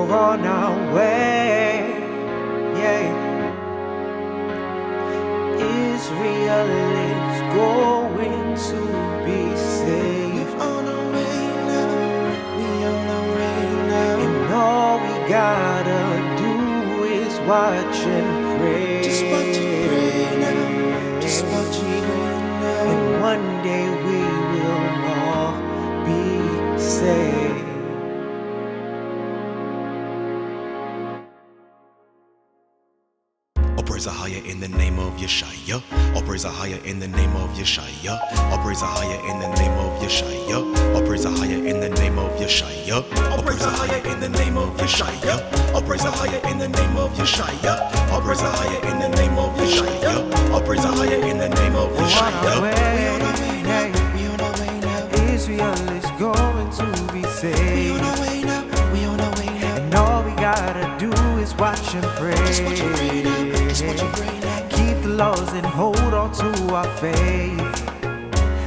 we're on our way. Yeah. Israel is going to be saved. We're on our way now. We on our way now. And all we gotta do is watch and pray. Just watch and pray now. Just watch and pray now. And one day we will all be saved. All praise higher in the name of Yeshaya. All praise higher in the name of Yeshaya. All praise higher in the name of Yeshaya. All praise higher in the name of Yeshaya. All praise higher in the name of Yeshaya. All praise higher in the name of Yeshaya. All praise higher in the name of Yeshaya. All praise higher in the name of Yeshaya. We on our way now. We on our way now. Israel is going to be saved. We on our way now. We on our way now. And all we gotta do is watch and pray. Just watch and pray now. Just watch and pray now. Keep the laws and hold on to our faith.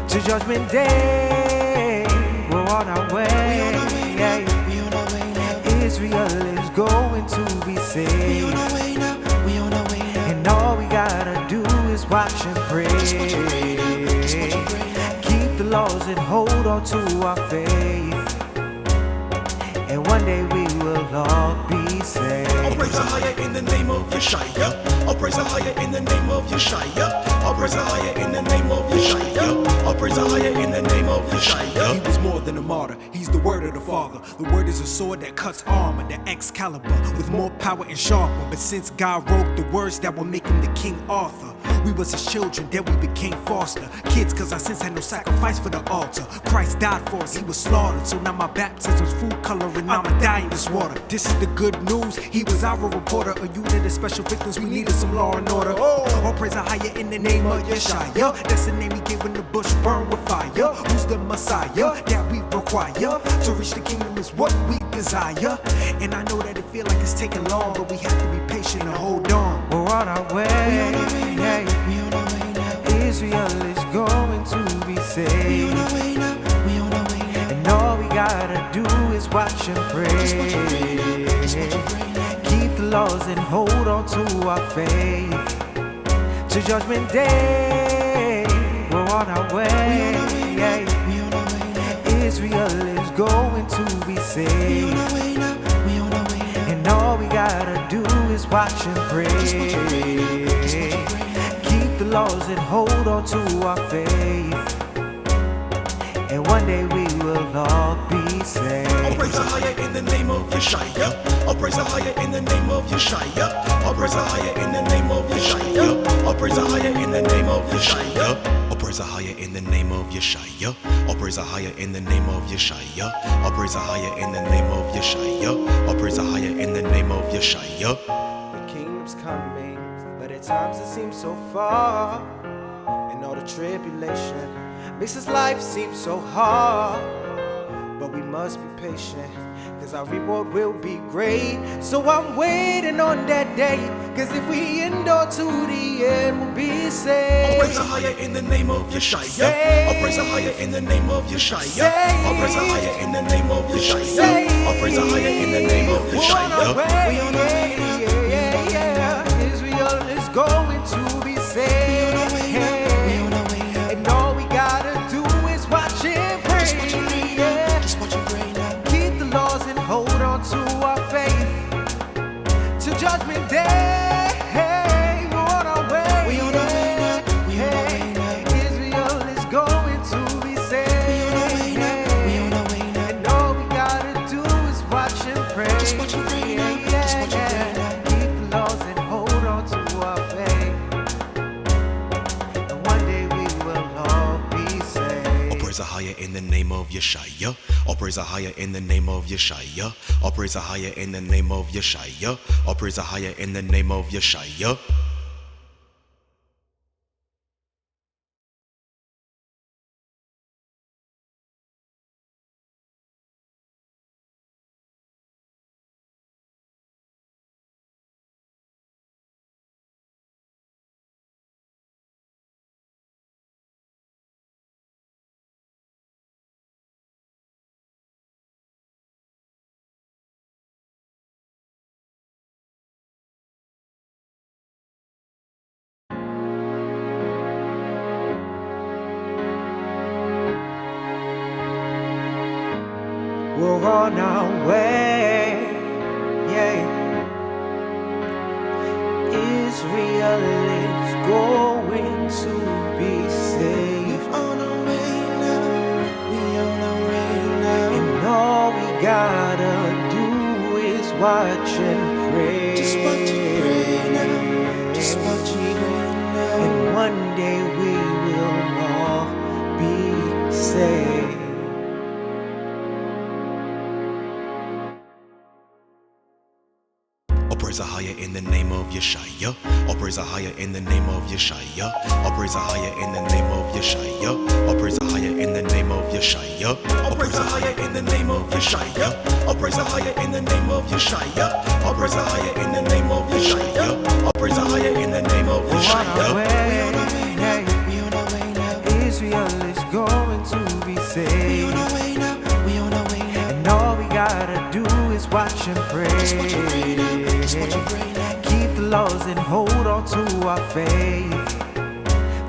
To Judgment Day, we're on our way. We on our way now. We on our way now. Israel is going to be saved. We on our way now. We on our way now. And all we gotta do is watch and pray. Just watch and pray now. Just watch and pray now. Keep the laws and hold on to our faith. And one day we will all be saved. All praise higher in the name of Yeshaya. All praise higher in the name of Yeshaya. All praise higher in the name of Yeshaya. All praise higher in the name of Yeshaya. He was more than a martyr, he's the word of the Father. The word is a sword that cuts armor, the Excalibur, with more power and sharper. But since God wrote the words that will make him the King Arthur, we was his children, then we became foster kids, cause our sins had no sacrifice for the altar. Christ died for us, he was slaughtered. So now my baptism's food coloring, I'ma die in this water. This is the good news, he was our reporter. A unit of special victims, we needed some law and order. All praise higher in the name of Yeshaya. That's the name he gave when the bush burned with fire. Who's the Messiah that we require? To reach the kingdom is what we desire. And I know that it feel like it's taking long, but we have to be patient and hold on. We're on our way. We on our way now. We on our way now. Israel is going to be saved. We on our way now. We on our way now. And all we gotta do is watch and pray. Just watch and pray now. Just watch and pray now. Keep the laws and hold on to our faith. To Judgment Day, we're on our way. We on our way now. We on our way now. Israel is going to be We saved. on our way now. We on our way now. And all we gotta do is watch and pray. Just watch and pray now. Just watch and pray now. Keep the laws and hold on to our faith. And one day we will all be saved. All praise higher in the name of Yeshaya. All praise higher in the name of Yeshaya. All praise higher in the name of Yeshaya. All praise higher in the name of Yeshaya. All praise higher in the name of Yeshaya. All praise higher in the name of Yeshaya. All praise higher in the name of Yeshaya. All praise higher in the name of Yeshaya. The kingdom's coming, but at times it seems so far. And all the tribulation makes this life seem so hard. But we must be patient, cause our reward will be great. So I'm waiting on that day, cause if we endure to the end, we'll be All saved. praise higher in the name of Yeshaya. All praise higher in the name of Yeshaya. All praise higher in the name of Yeshaya. All praise higher in the name of Yeshaya. We on our way now. We on our way now. Israel is going to be saved. We on our way now. We on our way now. And all we gotta do is watch and pray. Just watch and pray now. Just watch and pray now. Keep the laws and hold on to our faith. To Judgment Day, we're on our way. We on our way now. We on our way now. Israel is going to be saved. We on our way now. We on our way now. And all we gotta do is watch and pray. Just watch and pray now. Just watch and pray now. Keep the laws and hold on to our faith. And one day we will all be saved. All praise higher in the name of Yeshaya. All praise higher in the name of Yeshaya. All praise higher in the name of Yeshaya. All praise higher in the name of Yeshaya. we're on our way. Yeah. Israel is going to be saved. We're on our way now. We on our way now. And all we gotta do is watch and pray. Just watch and pray now. Just watch and pray now. And one day we will all be saved. All praise higher in the name of Yeshaya. All praise higher in the name of Yeshaya. All praise higher in the name of Yeshaya. All praise higher in the name of Yeshaya. All praise higher in the name of Yeshaya. All praise higher in the name of Yeshaya. All praise higher in the name of Yeshaya. All praise higher in the name of Yeshaya. We on our way now. We on our way now. Israel is going to be We saved. on our way now. We on our way now. And all we gotta do is watch and pray. Just watch and pray now. Just watch and pray now. Keep the laws and hold on to our faith.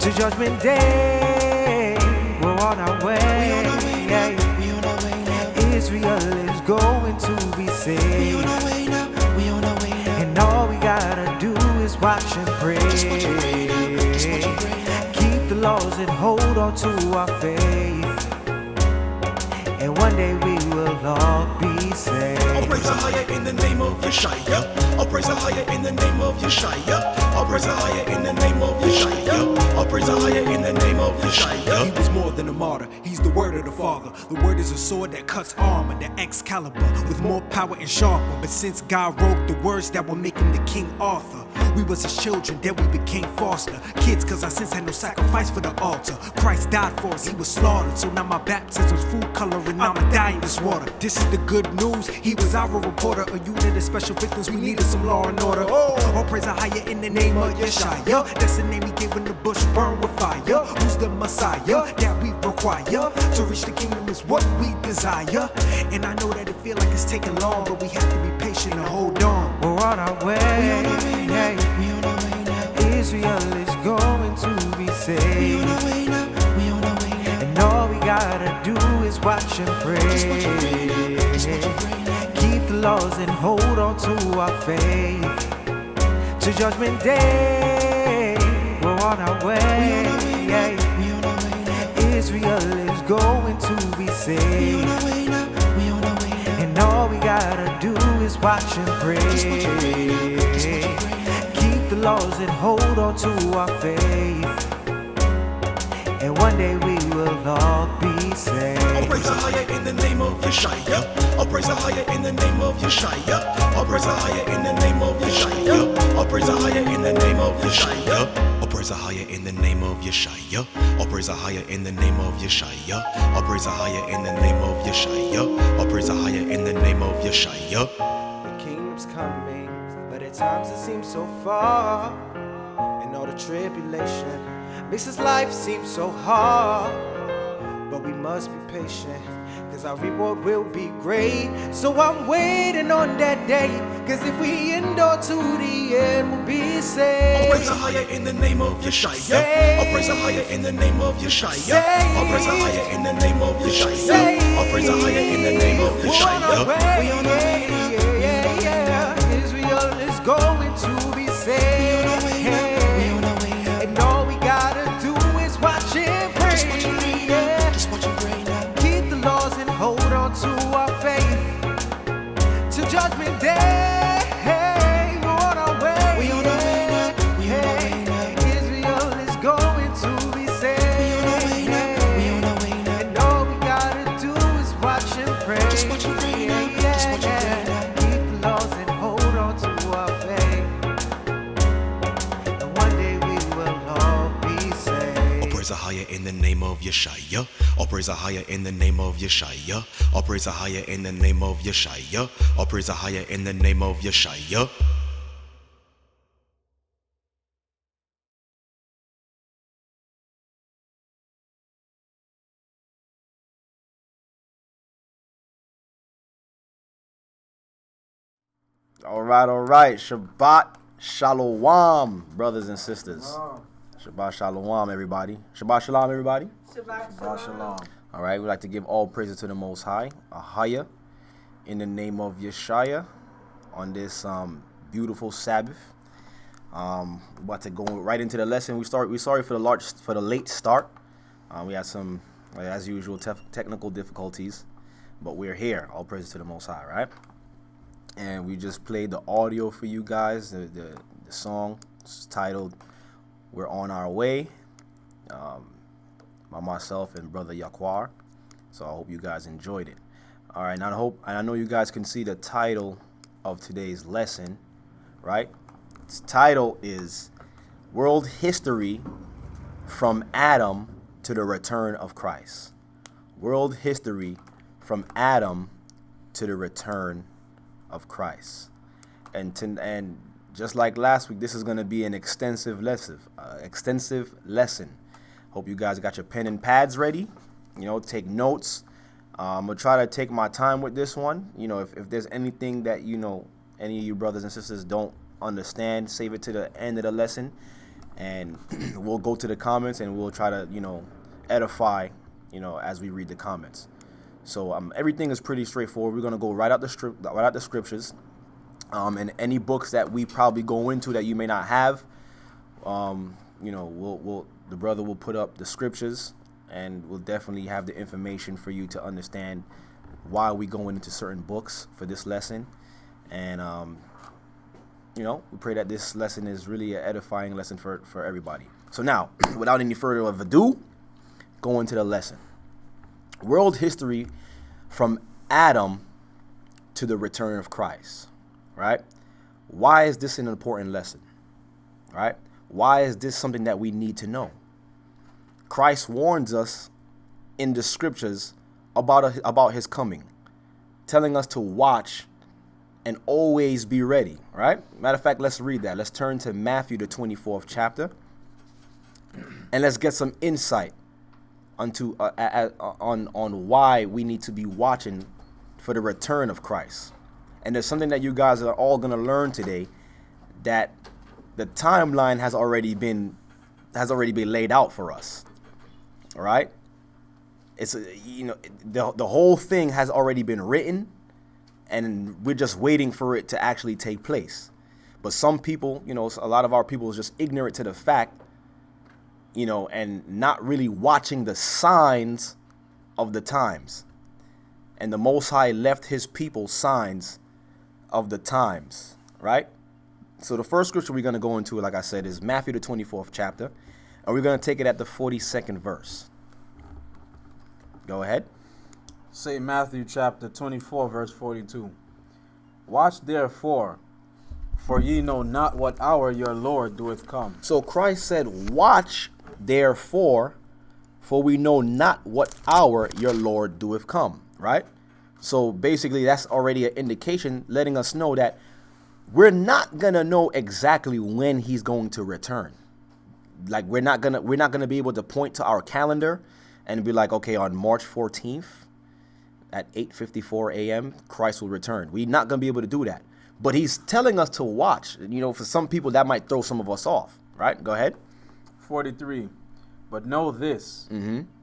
To Judgment Day, we're on our way. We on our way now. We on our way now. Israel is going to be We saved. on our way now. We on our way now. And all we gotta do is watch and pray. Just watch and pray now. Just watch and pray now. Keep the laws and hold on to our faith. And one day we will all be saved. All praise higher in the name of Yeshaya. All praise higher in the name of Yeshaya. All praise higher in the name of Yeshaya. All praise higher in the name of He Yeshaya. was more than a martyr, he's the word of the Father. The word is a sword that cuts armor, the Excalibur, with more power and sharper. But since God wrote the words that will make him the King Arthur, we was his children, then we became foster kids, cause our sins had no sacrifice for the altar. Christ died for us, he was slaughtered. So now my baptism's food coloring, I'ma die in this water. This is the good news, he was our reporter. A unit of special victims, we needed some law and order. All praise are higher in the name of Yeshaya. That's the name he gave when the bush burned with fire. Who's the Messiah that we require? To reach the kingdom is what we desire. And I know that it feel like it's taking long, but we have to be patient and hold on. We're on our way. We on our way now. We on our way now. Israel is going to be We saved. on our way now. We on our way now. And all we gotta do is watch and pray. Just watch and pray now. Just watch and pray now. Keep the laws and hold on to our faith. To Judgment Day, we're on our way. We on our way now. We on our way now. Israel is going to be We on saved. our way now. We on our way now. And all we gotta do is watch and pray. Just watch and pray now. Just watch and pray now. Keep the laws and hold on to our faith. And one day we will all be All saved. praise higher in the name of Yeshaya. All praise higher in the name of Yeshaya. All praise higher in the name of Yeshaya. All praise higher in the name of Yeshaya. All praise higher in the name of Yeshaya. All praise higher in the name of Yeshaya. All praise higher in the name of Yeshaya. All praise higher in the name of Yeshaya. The kingdom's coming, but at times it seems so far. And all the tribulation makes this life seem so hard. But we must be patient, cause our reward will be great. So I'm waiting on that day, cause if we endure to the end, we'll be All saved. praise higher in the name of Yeshaya. All praise higher in the name of Yeshaya. All praise higher in the name of Yeshaya. All praise higher in the name of We're on our Yeshaya. way. We on our way now. Yeah, yeah. Israel is going to be saved. We on our way now. We on our way now. And all we gotta do is watch and pray. Just watch and pray now. Just watch and pray now. Keep the laws and hold on to our faith. To Judgment Day, we're on our way. We on our way now. We on our way now. Israel is going to be saved. We on our way now. We on our way now. And all we gotta do is watch and pray. Just watch and pray now. Just watch and pray now. Keep the laws and hold on to our faith. And one day we will all be saved. All praise higher in the name of Yeshaya. All praise higher in the name of Yeshaya. All praise higher in the name of Yeshaya. All praise higher in the name of Yeshaya. All right. Shabbat Shalom, brothers and sisters. Shabbat Shalom, everybody. Shabbat Shalom, everybody. Shabbat Shalom. All right, we'd like to give all praises to the Most High, Ahaya. in the name of Yeshaya on this beautiful Sabbath. About to go right into the lesson. We're sorry for the late start. We had some, as usual, technical difficulties, but we're here. All praises to the Most High, right? And we just played the audio for you guys. The song is titled "We're on Our Way," by myself and Brother Yaquar. So I hope you guys enjoyed it. All right, and I know you guys can see the title of today's lesson, right? Its title is World History from Adam to the Return of Christ. World History from Adam to the Return of Christ. And just like last week, this is going to be an extensive lesson. Hope you guys got your pen and pads ready. Take notes. I'm going to try to take my time with this one. If there's anything that, any of you brothers and sisters don't understand, save it to the end of the lesson. And we'll go to the comments and we'll try to, edify, as we read the comments. So everything is pretty straightforward. We're going to go right out the scriptures. And any books that we probably go into that you may not have, the brother will put up the scriptures, and we'll definitely have the information for you to understand why we go into certain books for this lesson. And we pray that this lesson is really an edifying lesson for everybody. So now, without any further ado, go into the lesson. World history from Adam to the return of Christ, right? Why is this an important lesson, right? Why is this something that we need to know? Christ warns us in the scriptures about his coming, telling us to watch and always be ready, right? Matter of fact, let's read that. Let's turn to Matthew, the 24th chapter, and let's get some insight on why we need to be watching for the return of Christ. And there's something that you guys are all going to learn today, that the timeline has already been laid out for us. All right? It's the whole thing has already been written, and we're just waiting for it to actually take place. But some people, a lot of our people is just ignorant to the fact, and not really watching the signs of the times. And the Most High left his people signs of the times, right? So the first scripture we're going to go into, like I said, is Matthew, the 24th chapter. And we're going to take it at the 42nd verse. Go ahead. St. Matthew chapter 24, verse 42. Watch therefore, for ye know not what hour your Lord doeth come. So Christ said, watch therefore, for we know not what hour your Lord doeth come, right? So basically that's already an indication letting us know that we're not going to know exactly when he's going to return. Like we're not going to be able to point to our calendar and be like, okay, on March 14th at 8:54 a.m., Christ will return. We're not going to be able to do that. But he's telling us to watch. For some people, that might throw some of us off, right? Go ahead. 43. But know this,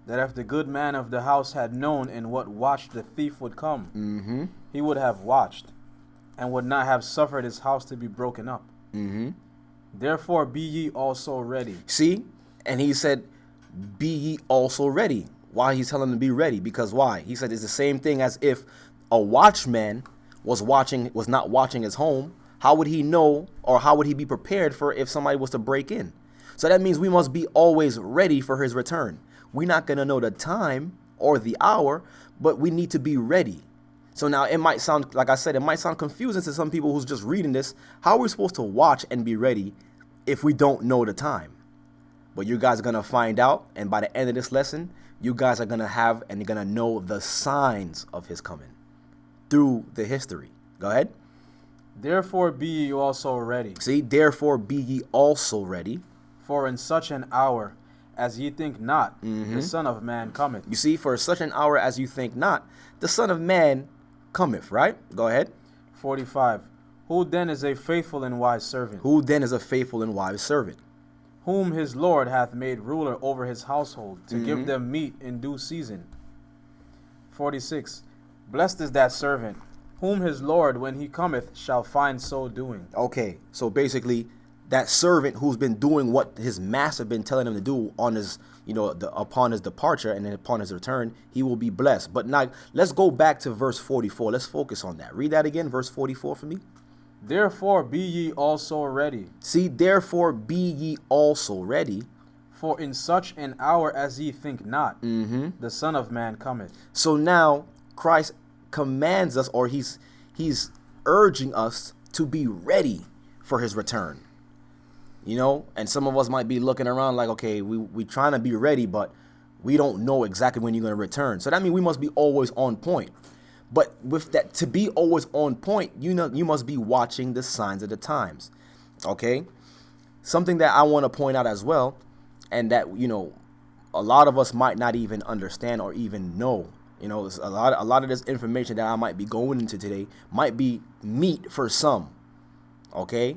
that if the good man of the house had known in what watch the thief would come, he would have watched, and would not have suffered his house to be broken up. Therefore be ye also ready. See? And he said, be ye also ready. Why he's telling them to be ready? Because why? He said it's the same thing as if a watchman was not watching his home. How would he know, or how would he be prepared for if somebody was to break in? So that means we must be always ready for his return. We're not going to know the time or the hour, but we need to be ready. So now it might sound, like I said, it might sound confusing to some people who's just reading this. How are we supposed to watch and be ready if we don't know the time? But you guys are going to find out, and by the end of this lesson, you guys are going to have and you're going to know the signs of his coming through the history. Go ahead. Therefore be ye also ready. See, therefore be ye also ready. For in such an hour as ye think not, the Son of Man cometh. You see, for such an hour as you think not, the Son of Man cometh, right? Go ahead. 45. Who then is a faithful and wise servant? Who then is a faithful and wise servant? Whom his Lord hath made ruler over his household, to give them meat in due season. 46. Blessed is that servant whom his Lord, when he cometh, shall find so doing. Okay, so basically, that servant who's been doing what his master been telling him to do on his, upon his departure and then upon his return, he will be blessed. But now, let's go back to verse 44. Let's focus on that. Read that again, verse 44 for me. Therefore be ye also ready. See, therefore be ye also ready. For in such an hour as ye think not, the Son of Man cometh. So now Christ commands us, or he's urging us to be ready for his return. And some of us might be looking around like, okay, we trying to be ready, but we don't know exactly when you're going to return. So that means we must be always on point. But with that, to be always on point, you must be watching the signs of the times. Okay? Something that I want to point out as well, and that, a lot of us might not even understand or even know. A lot of this information that I might be going into today might be meat for some. Okay?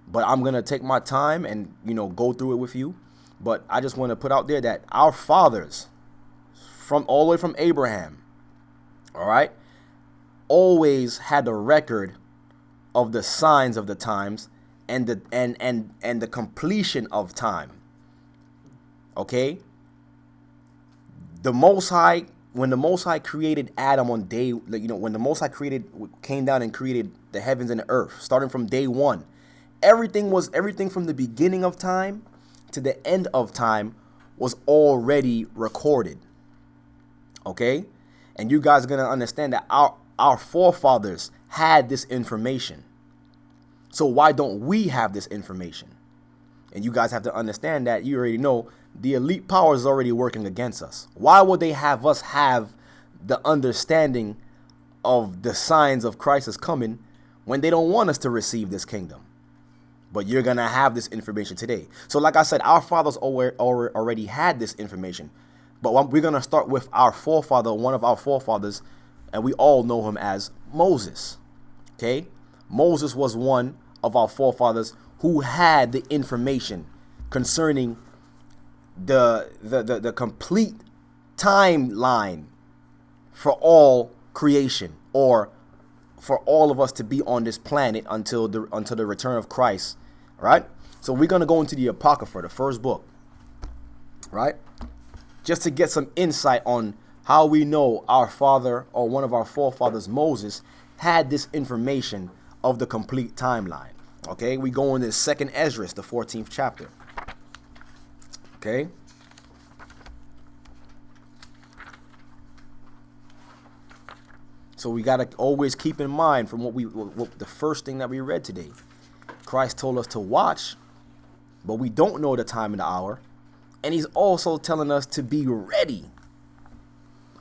But I'm going to take my time and, go through it with you. But I just want to put out there that our fathers, from all the way from Abraham, all right, always had a record of the signs of the times and the completion of time. Okay? The Most High, when the Most High created Adam on day, when the Most High came down and created the heavens and the earth, starting from day one, everything from the beginning of time to the end of time was already recorded. Okay? And you guys are going to understand that our forefathers had this information. So why don't we have this information? And you guys have to understand that you already know the elite power is already working against us. Why would they have us have the understanding of the signs of Christ is coming when they don't want us to receive this kingdom? But you're going to have this information today. So like I said, our fathers already had this information. But we're going to start with our forefather, one of our forefathers, and we all know him as Moses. Okay? Moses was one of our forefathers who had the information concerning the complete timeline for all creation, or for all of us to be on this planet until the return of Christ. Right? So we're going to go into the Apocrypha, the first book. Right? Just to get some insight on how we know our father, or one of our forefathers, Moses, had this information of the complete timeline. Okay, we go into 2nd Esdras, the 14th chapter. Okay. So we got to always keep in mind from what the first thing that we read today. Christ told us to watch, but we don't know the time and the hour. And he's also telling us to be ready.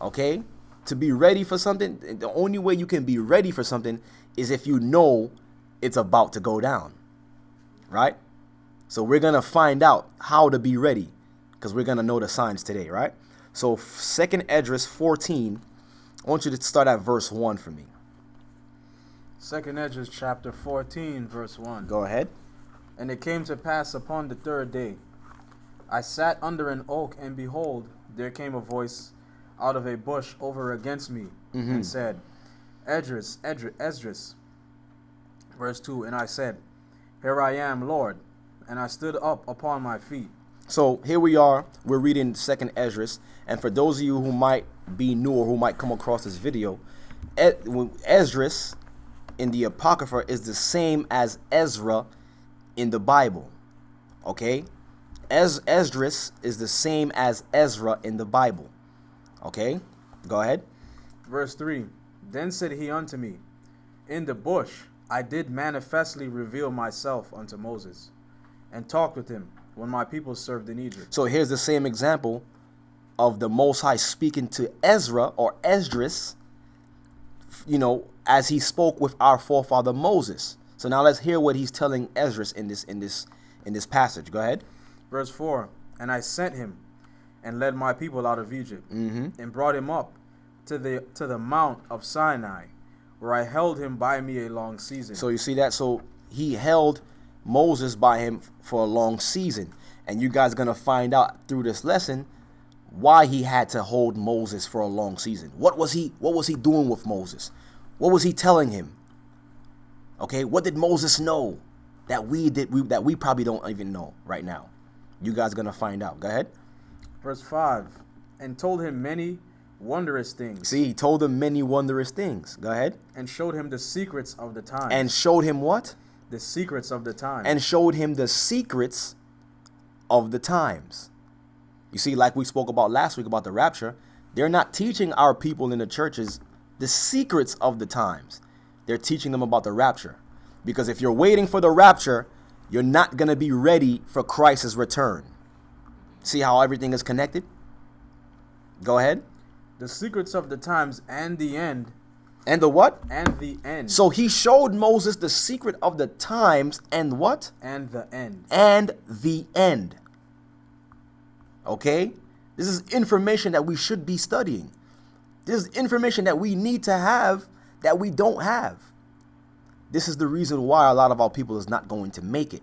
Okay? To be ready for something, the only way you can be ready for something is if you know it's about to go down. Right? So we're going to find out how to be ready, because we're going to know the signs today, right? So 2nd Esdras 14, I want you to start at verse 1 for me. 2nd Esdras chapter 14, verse 1. Go ahead. And it came to pass upon the 3rd day, I sat under an oak, and behold, there came a voice out of a bush over against me, and said, Esdras, Esdras. Verse 2, and I said, Here I am, Lord. And I stood up upon my feet. So here we are. We're reading 2nd Esdras. And for those of you who might be new or who might come across this video, Esdras in the Apocrypha is the same as Ezra in the Bible. Okay? Esdras is the same as Ezra in the Bible. Okay? Go ahead. Verse 3, Then said he unto me, In the bush I did manifestly reveal myself unto Moses, and talked with him when my people served in Egypt. So here's the same example of the Most High speaking to Ezra or Esdras, as he spoke with our forefather Moses. So now let's hear what he's telling Esdras in this passage. Go ahead. Verse 4, And I sent him and led my people out of Egypt, and brought him up to the mount of Sinai, where I held him by me a long season. So you see that? So he held Moses by him for a long season. And you guys are going to find out through this lesson why he had to hold Moses for a long season. What was he doing with Moses? What was he telling him? Okay, what did Moses know that we probably don't even know right now? You guys are gonna find out. Go ahead. Verse 5. And told him many wondrous things. See, he told him many wondrous things. Go ahead. And showed him the secrets of the times. And showed him what? The secrets of the times. And showed him the secrets of the times. You see, like we spoke about last week about the rapture, they're not teaching our people in the churches the secrets of the times. They're teaching them about the rapture. Because if you're waiting for the rapture, you're not going to be ready for Christ's return. See how everything is connected? Go ahead. The secrets of the times and the end. And the what? And the end. So he showed Moses the secret of the times and what? And the end. And the end. Okay? This is information that we should be studying. This is information that we need to have that we don't have. This is the reason why a lot of our people is not going to make it,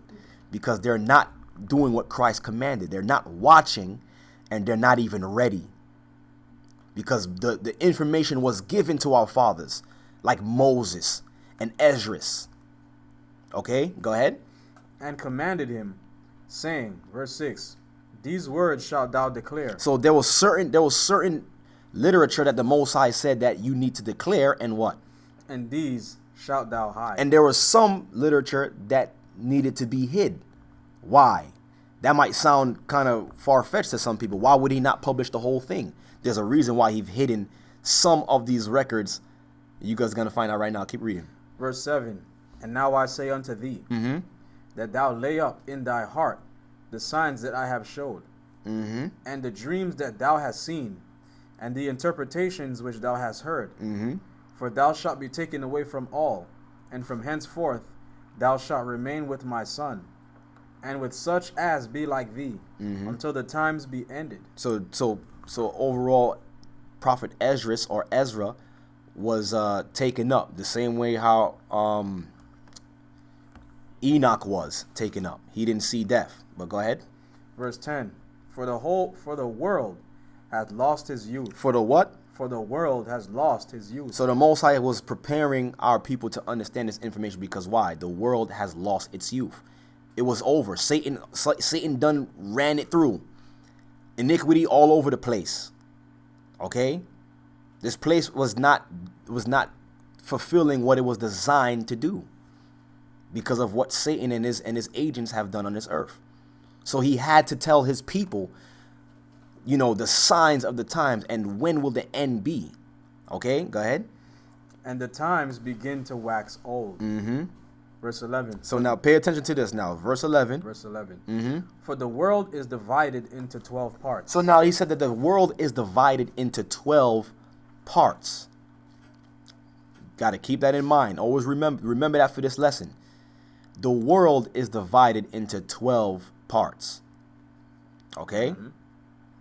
because they're not doing what Christ commanded. They're not watching, and they're not even ready. Because the information was given to our fathers, like Moses and Esdras. Okay, go ahead. And commanded him, saying, verse 6, these words shalt thou declare. So there was certain literature that the Most High said that you need to declare, and what? And these shalt thou hide. And there was some literature that needed to be hid. Why? That might sound kind of far-fetched to some people. Why would he not publish the whole thing? There's a reason why he's hidden some of these records. You guys are going to find out right now. Keep reading. Verse 7, and now I say unto thee, that thou lay up in thy heart the signs that I have showed, and the dreams that thou hast seen, and the interpretations which thou hast heard. For thou shalt be taken away from all, and from henceforth thou shalt remain with my son, and with such as be like thee, until the times be ended. So overall, Prophet Esdras or Ezra was taken up the same way how Enoch was taken up. He didn't see death. But go ahead. Verse 10, for the world hath lost his youth. For the what? For the world has lost his youth. So the Most High was preparing our people to understand this information, because why? The world has lost its youth. It was over. Satan done ran it through. Iniquity all over the place. Okay? This place was not fulfilling what it was designed to do, because of what Satan and his agents have done on this earth. So he had to tell his people, you know, the signs of the times and when will the end be. Okay, go ahead. And the times begin to wax old. Verse 11. So now pay attention to this now. Verse 11. Verse 11. For the world is divided into 12 parts. So now he said that the world is divided into 12 parts. Got to keep that in mind. Always remember that for this lesson. The world is divided into 12 parts. Okay?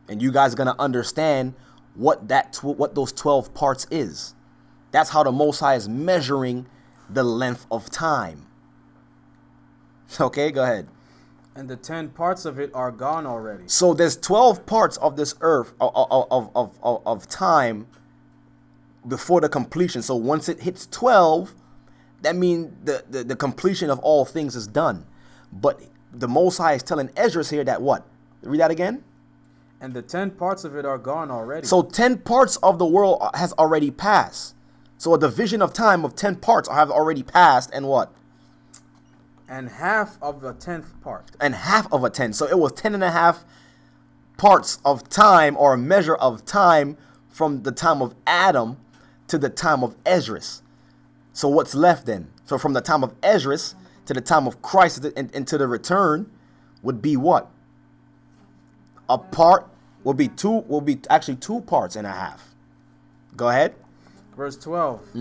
And you guys are going to understand what those 12 parts is. That's how the Most High is measuring the length of time. Okay, go ahead. And the 10 parts of it are gone already. So there's 12 parts of this earth of time before the completion. So once it hits 12, that means the completion of all things is done. But the Most High is telling Esdras here that what? Read that again. And the 10 parts of it are gone already. So 10 parts of the world has already passed. So a division of time of 10 parts have already passed, and what? And half of the 10th part. And half of a 10. So it was 10 and a half parts of time, or a measure of time, from the time of Adam to the time of Esdras. So what's left then? So from the time of Esdras to the time of Christ and to the return would be what? A part will be actually 2 parts and a half. Go ahead. Verse 12.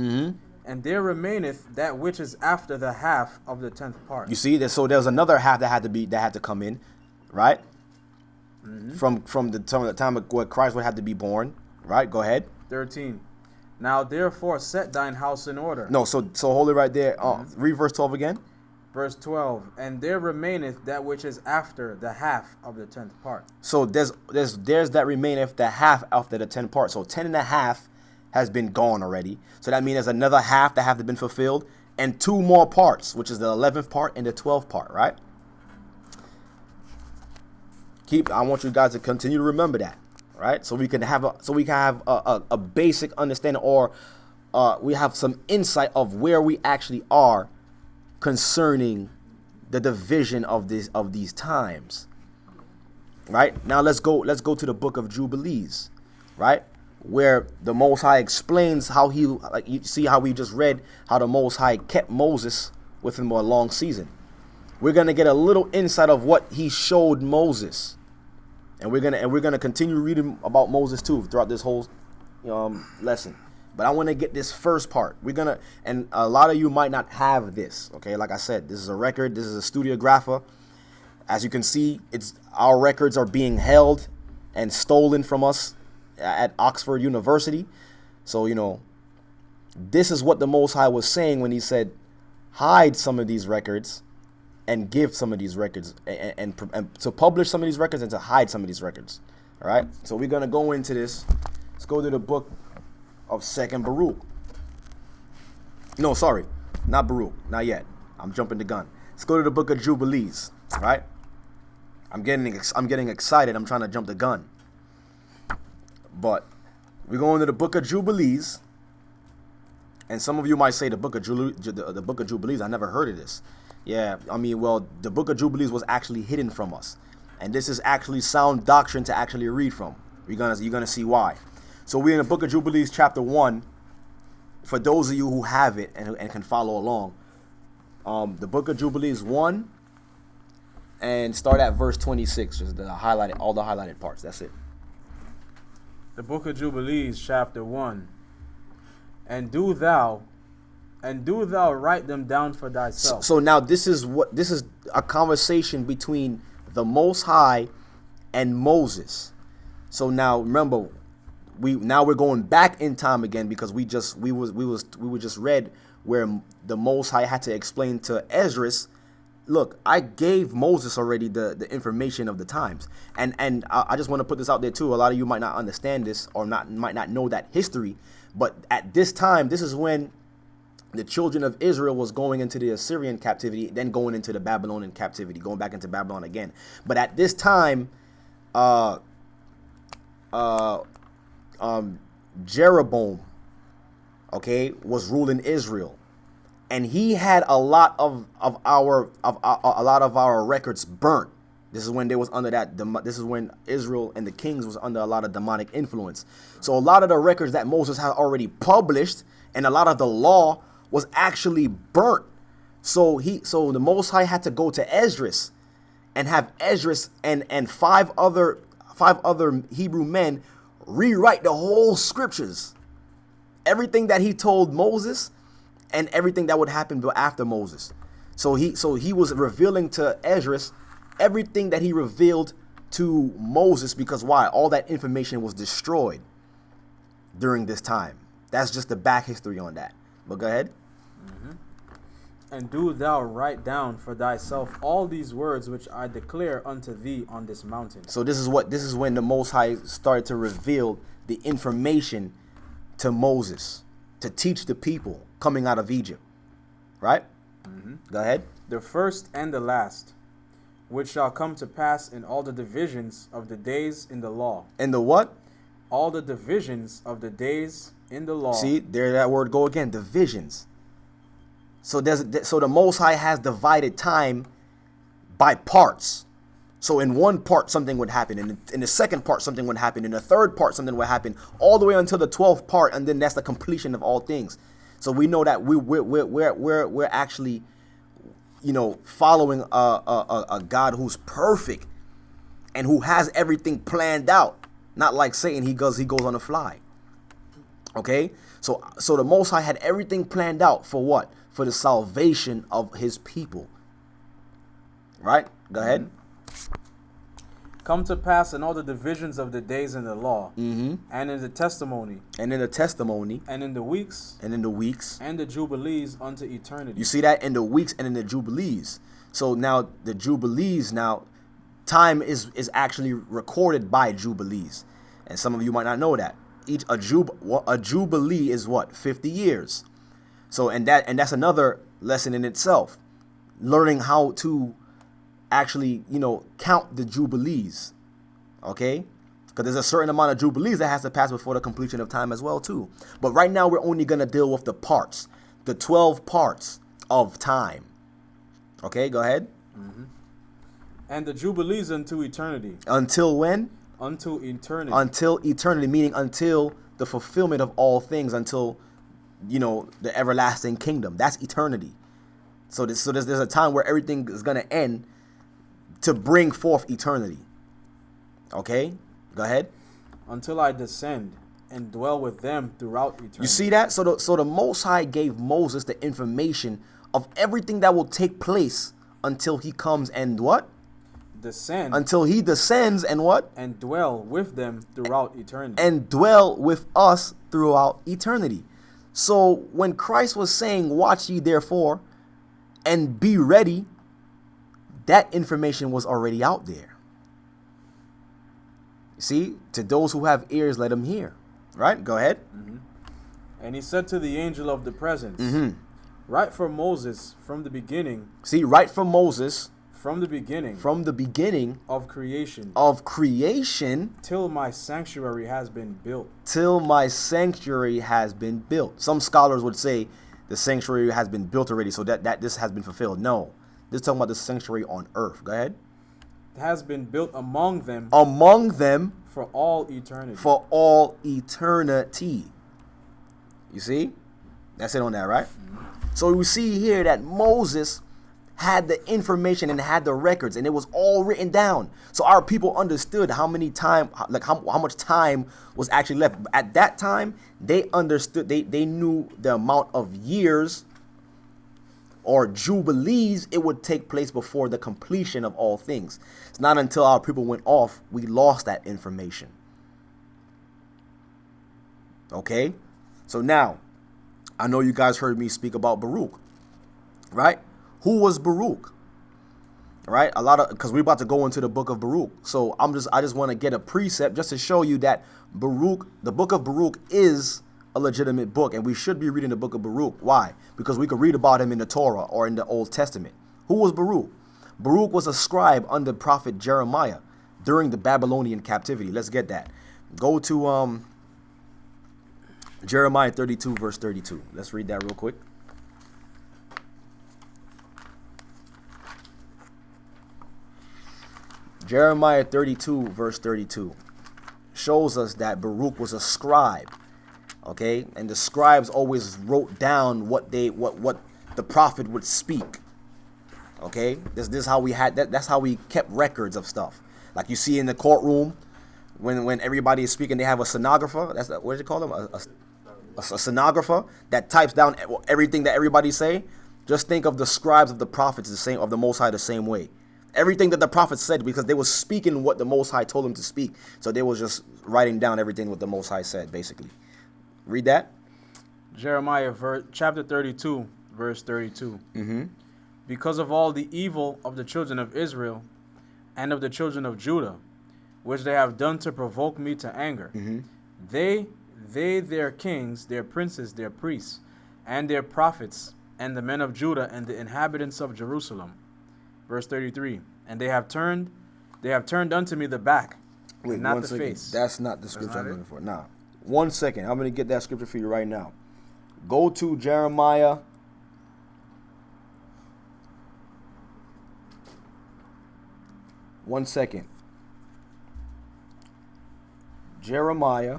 And there remaineth that which is after the half of the 10th part. You see, so there's another half that had to come in, right? From the time of where Christ would have to be born, right? Go ahead. 13. Now therefore set thine house in order. No, so hold it right there. Read verse 12 again. Verse 12. And there remaineth that which is after the half of the 10th part. So there's that remaineth the half after the 10 parts. So 10 and a half has been gone already. So that means there's another half that have been fulfilled, and 2 more parts, which is the 11th part and the 12th part, right? I want you guys to continue to remember that, right? So we can have a basic understanding, or we have some insight of where we actually are concerning the division of these times. Right? Now let's go to the book of Jubilees, right? Where the Most High explains how you see how we just read how the Most High kept Moses with him for a long season. We're gonna get a little insight of what he showed Moses, and we're gonna continue reading about Moses too throughout this whole lesson. But I want to get this first part. And a lot of you might not have this. Okay, like I said, this is a record. This is a studiographer. As you can see, our records are being held and stolen from us at Oxford University. So, this is what the Most High was saying when he said, hide some of these records and give some of these records, and to publish some of these records and to hide some of these records. All right. So we're going to go into this. Let's go to the book of 2nd Baruch. No, sorry. Not Baruch. Not yet. I'm jumping the gun. Let's go to the book of Jubilees. All right. I'm getting excited. I'm trying to jump the gun. But we're going to the book of Jubilees. And some of you might say the book of Jubilees, I never heard of this. Yeah, I mean, well, the book of Jubilees was actually hidden from us. And this is actually sound doctrine to actually read from. You're gonna see why. So we're in the book of Jubilees, chapter 1. For those of you who have it and can follow along. The book of Jubilees 1. And start at verse 26, just all the highlighted parts. That's it. The book of Jubilees, chapter 1. And do thou write them down for thyself. So now this is a conversation between the Most High and Moses. So now remember, we're going back in time again, because we just read where the Most High had to explain to Esdras, look, I gave Moses already the information of the times. And I just want to put this out there too. A lot of you might not understand this, or might not know that history. But at this time, this is when the children of Israel was going into the Assyrian captivity, then going into the Babylonian captivity, going back into Babylon again. But at this time, Jeroboam, was ruling Israel. And he had a lot of our records burnt. This is when they was under this is when Israel and the kings was under a lot of demonic influence. So a lot of the records that Moses had already published, and a lot of the law was actually burnt. So the Most High had to go to Esdras and have Esdras and five other Hebrew men rewrite the whole scriptures. Everything that he told Moses and everything that would happen after Moses. So he was revealing to Esdras everything that he revealed to Moses, because why? All that information was destroyed during this time. That's just the back history on that. But go ahead. Mm-hmm. And do thou write down for thyself all these words which I declare unto thee on this mountain. So this is when the Most High started to reveal the information to Moses to teach the people coming out of Egypt. Right? Mm-hmm. Go ahead. The first and the last, which shall come to pass in all the divisions of the days in the law. In the what? All the divisions of the days in the law. See, there that word go again, divisions. So the Most High has divided time by parts. So in one part something would happen, and in the second part something would happen, in the third part something would happen, all the way until the 12th part, and then that's the completion of all things. So we know that we're actually, following a God who's perfect and who has everything planned out. Not like Satan, he goes on the fly. Okay? So the Most High had everything planned out for what? For the salvation of his people. Right? Go ahead. Come to pass in all the divisions of the days in the law, Mm-hmm. and in the testimony, And in the testimony, and in the weeks, and in the weeks. and the jubilees unto eternity. You see that? In the weeks and in the Jubilees. So now the Jubilees, time is actually recorded by Jubilees. And some of you might not know that. a jubilee is what? 50 years. So and that's another lesson in itself. Learning how to actually, count the jubilees. Okay? Because there's a certain amount of jubilees that has to pass before the completion of time as well too. But right now we're only going to deal with the parts, the 12 parts of time. Okay, go ahead. Mm-hmm. And the Jubilees unto eternity. Until when? Unto eternity. Until eternity, meaning until the fulfillment of all things, until, the everlasting kingdom. That's eternity. So there's a time where everything is going to end to bring forth eternity. Okay? Go ahead. Until I descend and dwell with them throughout eternity. You see that? So the Most High gave Moses the information of everything that will take place until he comes and what? Descend. Until he descends and what? And dwell with them throughout eternity. And dwell with us throughout eternity. So when Christ was saying, watch ye therefore and be ready, that information was already out there. See, to those who have ears, let them hear. Right? Go ahead. Mm-hmm. And he said to the angel of the presence, write for Moses from the beginning. See, write for Moses. From the beginning. From the beginning. Of creation. Of creation. Till my sanctuary has been built. Till my sanctuary has been built. Some scholars would say the sanctuary has been built already, so that this has been fulfilled. No. This is talking about the sanctuary on earth. Go ahead. Has been built among them. Among them. For all eternity. For all eternity. You see? That's it on that, right? Mm-hmm. So we see here that Moses had the information and had the records, and it was all written down. So our people understood how much time was actually left. At that time, they understood, they knew the amount of years or jubilees it would take place before the completion of all things. It's not until our people went off we lost that information. Okay? So now, I know you guys heard me speak about Baruch, right? Who was Baruch? Right? Because we're about to go into the book of Baruch. So I just want to get a precept just to show you that Baruch, the book of Baruch, is a legitimate book, and we should be reading the book of Baruch. Why? Because we could read about him in the Torah or in the Old Testament. Who was Baruch? Baruch was a scribe under prophet Jeremiah during the Babylonian captivity. Let's get that. Go to Jeremiah 32 verse 32. Let's read that real quick. Jeremiah 32 verse 32 shows us that Baruch was a scribe. Okay, and the scribes always wrote down what the prophet would speak. Okay, this is how we had that. That's how we kept records of stuff. Like you see in the courtroom, when everybody is speaking, they have a stenographer. What do you call them? A stenographer that types down everything that everybody say. Just think of the scribes of the prophets of the Most High the same way. Everything that the prophets said, because they were speaking what the Most High told them to speak. So they was just writing down everything what the Most High said, basically. Read that. Jeremiah chapter 32, verse 32. Mm-hmm. Because of all the evil of the children of Israel and of the children of Judah, which they have done to provoke me to anger, they, their kings, their princes, their priests, and their prophets, and the men of Judah, and the inhabitants of Jerusalem. Verse 33. And they have turned unto me the back, and not the face. That's not the scripture I'm looking for. Nah. 1 second. I'm going to get that scripture for you right now. Go to Jeremiah. One second. Jeremiah.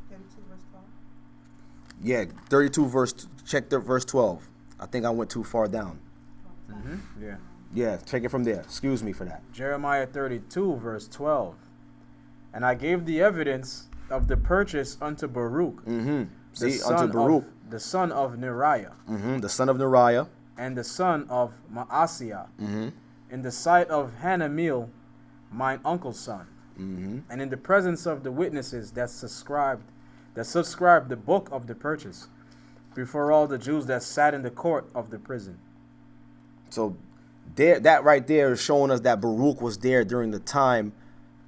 32 verse 12. Yeah, 32 verse. Check the verse 12. I think I went too far down. Yeah. Yeah, take it from there. Excuse me for that. Jeremiah 32, verse 12. And I gave the evidence of the purchase unto Baruch. See, unto Baruch. The son of Neriah. The son of Neriah. And the son of Maaseiah. In the sight of Hanameel, mine uncle's son. And in the presence of the witnesses that subscribed the book of the purchase, before all the Jews that sat in the court of the prison. So that right there is showing us that Baruch was there during the time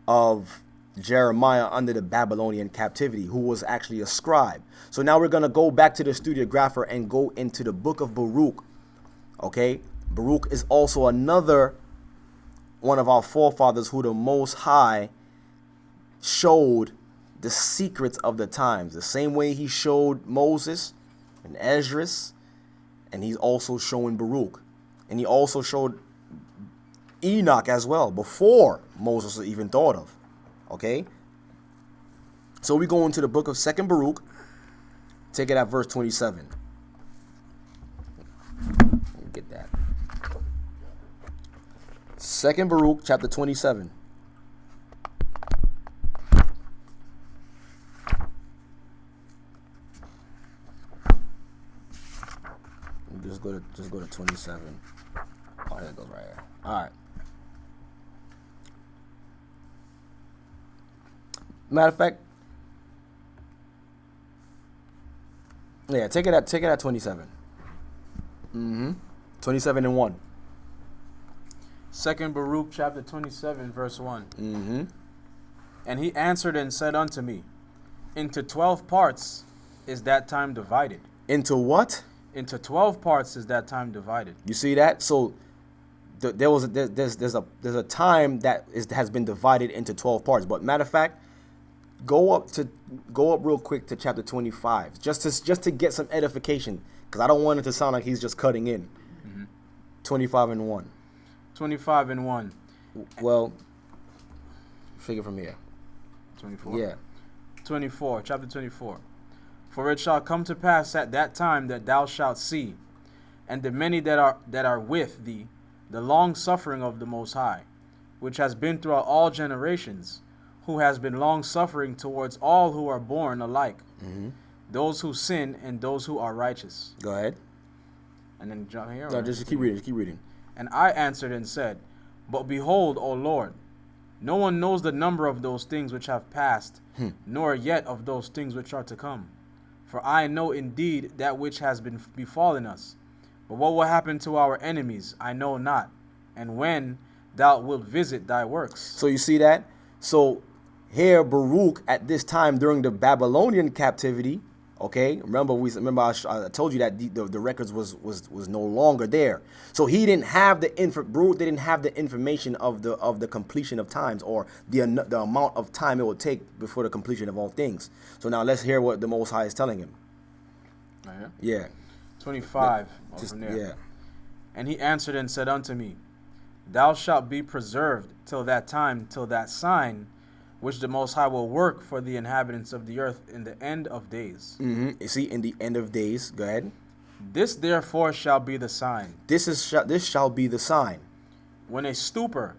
of Jeremiah under the Babylonian captivity, who was actually a scribe. So now we're going to go back to the studiographer and go into the book of Baruch. Okay, Baruch is also another one of our forefathers who the Most High showed the secrets of the times, the same way he showed Moses and Esdras, and he's also showing Baruch, and he also showed Enoch as well before Moses was even thought of. Okay, so we go into the book of 2nd Baruch. Take it at verse 27. Let me get that. 2nd Baruch chapter 27. Just go to 27. Oh, there it goes right here. All right. Matter of fact, yeah, take it at 27. 27 and 1. 2nd Baruch chapter 27 verse 1. And he answered and said unto me, into 12 parts is that time divided. Into what? Into 12 parts is that time divided. You see that? So there's a time that has been divided into 12 parts. But matter of fact, go up real quick to chapter 25, just to get some edification, because I don't want it to sound like he's just cutting in. 25 and 1. 25 and 1. Well, figure from here. 24. Yeah. 24. Chapter 24. For it shall come to pass at that time that thou shalt see, and the many that are with thee, the long suffering of the Most High, which has been throughout all generations, who has been long suffering towards all who are born alike, those who sin and those who are righteous. Go ahead. And then jump here. No, just keep reading. And I answered and said, but behold, O Lord, no one knows the number of those things which have passed, nor yet of those things which are to come. For I know indeed that which has been befallen us. But what will happen to our enemies, I know not. And when thou wilt visit thy works. So you see that? So here Baruch at this time during the Babylonian captivity, okay? Remember I told you that the records was no longer there. So he didn't have Baruch didn't have the information of the completion of times, or the amount of time it would take before the completion of all things. So now let's hear what the Most High is telling him. Right here? Yeah. 25. From there. Yeah. And he answered and said unto me, thou shalt be preserved till that time, till that sign which the Most High will work for the inhabitants of the earth in the end of days. You see, in the end of days. Go ahead. This therefore shall be the sign. This shall be the sign. When a stupor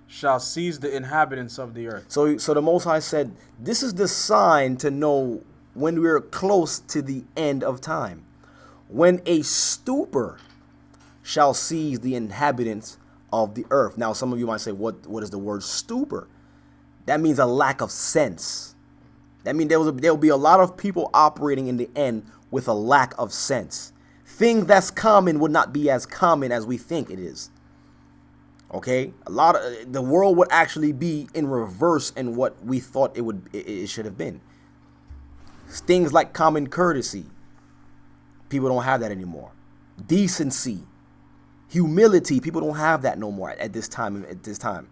shall seize the inhabitants of the earth. So the Most High said, this is the sign to know when we're close to the end of time. When a stupor shall seize the inhabitants of the earth. Now, some of you might say, what is the word stupor? That means a lack of sense. That means there will be a lot of people operating in the end with a lack of sense. Things that's common would not be as common as we think it is. Okay, the world would actually be in reverse in what we thought it should have been. Things like common courtesy, people don't have that anymore. Decency, humility, people don't have that no more at this time.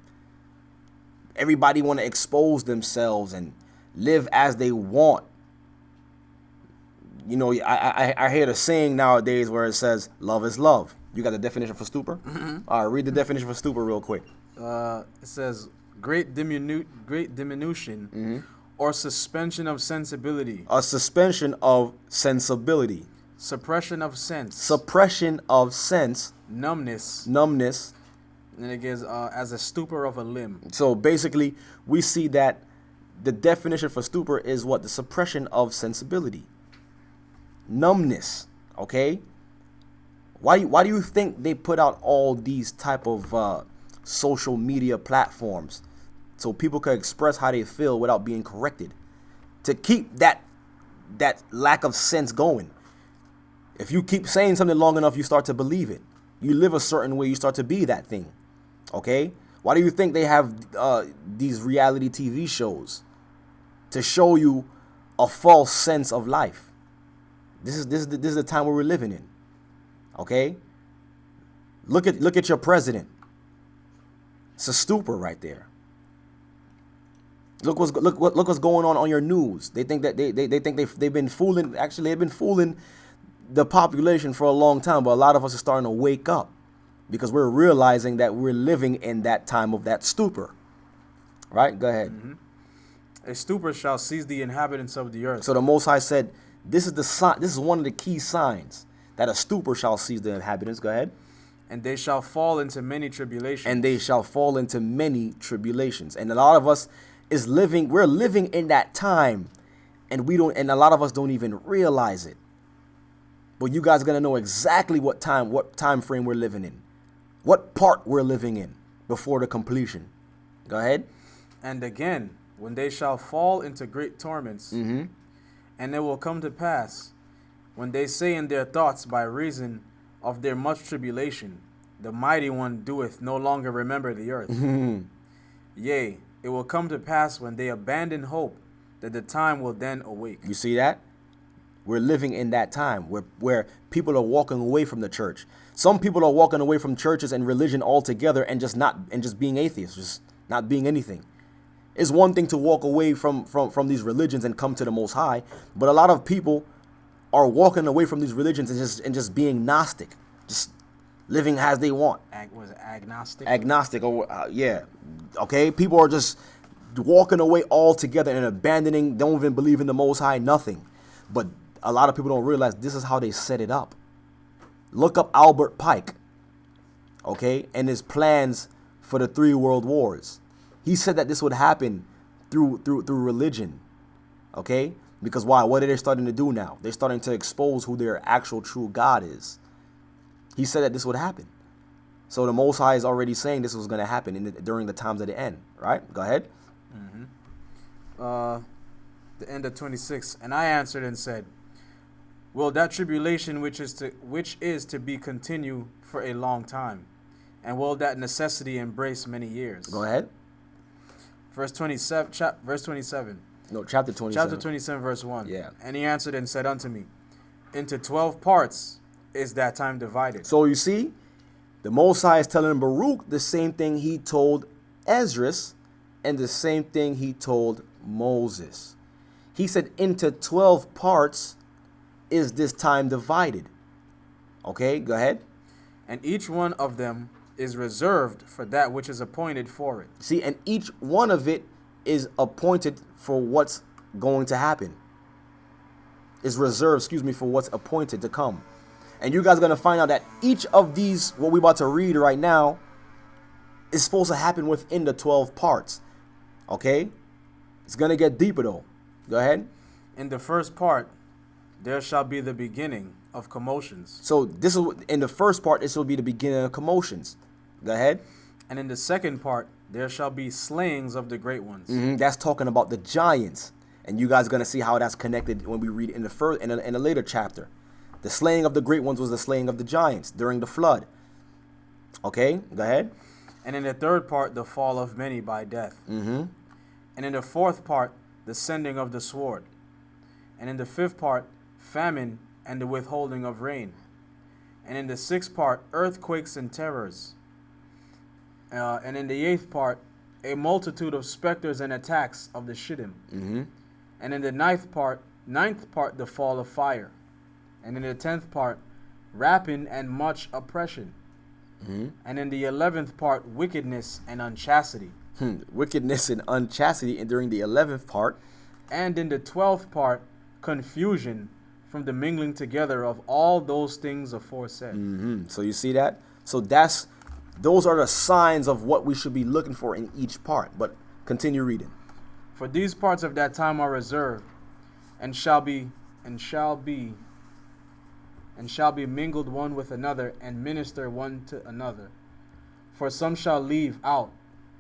Everybody want to expose themselves and live as they want. You know, I hear the saying nowadays where it says, love is love. You got the definition for stupor? All right, read the definition for stupor real quick. It says, great diminution or suspension of sensibility. A suspension of sensibility. Suppression of sense. Suppression of sense. Numbness. And it gives as a stupor of a limb. So basically, we see that the definition for stupor is what? The suppression of sensibility. Numbness, okay? Why do you think they put out all these type of social media platforms so people can express how they feel without being corrected? To keep that lack of sense going. If you keep saying something long enough, you start to believe it. You live a certain way, you start to be that thing. Okay? Why do you think they have these reality TV shows? To show you a false sense of life. This is the time where we're living in. Okay? Look at your president. It's a stupor right there. Look what's going on your news. They think that they've been fooling. Actually, they've been fooling the population for a long time, but a lot of us are starting to wake up because we're realizing that we're living in that time of that stupor. Right? Go ahead. Mm-hmm. A stupor shall seize the inhabitants of the earth. So the Most High said, this is the sign. This is one of the key signs that a stupor shall seize the inhabitants. Go ahead. And they shall fall into many tribulations. And they shall fall into many tribulations. And a lot of us we're living in that time, and a lot of us don't even realize it. But you guys are gonna know exactly what time frame we're living in, what part we're living in before the completion. Go ahead. And again, when they shall fall into great torments, Mm-hmm. and it will come to pass, when they say in their thoughts by reason of their much tribulation, the mighty one doeth no longer remember the earth. Mm-hmm. Yea, it will come to pass when they abandon hope, that the time will then awake. You see that? We're living in that time where people are walking away from the church. Some people are walking away from churches and religion altogether and just being atheists, just not being anything. It's one thing to walk away from these religions and come to the Most High, but a lot of people are walking away from these religions and just being Gnostic, just living as they want. Was it agnostic? Agnostic, yeah. Okay, people are just walking away altogether and abandoning, don't even believe in the Most High, nothing. But a lot of people don't realize this is how they set it up. Look up Albert Pike, okay, and his plans for the 3 world wars. He said that this would happen through religion, okay? Because why? What are they starting to do now? They're starting to expose who their actual true God is. He said that this would happen. So the Most High is already saying this was going to happen during the times of the end, right? Go ahead. Mm-hmm. The end of 26. And I answered and said, will that tribulation which is to be continue for a long time? And will that necessity embrace many years? Go ahead. Verse 27. Verse 27. No, chapter 27. Chapter 27, verse 1. Yeah. And he answered and said unto me, into 12 parts is that time divided. So you see, the Most High is telling Baruch the same thing he told Esdras and the same thing he told Moses. He said into 12 parts is this time divided. Okay, go ahead. And each one of them is reserved for that which is appointed for it. See, and each one of it is appointed for what's going to happen. Is reserved, for what's appointed to come. And you guys are going to find out that each of these, what we're about to read right now, is supposed to happen within the 12 parts. Okay? It's going to get deeper though. Go ahead. In the first part, there shall be the beginning of commotions. So this is in the first part, this will be the beginning of commotions. Go ahead. And in the second part, there shall be slayings of the great ones. That's talking about the giants. And you guys are going to see how that's connected when we read in a later chapter. The slaying of the great ones was the slaying of the giants during the flood. Okay, go ahead. And in the third part, the fall of many by death. And in the fourth part, the sending of the sword. And in the fifth part, famine and the withholding of rain. And in the sixth part, earthquakes and terrors. And in the eighth part, a multitude of specters and attacks of the Shittim. And in the ninth part, the fall of fire. And in the 10th part, rapine and much oppression. And in the 11th part, wickedness and unchastity. Wickedness and unchastity during the 11th part. And in the 12th part, confusion from the mingling together of all those things aforesaid. So you see that? So those are the signs of what we should be looking for in each part. But continue reading. For these parts of that time are reserved, and shall be mingled one with another, and minister one to another. For some shall leave out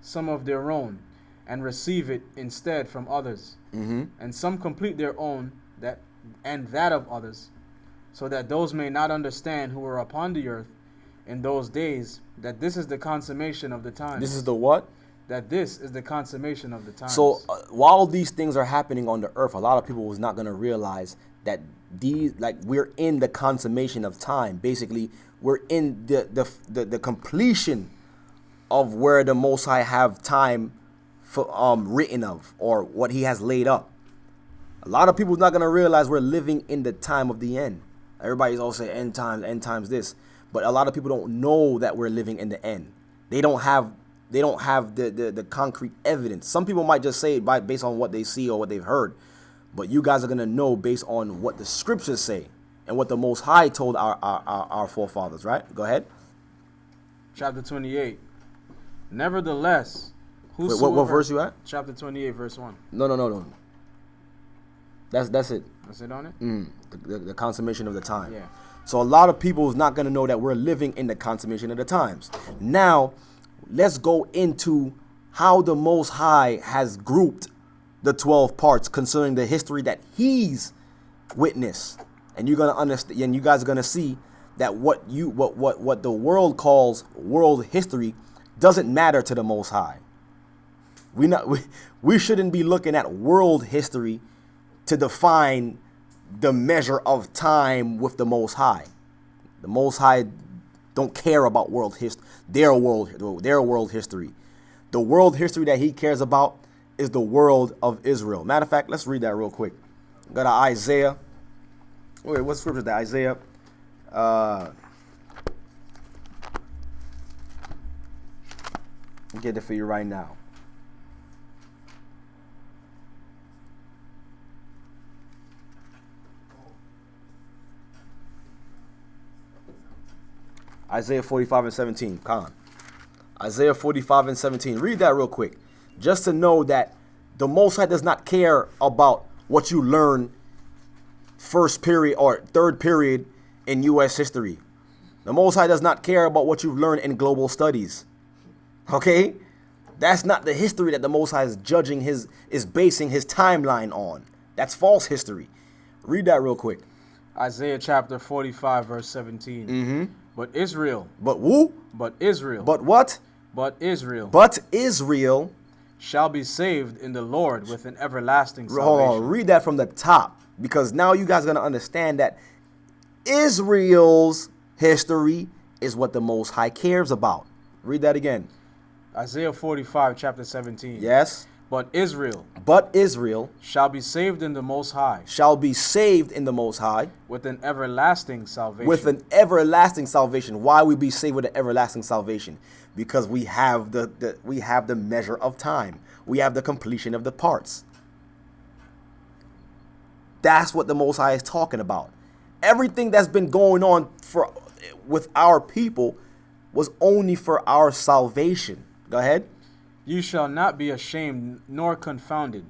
some of their own, and receive it instead from others. And some complete their own, that of others, so that those may not understand who are upon the earth, in those days, that this is the consummation of the times. This is the what? That this is the consummation of the times. So while these things are happening on the earth, a lot of people was not going to realize that we're in the consummation of time. Basically, we're in the completion of where the Most High have time for, written of, or what He has laid up. A lot of people is not going to realize we're living in the time of the end. Everybody's all saying end times this, but a lot of people don't know that we're living in the end. They don't have the concrete evidence. Some people might just say it based on what they see or what they've heard, but you guys are going to know based on what the scriptures say and what the Most High told our forefathers, right? Go ahead. Chapter 28. Nevertheless, Wait, what verse you at? Chapter 28, verse 1. No. That's it. That's it on it? The consummation of the time. Yeah. So a lot of people is not going to know that we're living in the consummation of the times. Now, let's go into how the Most High has grouped the 12 parts concerning the history that He's witnessed. And you're going to understand, and you guys are going to see that what the world calls world history doesn't matter to the Most High. We shouldn't be looking at world history to define the measure of time with the Most High. The Most High don't care about world history, their world history. The world history that He cares about is the world of Israel. Matter of fact, let's read that real quick. Got Isaiah. Wait, what scripture is that? Isaiah. I'll get it for you right now. Isaiah 45 and 17. Come on. Isaiah 45 and 17. Read that real quick. Just to know that the Most High does not care about what you learn first period or third period in U.S. history. The Most High does not care about what you've learned in global studies. Okay? That's not the history that the Most High is basing His timeline on. That's false history. Read that real quick. Isaiah chapter 45, verse 17. Mm-hmm. But Israel. But who? But Israel. But what? But Israel. But Israel shall be saved in the Lord with an everlasting salvation. Hold on, read that from the top, because now you guys are going to understand that Israel's history is what the Most High cares about. Read that again. Isaiah 45, chapter 17. Yes. But Israel shall be saved in the Most High. Shall be saved in the Most High. With an everlasting salvation. With an everlasting salvation. Why we be saved with an everlasting salvation? Because we have the measure of time. We have the completion of the parts. That's what the Most High is talking about. Everything that's been going on with our people was only for our salvation. Go ahead. You shall not be ashamed nor confounded.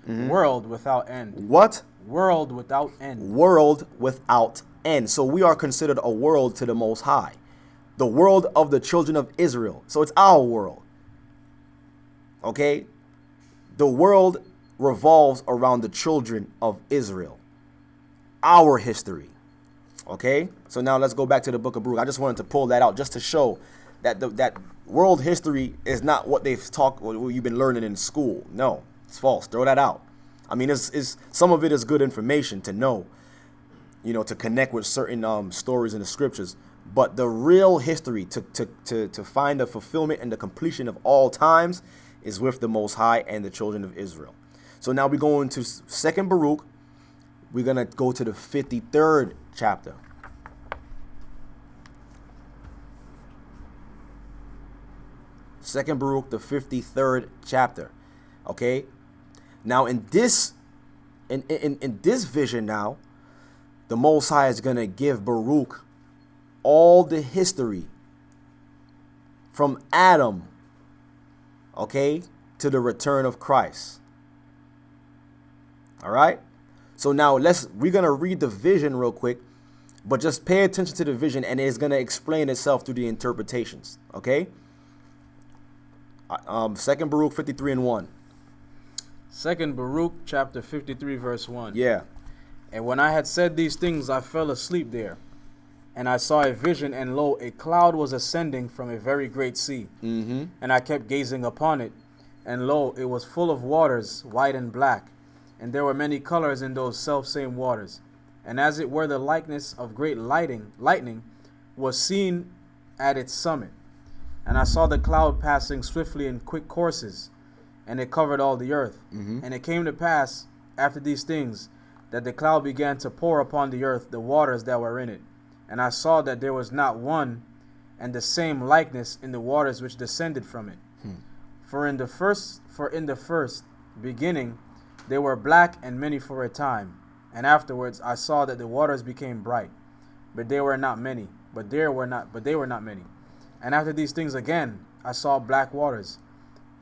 Mm-hmm. World without end. What? World without end. World without end. So we are considered a world to the Most High. The world of the children of Israel. So it's our world. Okay? The world revolves around the children of Israel. Our history. Okay? So now let's go back to the book of Baruch. I just wanted to pull that out just to show that that world history is not what what you've been learning in school. No, it's false. Throw that out. I mean, it's some of it is good information to know, to connect with certain stories in the scriptures. But the real history to find the fulfillment and the completion of all times is with the Most High and the children of Israel. So now we go into 2nd Baruch. We're going to go to the 53rd chapter. Second Baruch, the 53rd chapter. Okay. Now in this vision now, the Most High is going to give Baruch all the history from Adam, okay, to the return of Christ. All right. So now we're going to read the vision real quick, but just pay attention to the vision and it's going to explain itself through the interpretations. Okay. 2nd Baruch 53 and 1. 2nd Baruch chapter 53 verse 1. Yeah. And when I had said these things, I fell asleep there. And I saw a vision, and lo, a cloud was ascending from a very great sea. And I kept gazing upon it, and lo, it was full of waters, white and black. And there were many colors in those selfsame waters. And as it were, the likeness of great lightning was seen at its summit. And I saw the cloud passing swiftly in quick courses, and it covered all the earth. And it came to pass, after these things, that the cloud began to pour upon the earth the waters that were in it. And I saw that there was not one and the same likeness in the waters which descended from it. For in the first beginning they were black and many for a time, and afterwards I saw that the waters became bright, but they were not many. They were not many. And after these things again I saw black waters,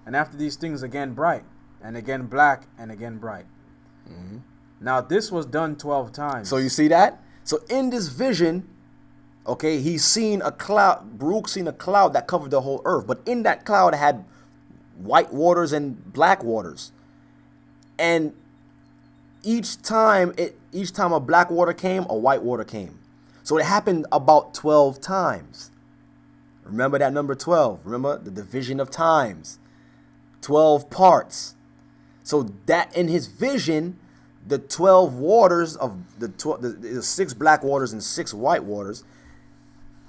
and after these things again bright, and again black, and again bright. Now this was done 12 times. So you see that? So in this vision, okay, he's seen a cloud. Baruch seen a cloud that covered the whole earth, but in that cloud had white waters and black waters. And each time a black water came, a white water came. So it happened about 12 times. Remember that number 12. Remember the division of times. 12 parts. So that in his vision, the 12 waters of the 6 black waters and 6 white waters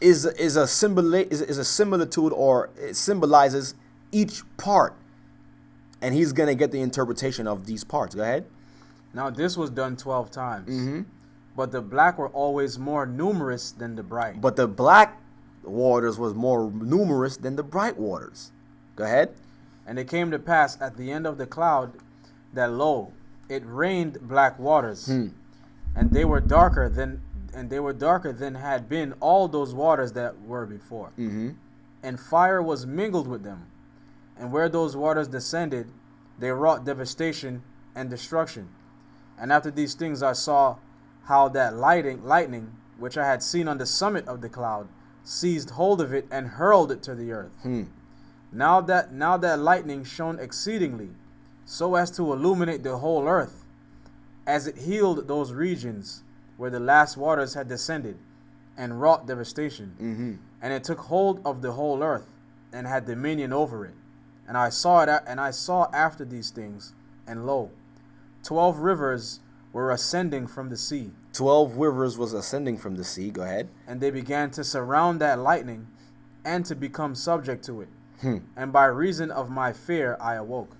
is a similitude, or it symbolizes each part. And he's going to get the interpretation of these parts. Go ahead. Now this was done 12 times. But the black were always more numerous than the bright. But the black waters was more numerous than the bright waters. Go ahead. And it came to pass at the end of the cloud that lo, it rained black waters, and they were darker than had been all those waters that were before. And fire was mingled with them. And where those waters descended, they wrought devastation and destruction. And after these things I saw how that lightning, which I had seen on the summit of the cloud, seized hold of it and hurled it to the earth. Now that lightning shone exceedingly, so as to illuminate the whole earth, as it healed those regions where the last waters had descended and wrought devastation. And it took hold of the whole earth and had dominion over it. And I saw after these things, and lo, 12 rivers were ascending from the sea. 12 rivers was ascending from the sea. Go ahead. And they began to surround that lightning and to become subject to it. And by reason of my fear I awoke.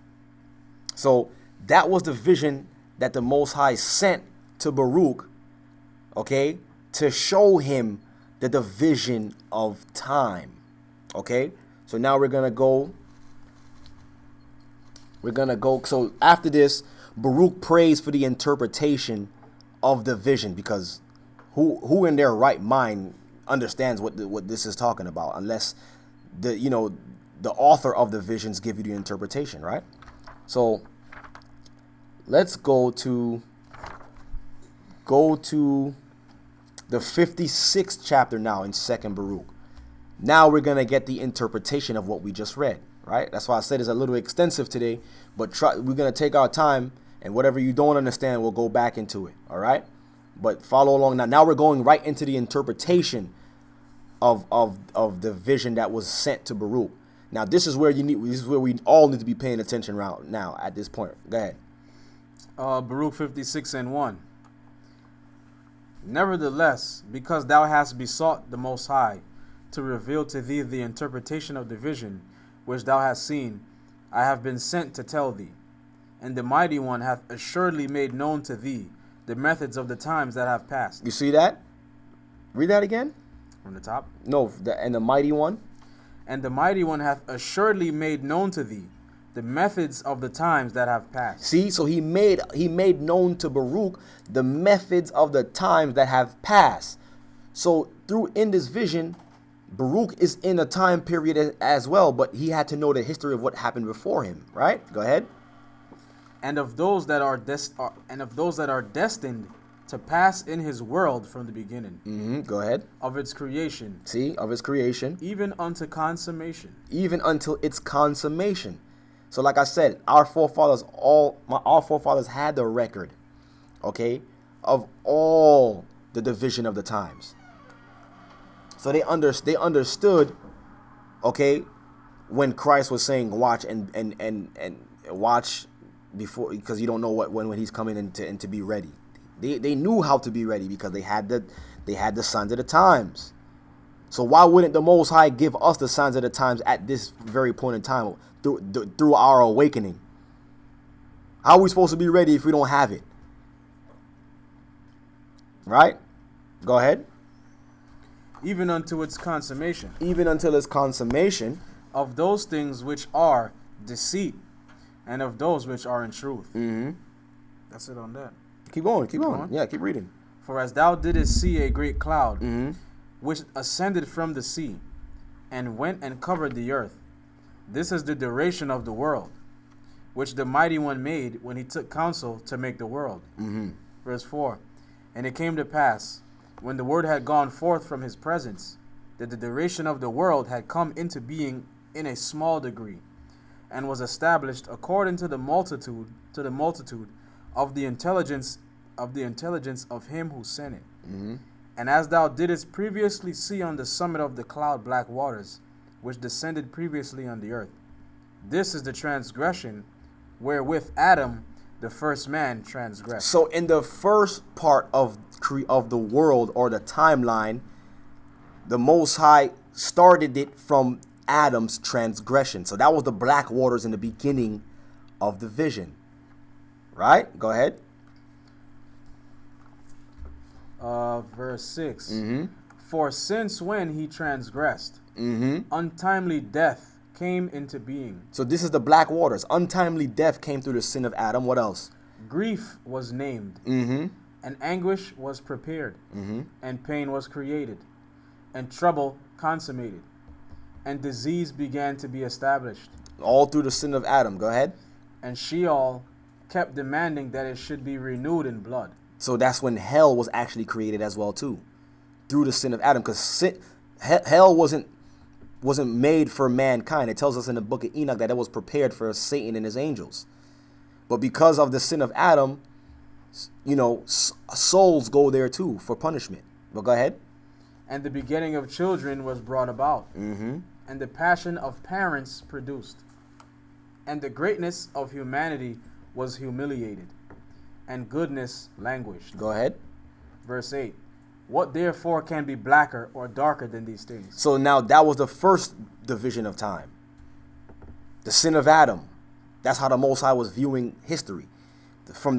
So that was the vision that the Most High sent to Baruch, okay, to show him the division of time. Okay, so now we're gonna go. So after this, Baruch prays for the interpretation of the vision, because who in their right mind understands what this is talking about, unless the author of the visions give you the interpretation, right? So let's go to the 56th chapter now in 2nd Baruch. Now we're going to get the interpretation of what we just read, right? That's why I said it's a little extensive today, but we're going to take our time, and whatever you don't understand, we'll go back into it, all right? But follow along now. Now we're going right into the interpretation of the vision that was sent to Baruch. Now this is where we all need to be paying attention right now at this point. Go ahead. Baruch 56:1. Nevertheless, because thou hast besought the Most High to reveal to thee the interpretation of the vision which thou hast seen, I have been sent to tell thee. And the Mighty One hath assuredly made known to thee the methods of the times that have passed. You see that? Read that again. From the top. No, and the Mighty One. And the Mighty One hath assuredly made known to thee the methods of the times that have passed. See, so he made known to Baruch the methods of the times that have passed. So in this vision, Baruch is in a time period as well, but he had to know the history of what happened before him, right? Go ahead. And of those that are destined to pass in his world from the beginning. Go ahead. Of its creation. See, of its creation. Even unto consummation. Even until its consummation. So like I said, our forefathers had the record, okay, of all the division of the times. So they understood, okay, when Christ was saying watch and watch before, because you don't know when he's coming in to be ready. They knew how to be ready because they had the signs of the times. So why wouldn't the Most High give us the signs of the times at this very point in time through our awakening? How are we supposed to be ready if we don't have it? Right? Go ahead. Even unto its consummation. Even until its consummation. Of those things which are deceit, and of those which are in truth. Mm-hmm. That's it on that. Keep going. Yeah, keep reading. For as thou didst see a great cloud, Mm-hmm. which ascended from the sea, and went and covered the earth, this is the duration of the world, which the mighty one made when he took counsel to make the world. Mm-hmm. Verse 4. And it came to pass, when the word had gone forth from his presence, that the duration of the world had come into being in a small degree, and was established according to the multitude of the intelligence of him who sent it. Mm-hmm. And as thou didst previously see on the summit of the cloud black waters, which descended previously on the earth, this is the transgression wherewith Adam, the first man, transgressed. So in the first part of the world, or the timeline, the Most High started it from Adam's transgression. So that was the black waters in the beginning of the vision. Right? Go ahead. Verse 6. Mm-hmm. For since when he transgressed, Mm-hmm. untimely death came into being. So this is the black waters. Untimely death came through the sin of Adam. What else? Grief was named, Mm-hmm. and anguish was prepared, Mm-hmm. and pain was created, and trouble consummated, and disease began to be established. All through the sin of Adam. Go ahead. And Sheol kept demanding that it should be renewed in blood. So that's when hell was actually created as well too, through the sin of Adam. Because hell wasn't made for mankind. It tells us in the book of Enoch that it was prepared for Satan and his angels. But because of the sin of Adam, souls go there too for punishment. But go ahead. And the begetting of children was brought about, Mm-hmm. and the passion of parents produced. And the greatness of humanity was humiliated, and goodness languished. Go ahead. Verse 8. What therefore can be blacker or darker than these things? So now that was the first division of time. The sin of Adam. That's how the Most High was viewing history.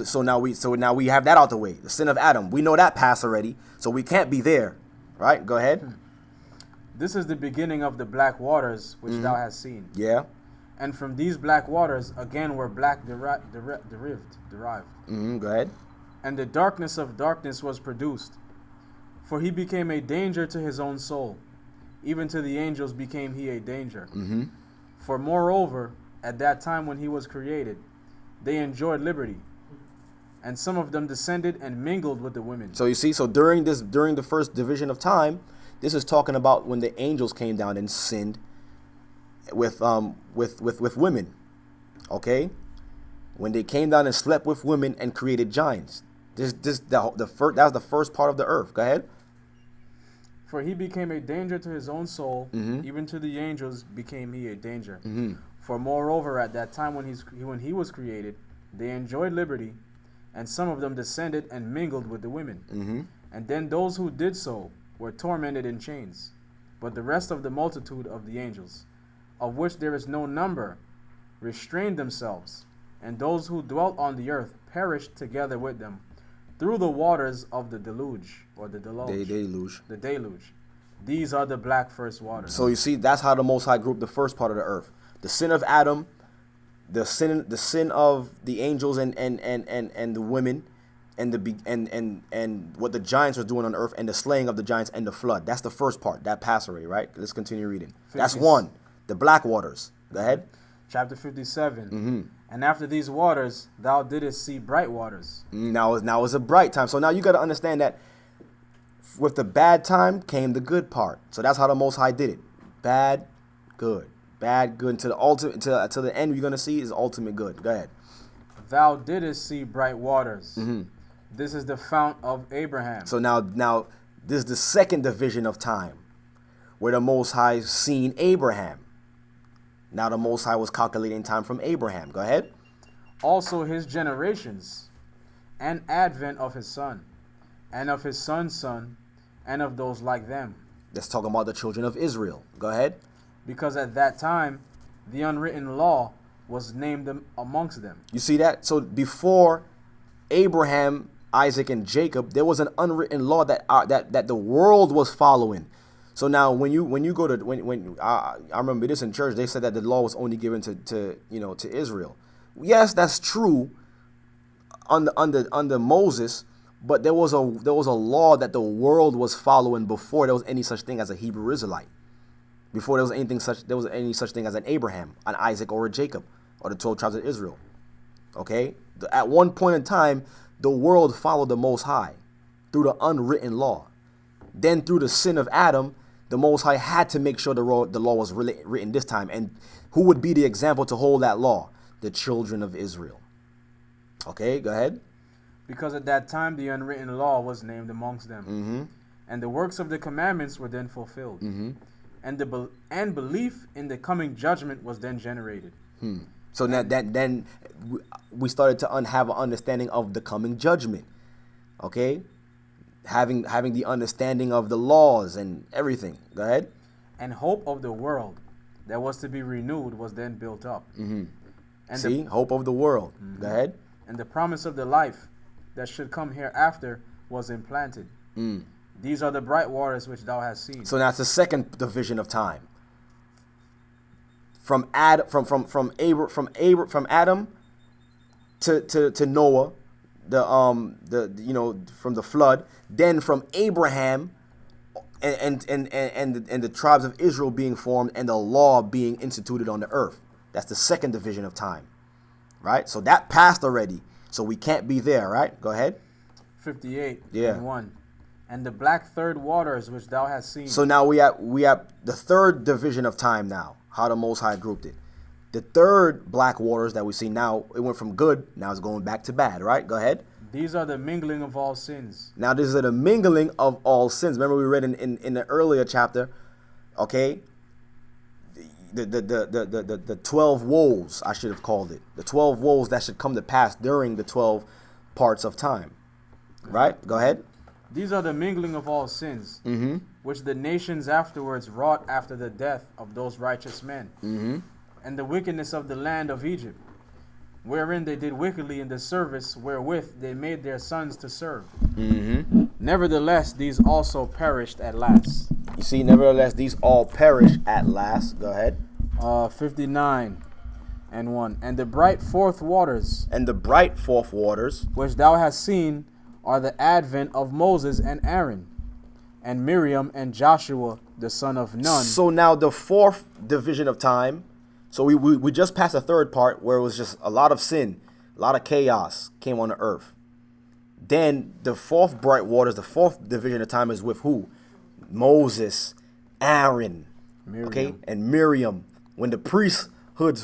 So now we have that out the way. The sin of Adam. We know that passed already, so we can't be there. Right? Go ahead. This is the beginning of the black waters which Mm-hmm. thou hast seen. Yeah. And from these black waters again were black derived. Mm-hmm. Go ahead. And the darkness of darkness was produced. For he became a danger to his own soul. Even to the angels became he a danger. Mm-hmm. For moreover, at that time when he was created, they enjoyed liberty. And some of them descended and mingled with the women. So you see, during the first division of time, this is talking about when the angels came down and sinned with women. Okay? When they came down and slept with women and created giants. That was the first part of the earth. Go ahead. For he became a danger to his own soul, Mm-hmm. even to the angels became he a danger. Mm-hmm. For moreover, at that time when he was created, they enjoyed liberty, and some of them descended and mingled with the women. Mm-hmm. And then those who did so were tormented in chains. But the rest of the multitude of the angels, of which there is no number, restrained themselves, and those who dwelt on the earth perished together with them through the waters of the deluge, or the deluge. Deluge. The deluge. These are the black first waters. So you see, that's how the Most High grouped the first part of the earth. The sin of Adam, the sin of the angels and the women, and what the giants were doing on earth, and the slaying of the giants and the flood. That's the first part. That passed already, right? Let's continue reading. That's one. The black waters. Go ahead. Chapter 57. Mm-hmm. And after these waters, thou didst see bright waters. Now is a bright time. So now you got to understand that with the bad time came the good part. So that's how the Most High did it. Bad, good. Bad, good. Until the ultimate, until the end, you're going to see is ultimate good. Go ahead. Thou didst see bright waters. Mm-hmm. This is the fount of Abraham. So now this is the second division of time. where the Most High seen Abraham. Now the Most High was calculating time from Abraham. Go ahead. Also his generations, and advent of his son, and of his son's son, and of those like them. That's talking about the children of Israel. Go ahead. Because at that time the unwritten law was named amongst them. You see that? So before Abraham, Isaac, and Jacob, there was an unwritten law that the world was following. So now when you go to when I remember this in church, they said that the law was only given to Israel. Yes, that's true under Moses, but there was a law that the world was following before there was any such thing as a Hebrew Israelite. Before there was any such thing as an Abraham, an Isaac, or a Jacob, or the 12 tribes of Israel. Okay? At one point in time, the world followed the Most High through the unwritten law. Then through the sin of Adam, the Most High had to make sure the law was written this time. And who would be the example to hold that law? The children of Israel. Okay, go ahead. Because at that time the unwritten law was named amongst them. Mm-hmm. And the works of the commandments were then fulfilled. Mm-hmm. And belief in the coming judgment was then generated. So now then we started to have an understanding of the coming judgment. Okay? Having the understanding of the laws and everything. Go ahead. And hope of the world that was to be renewed was then built up. Mm-hmm. And See? Hope of the world. Mm-hmm. Go ahead. And the promise of the life that should come hereafter was implanted. These are the bright waters which thou hast seen. So that's the second division of time. From Adam to Noah, from the flood, then from Abraham and the tribes of Israel being formed and the law being instituted on the earth. That's the second division of time. Right? So that passed already. So we can't be there, right? Go ahead. 58 Yeah. and 1. And the black third waters which thou hast seen. So now we have the third division of time now, how the Most High grouped it. The third black waters that we see now, it went from good, now it's going back to bad, right? Go ahead. These are the mingling of all sins. Now this is the mingling of all sins. Remember we read in the earlier chapter, okay? The 12 woes, I should have called it. The 12 woes that should come to pass during the 12 parts of time. Right? Go ahead. These are the mingling of all sins, which the nations afterwards wrought after the death of those righteous men, and the wickedness of the land of Egypt, wherein they did wickedly in the service wherewith they made their sons to serve. Nevertheless, these also perished at last. You see, nevertheless, these all perished at last. Go ahead. 59 and 1. And the bright fourth waters, And the bright fourth waters, which thou hast seen, are the advent of Moses and Aaron, and Miriam and Joshua, the son of Nun. So now the fourth division of time. So we just passed the third part where it was just a lot of sin, a lot of chaos came on the earth. Then the fourth bright waters, the fourth division of time is with who? Moses, Aaron, Miriam. okay, and Miriam. When the priesthood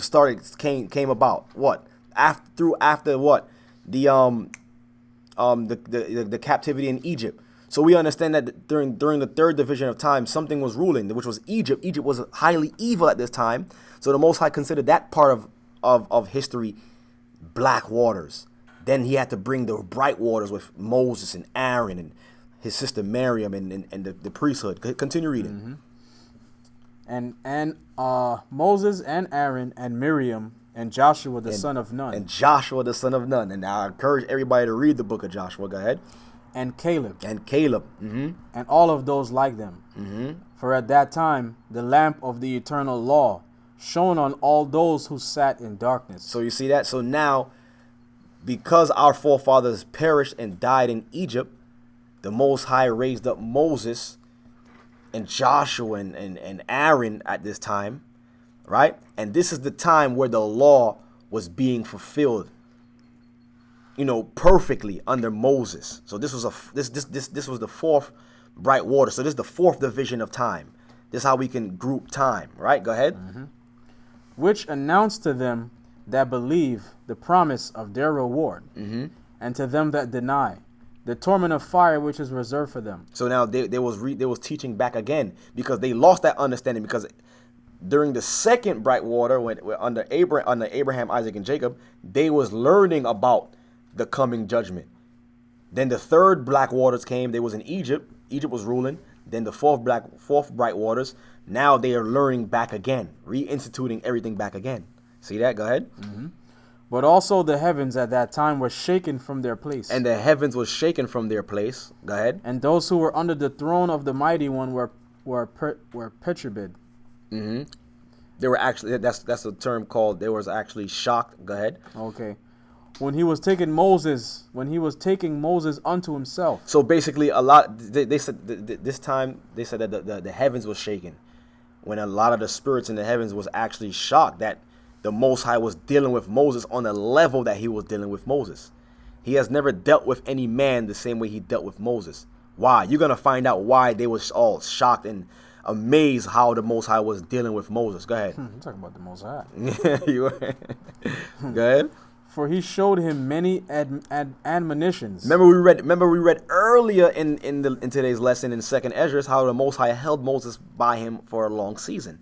came about, what? After what? The captivity in Egypt. So we understand that during the third division of time, something was ruling, which was Egypt. Egypt was highly evil at this time. So the Most High considered that part of history black waters. Then he had to bring the bright waters with Moses and Aaron and his sister Miriam and the priesthood. Continue reading. And Moses and Aaron and Miriam and Joshua the son of Nun. And Joshua the son of Nun. And I encourage everybody to read the book of Joshua. Go ahead. And Caleb. And Caleb. And all of those like them. For at that time the lamp of the eternal law shone on all those who sat in darkness. So you see that? So now, because our forefathers perished and died in Egypt, the Most High raised up Moses and Joshua and Aaron at this time, right? And this is the time where the law was being fulfilled, perfectly under Moses. So this was this was the fourth bright water. So this is the fourth division of time. This is how we can group time, right? Go ahead. Which announced to them that believe the promise of their reward, and to them that deny, the torment of fire which is reserved for them. So now they was teaching back again because they lost that understanding, because during the second bright water, when under Abraham, Isaac, and Jacob, they was learning about the coming judgment. Then the third black waters came. They was in Egypt. Egypt was ruling. Then the fourth bright waters. Now they are learning back again, reinstituting everything back again. See that? Go ahead. Mm-hmm. But also the heavens at that time were shaken from their place. And the heavens was shaken from their place. Go ahead. And those who were under the throne of the mighty one were perturbed. Mm-hmm. They were actually, that's a term called, they was actually shocked. Go ahead. Okay. When he was taking Moses unto himself. So basically, they said this time they said that the heavens was shaken, when a lot of the spirits in the heavens was actually shocked that the Most High was dealing with Moses on the level that he was dealing with Moses. He has never dealt with any man the same way he dealt with Moses. Why? You're gonna find out why they was all shocked and amazed how the Most High was dealing with Moses. Go ahead. You're talking about the Most High. Go ahead. For he showed him many admonitions. Remember we read earlier in today's lesson in 2nd Ezra how the Most High held Moses by him for a long season.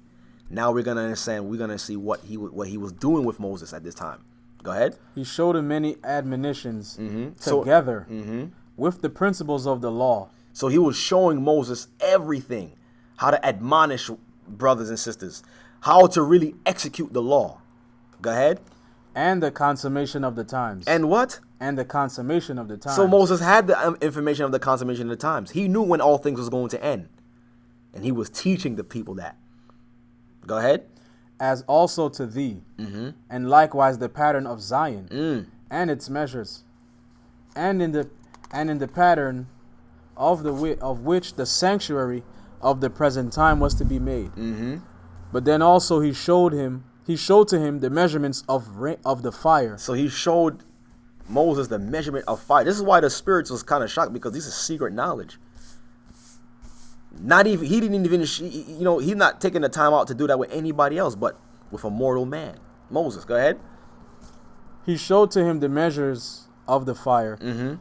Now we're gonna understand. We're gonna see what he was doing with Moses at this time. Go ahead. He showed him many admonitions together with the principles of the law. So he was showing Moses everything, how to admonish brothers and sisters, how to really execute the law. Go ahead. And the consummation of the times. And what? And the consummation of the times. So Moses had the information of the consummation of the times. He knew when all things was going to end, and he was teaching the people that. Go ahead. As also to thee, and likewise the pattern of Zion, and its measures, and in the pattern of which the sanctuary of the present time was to be made. But then also he showed to him the measurements of the fire. So he showed Moses the measurement of fire. This is why the spirits was kind of shocked, because this is secret knowledge. He didn't even, he's not taking the time out to do that with anybody else, but with a mortal man. Moses, go ahead. He showed to him the measures of the fire,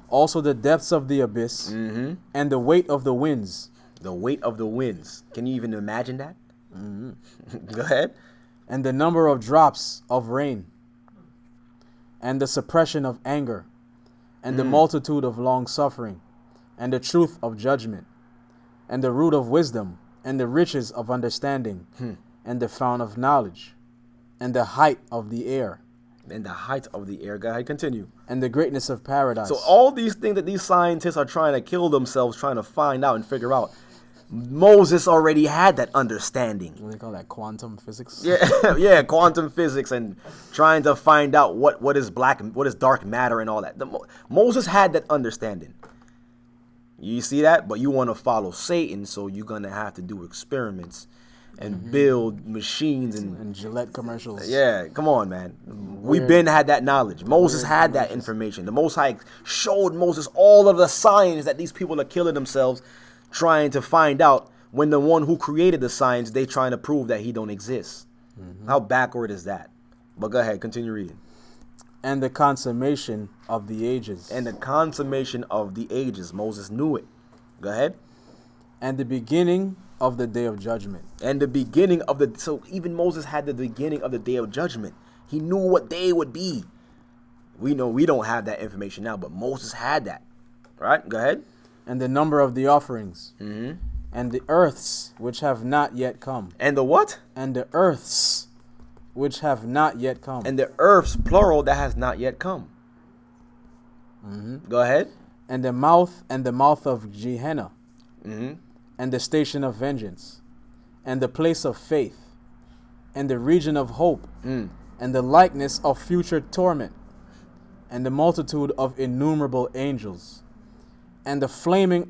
also the depths of the abyss, and the weight of the winds. The weight of the winds. Can you even imagine that? Go ahead. And the number of drops of rain, and the suppression of anger, and the multitude of long suffering, and the truth of judgment, and the root of wisdom, and the riches of understanding, and the fount of knowledge, and the height of the air. And the height of the air. Go ahead, continue. And the greatness of paradise. So all these things that these scientists are trying to kill themselves, trying to find out and figure out, Moses already had that understanding. What do they call that? Quantum physics? Yeah, quantum physics, and trying to find out what is dark matter and all that. Moses had that understanding. You see that? But you want to follow Satan, so you're going to have to do experiments and build machines and Gillette commercials. Yeah, come on, man. We've been had that knowledge. Moses had that information. The Most High showed Moses all of the signs that these people are killing themselves trying to find out, when the one who created the science, they trying to prove that he don't exist. How backward is that? But go ahead, continue reading. And the consummation of the ages. And the consummation of the ages. Moses knew it. Go ahead. And the beginning of the day of judgment. And the beginning of the... So even Moses had the beginning of the day of judgment. He knew what day would be. We know we don't have that information now, but Moses had that. Right? Go ahead. And the number of the offerings. And the earths which have not yet come. And the what? And the earths which have not yet come. And the earths, plural, that has not yet come. Go ahead. And the mouth of Gehenna. And the station of vengeance. And the place of faith. And the region of hope. And the likeness of future torment. And the multitude of innumerable angels. And the flaming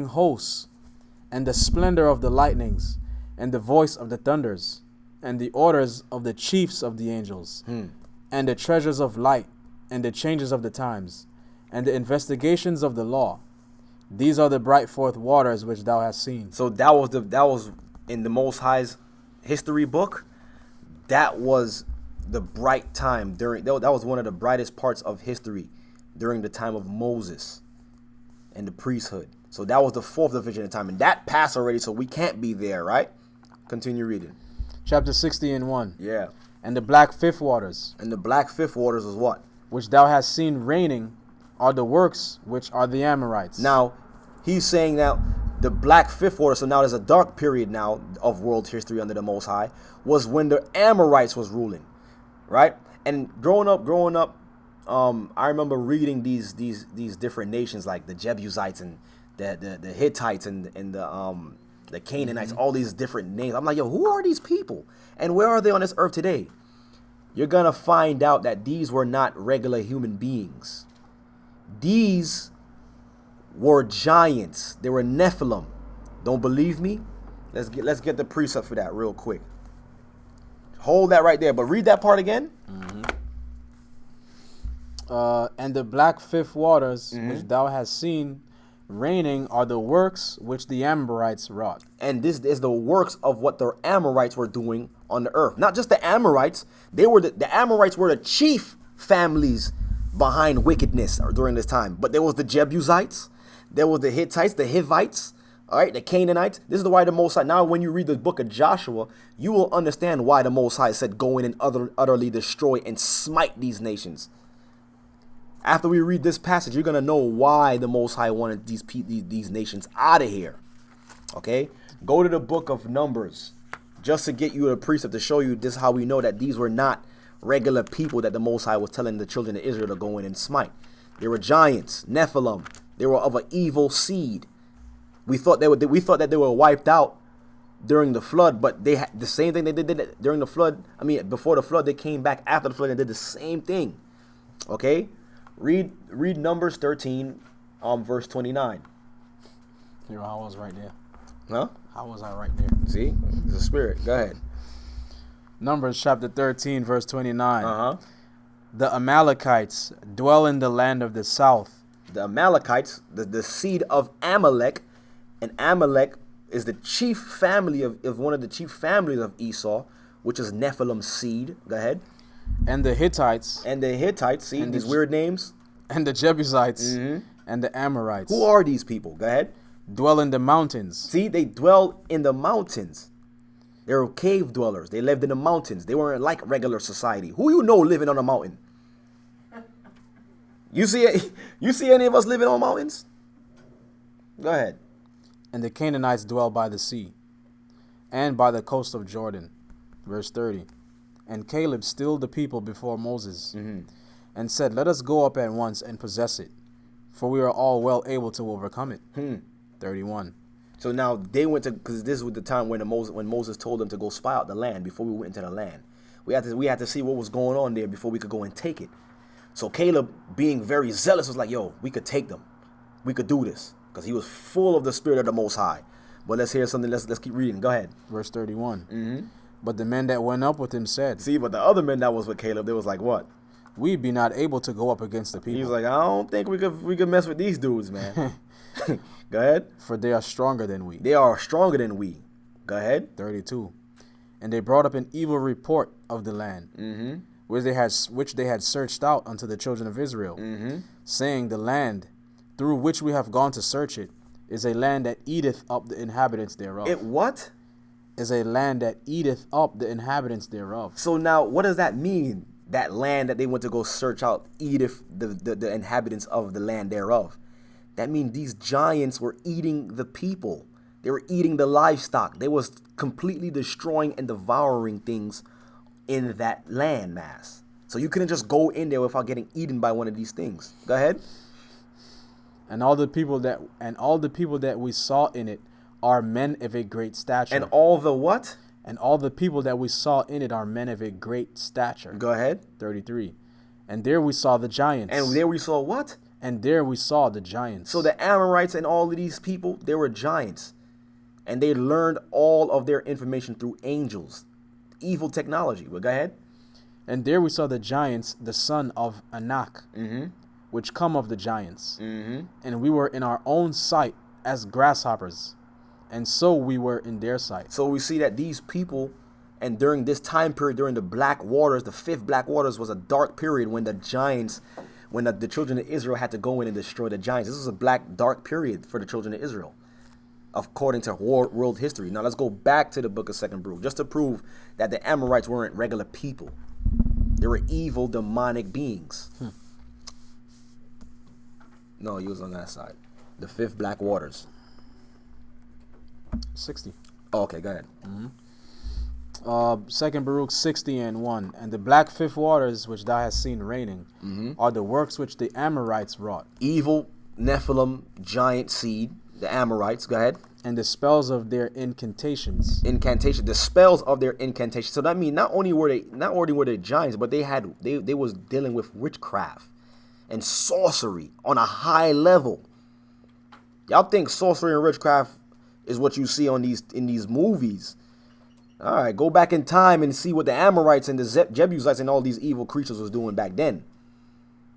hosts, and the splendor of the lightnings, and the voice of the thunders, and the orders of the chiefs of the angels, and the treasures of light, and the changes of the times, and the investigations of the law. These are the bright forth waters which thou hast seen. So that was in the Most High's history book. That was the bright time that was one of the brightest parts of history during the time of Moses. and the priesthood. So that was the fourth division of time, and that passed already, so we can't be there, right? Continue reading. Chapter 60 and 1. Yeah. And the black fifth waters, And the black fifth waters is what? which thou hast seen reigning, are the works which are the Amorites. Now, he's saying now the black fifth water, so now there's a dark period now of world history under the Most High, was when the Amorites was ruling, right? And growing up, I remember reading these different nations like the Jebusites and the Hittites and the Canaanites, all these different names. I'm like, yo, who are these people? And where are they on this earth today? You're going to find out that these were not regular human beings. These were giants. They were Nephilim. Don't believe me? Let's get the precept for that real quick. Hold that right there, but read that part again. And the black fifth waters, which thou hast seen reigning, are the works which the Amorites wrought. And this is the works of what the Amorites were doing on the earth. Not just the Amorites. They were the Amorites were the chief families behind wickedness during this time. But there was the Jebusites. There was the Hittites, the Hivites, all right, the Canaanites. This is why the Most High, now when you read the book of Joshua, you will understand why the Most High said, go in and utterly destroy and smite these nations. After we read this passage, you're going to know why the Most High wanted these nations out of here. Okay? Go to the book of Numbers just to get you a precept to show you this how we know that these were not regular people that the Most High was telling the children of Israel to go in and smite. They were giants, Nephilim. They were of an evil seed. We thought that they were wiped out during the flood, but they had the same thing they did during the flood. I mean, before the flood, they came back after the flood and did the same thing. Okay? Read Numbers 13, verse 29. Here, I was right there. Huh? How was I right there? See? It's a spirit. Go ahead. Numbers chapter 13, verse 29. Uh-huh. The Amalekites dwell in the land of the south. The Amalekites, the seed of Amalek, and Amalek is the chief family of one of the chief families of Esau, which is Nephilim's seed. Go ahead. And the Hittites. And the Hittites, see And these the- weird names? And the Jebusites. And the Amorites. Who are these people? Go ahead. Dwell in the mountains. See, they dwell in the mountains. They were cave dwellers. They lived in the mountains. They weren't like regular society. Who you know living on a mountain? You see any of us living on mountains? Go ahead. And the Canaanites dwell by the sea, and by the coast of Jordan. Verse 30. And Caleb stilled the people before Moses, and said, let us go up at once and possess it, for we are all well able to overcome it. 31. So now they went to, because this was the time when Moses told them to go spy out the land before we went into the land. We had to see what was going on there before we could go and take it. So Caleb, being very zealous, was like, yo, we could take them. We could do this. Because he was full of the spirit of the Most High. But let's hear something. Let's keep reading. Go ahead. Verse 31. But the men that went up with him said, See, but the other men that was with Caleb, they was like, what? we be not able to go up against the people. He was like, I don't think we could mess with these dudes, man. Go ahead. For they are stronger than we. They are stronger than we. Go ahead. 32. And they brought up an evil report of the land, which they had searched out unto the children of Israel, saying, the land through which we have gone to search it is a land that eateth up the inhabitants thereof. It what? Is a land that eateth up the inhabitants thereof. So now, what does that mean? That land that they went to go search out eateth the inhabitants of the land thereof. That means these giants were eating the people. They were eating the livestock. They was completely destroying and devouring things in that land mass. So you couldn't just go in there without getting eaten by one of these things. Go ahead. And all the people that we saw in it are men of a great stature. And all the what? And all the people that we saw in it are men of a great stature. Go ahead. 33. And there we saw the giants. And there we saw what? And there we saw the giants. So the Amorites and all of these people, they were giants. And they learned all of their information through angels. Evil technology. Well, go ahead. And there we saw the giants, the son of Anak, which come of the giants. And we were in our own sight as grasshoppers. And so we were in their sight. So we see that these people, and during this time period, during the black waters, the fifth black waters was a dark period when the giants when the children of Israel had to go in and destroy the giants. This was a black, dark period for the children of Israel, according to world history. Now let's go back to the book of 2nd Baruch, just to prove that the Amorites weren't regular people. They were evil, demonic beings. No, he was on that side. The 5th black waters. 60. Oh, okay, go ahead. 2nd Baruch 60 and 1. And the black 5th waters which thou hast seen raining are the works which the Amorites wrought. Evil Nephilim giant seed, the Amorites. Go ahead. And the spells of their incantations. Incantation, the spells of their incantation. So that means not only were they giants, but they was dealing with witchcraft and sorcery on a high level. Y'all think sorcery and witchcraft is what you see in these movies? All right, go back in time and see what the Amorites and the Jebusites and all these evil creatures was doing back then.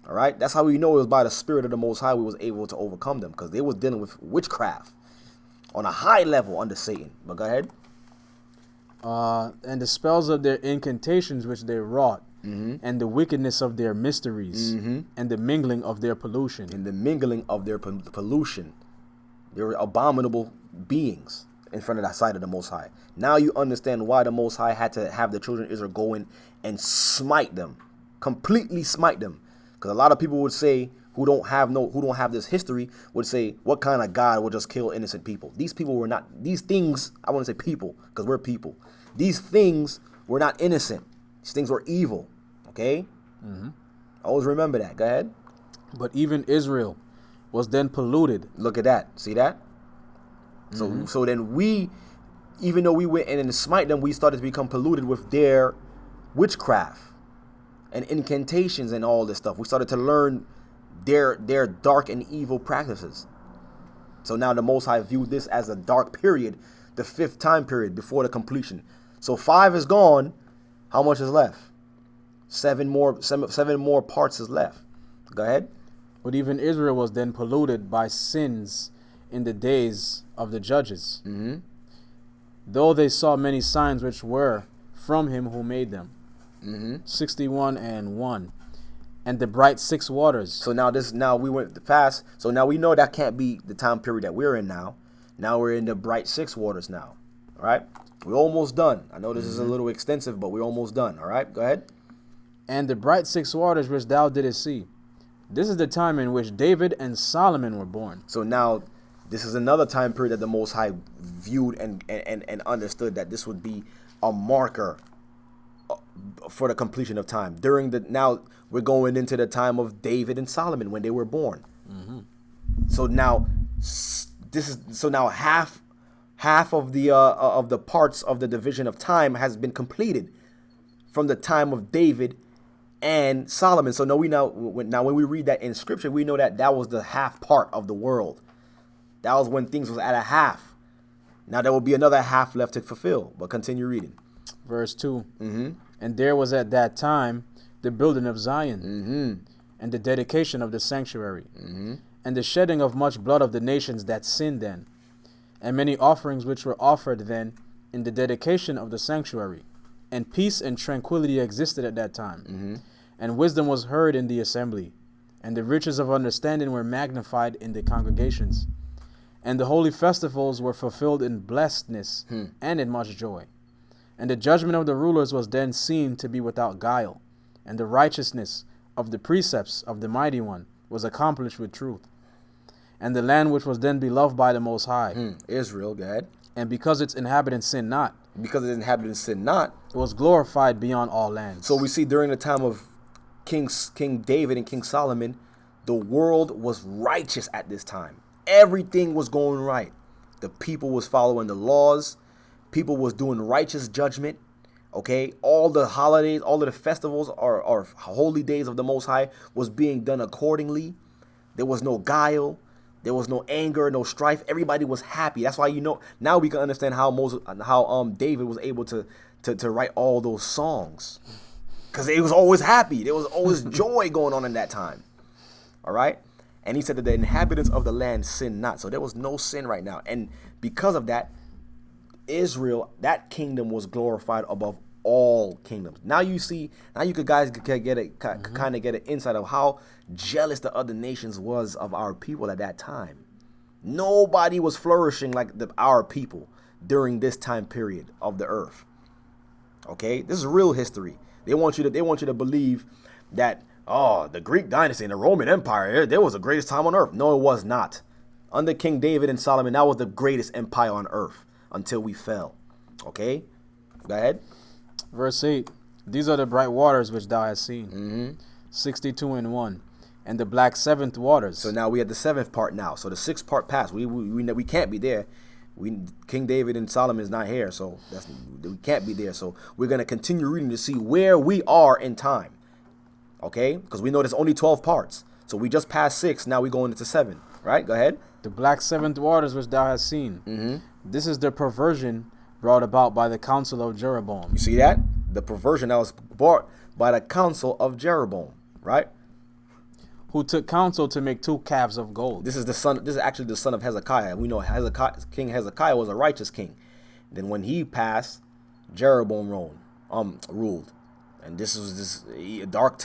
All right, that's how we know it was by the Spirit of the Most High we was able to overcome them, because they was dealing with witchcraft on a high level under Satan. But go ahead. And the spells of their incantations which they wrought, and the wickedness of their mysteries, and the mingling of their pollution. And the mingling of their pollution. They were abominable beings in front of that sight of the Most High. Now you understand why the Most High had to have the children of Israel go in and smite them, completely smite them. Because a lot of people would say, who don't have this history, would say, what kind of God would just kill innocent people? These people were not, these things, I want to say people, because we're people. These things were not innocent. These things were evil. Okay? Always remember that. Go ahead. But even Israel was then polluted. Look at that. See that? So then we, even though we went in and smite them, we started to become polluted with their witchcraft and incantations and all this stuff. We started to learn their dark and evil practices. So now the Most High viewed this as a dark period, the 5th time period before the completion. So 5 is gone. How much is left? 7 more parts is left. Go ahead. But even Israel was then polluted by sins in the days of the judges, though they saw many signs which were from him who made them. 61 and 1. And the bright 6 waters. So now we went fast. So now we know that can't be the time period that we're in now. Now we're in the bright 6 waters now. All right? We're almost done. I know this is a little extensive, but we're almost done. All right? Go ahead. And the bright 6 waters which thou didst see. This is the time in which David and Solomon were born. So now this is another time period that the Most High viewed and understood that this would be a marker for the completion of time. Now we're going into the time of David and Solomon when they were born. So now half of the parts of the division of time has been completed from the time of David and Solomon. So now when we read that in Scripture, we know that was the half part of the world. That was when things was at a half. Now there will be another half left to fulfill. But continue reading. Verse 2. And there was at that time the building of Zion, and the dedication of the sanctuary, and the shedding of much blood of the nations that sinned then, and many offerings which were offered then in the dedication of the sanctuary. And peace and tranquility existed at that time, and wisdom was heard in the assembly, and the riches of understanding were magnified in the congregations. And the holy festivals were fulfilled in blessedness and in much joy. And the judgment of the rulers was then seen to be without guile, and the righteousness of the precepts of the Mighty One was accomplished with truth. And the land which was then beloved by the Most High, Israel, go ahead. And because its inhabitants sinned not, it was glorified beyond all lands. So we see during the time of King David and King Solomon, the world was righteous at this time. Everything was going right. The people was following the laws. People was doing righteous judgment. Okay, all the holidays, all of the festivals or holy days of the Most High was being done accordingly. There was no guile. There was no anger, no strife. Everybody was happy. That's why now we can understand how David was able to write all those songs, because he was always happy. There was always joy going on in that time. All right, and he said that the inhabitants of the land sin not. So there was no sin right now, and because of that, Israel, that kingdom was glorified above all kingdoms. Now you see, now you guys could get it, kind of get an insight of how jealous the other nations was of our people at that time. Nobody was flourishing like our people during this time period of the earth. Okay, this is real history. They want you to believe that, oh, the Greek dynasty and the Roman Empire, there was the greatest time on earth. No, it was not. Under King David and Solomon, that was the greatest empire on earth until we fell. Okay, go ahead. Verse 8. These are the bright waters which thou hast seen. 62 and 1. And the black seventh waters. So now we at the seventh part now. So the sixth part passed. We can't be there. King David and Solomon is not here, so we can't be there. So we're going to continue reading to see where we are in time. Okay? Because we know there's only 12 parts. So we just passed 6. Now we're going into 7. Right? Go ahead. The black seventh waters which thou hast seen. This is the perversion brought about by the counsel of Jeroboam. You see that? The perversion that was brought by the counsel of Jeroboam. Right? Who took counsel to make 2 calves of gold. This is actually the son of Hezekiah. We know King Hezekiah was a righteous king. Then when he passed, Jeroboam ruled. And this was a dark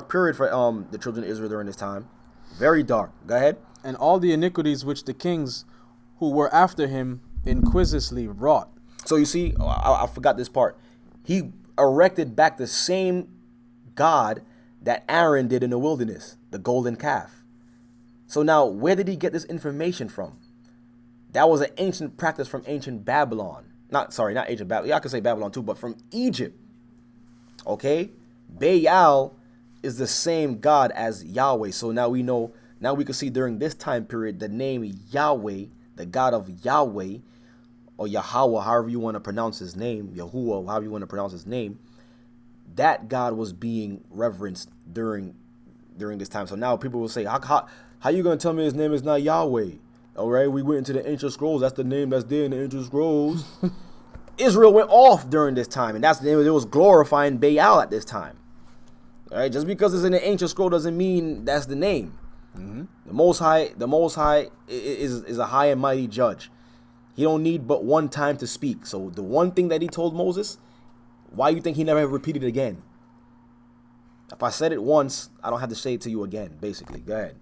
period for the children of Israel during this time. Very dark. Go ahead. And all the iniquities which the kings who were after him inquisitiously wrought. So you see, I forgot this part. He erected back the same God that Aaron did in the wilderness, the golden calf. So now, where did he get this information from? That was an ancient practice from ancient Babylon. Not ancient Babylon. Yeah, I could say Babylon too, but from Egypt. Okay? Baal is the same God as Yahweh. So now we know, now we can see during this time period, the name Yahweh, the God of Yahweh, or Yahweh, however you want to pronounce his name, Yahuwah, however you want to pronounce his name, that God was being reverenced during this time. So now people will say, how you going to tell me his name is not Yahweh? All right, we went into the ancient scrolls. That's the name that's there in the ancient scrolls. Israel went off during this time, and it was glorifying Baal at this time. All right, just because it's in the ancient scroll doesn't mean that's the name. The Most High is a high and mighty judge. He don't need but one time to speak. So the one thing that he told Moses, why you think he never repeated it again? If I said it once, I don't have to say it to you again, basically. Go ahead.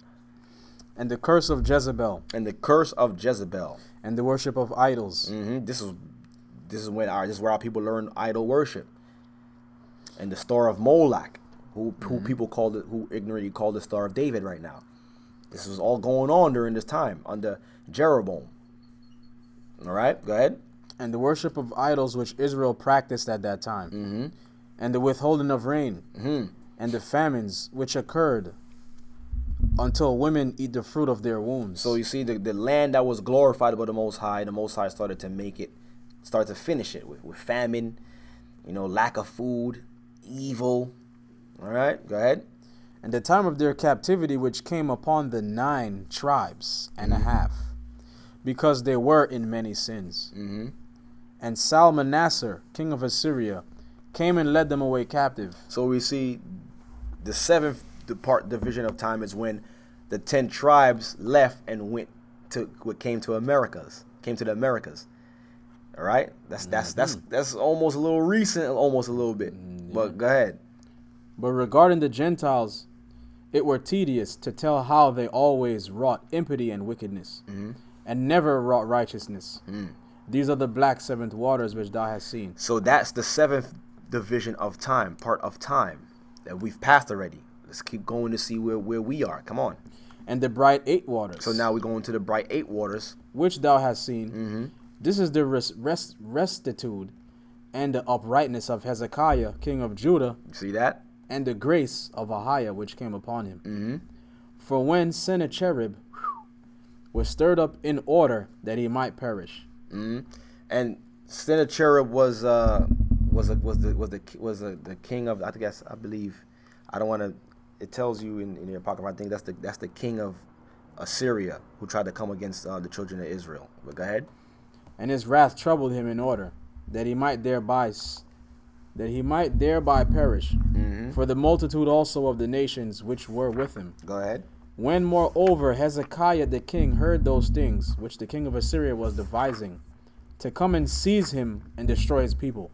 And the curse of Jezebel. And the curse of Jezebel. And the worship of idols. This is where our people learn idol worship. And the Star of Moloch, who people called it, who ignorantly call the Star of David right now. This was all going on during this time under Jeroboam. All right, go ahead. And the worship of idols which Israel practiced at that time, and the withholding of rain, and the famines which occurred until women eat the fruit of their wombs. So you see, the land that was glorified by the Most High started to finish it with famine, lack of food, evil. All right, go ahead. And the time of their captivity which came upon the 9 tribes and a half, because they were in many sins. And Salmanassar, king of Assyria, came and led them away captive. So we see the 7th division of time is when the 10 tribes left and came to the Americas. All right, that's almost a little recent, almost a little bit. But go ahead. But regarding the Gentiles, it were tedious to tell how they always wrought impity and wickedness, and never wrought righteousness. These are the black 7th waters which thou hast seen. So that's the 7th division of time, part of time that we've passed already. Let's keep going to see where we are. Come on. And the bright 8 waters. So now we're going to the bright 8 waters, which thou hast seen. This is the restitude and the uprightness of Hezekiah, king of Judah. See that? And the grace of Ahiah which came upon him. For when Sennacherib was stirred up in order that he might perish. And Sennacherib was the king of, I believe, I don't want to, it tells you in your pocket, I think that's the king of Assyria who tried to come against the children of Israel. But go ahead. And his wrath troubled him in order that he might thereby perish, for the multitude also of the nations which were with him. Go ahead. When moreover Hezekiah the king heard those things which the king of Assyria was devising, to come and seize him and destroy his people,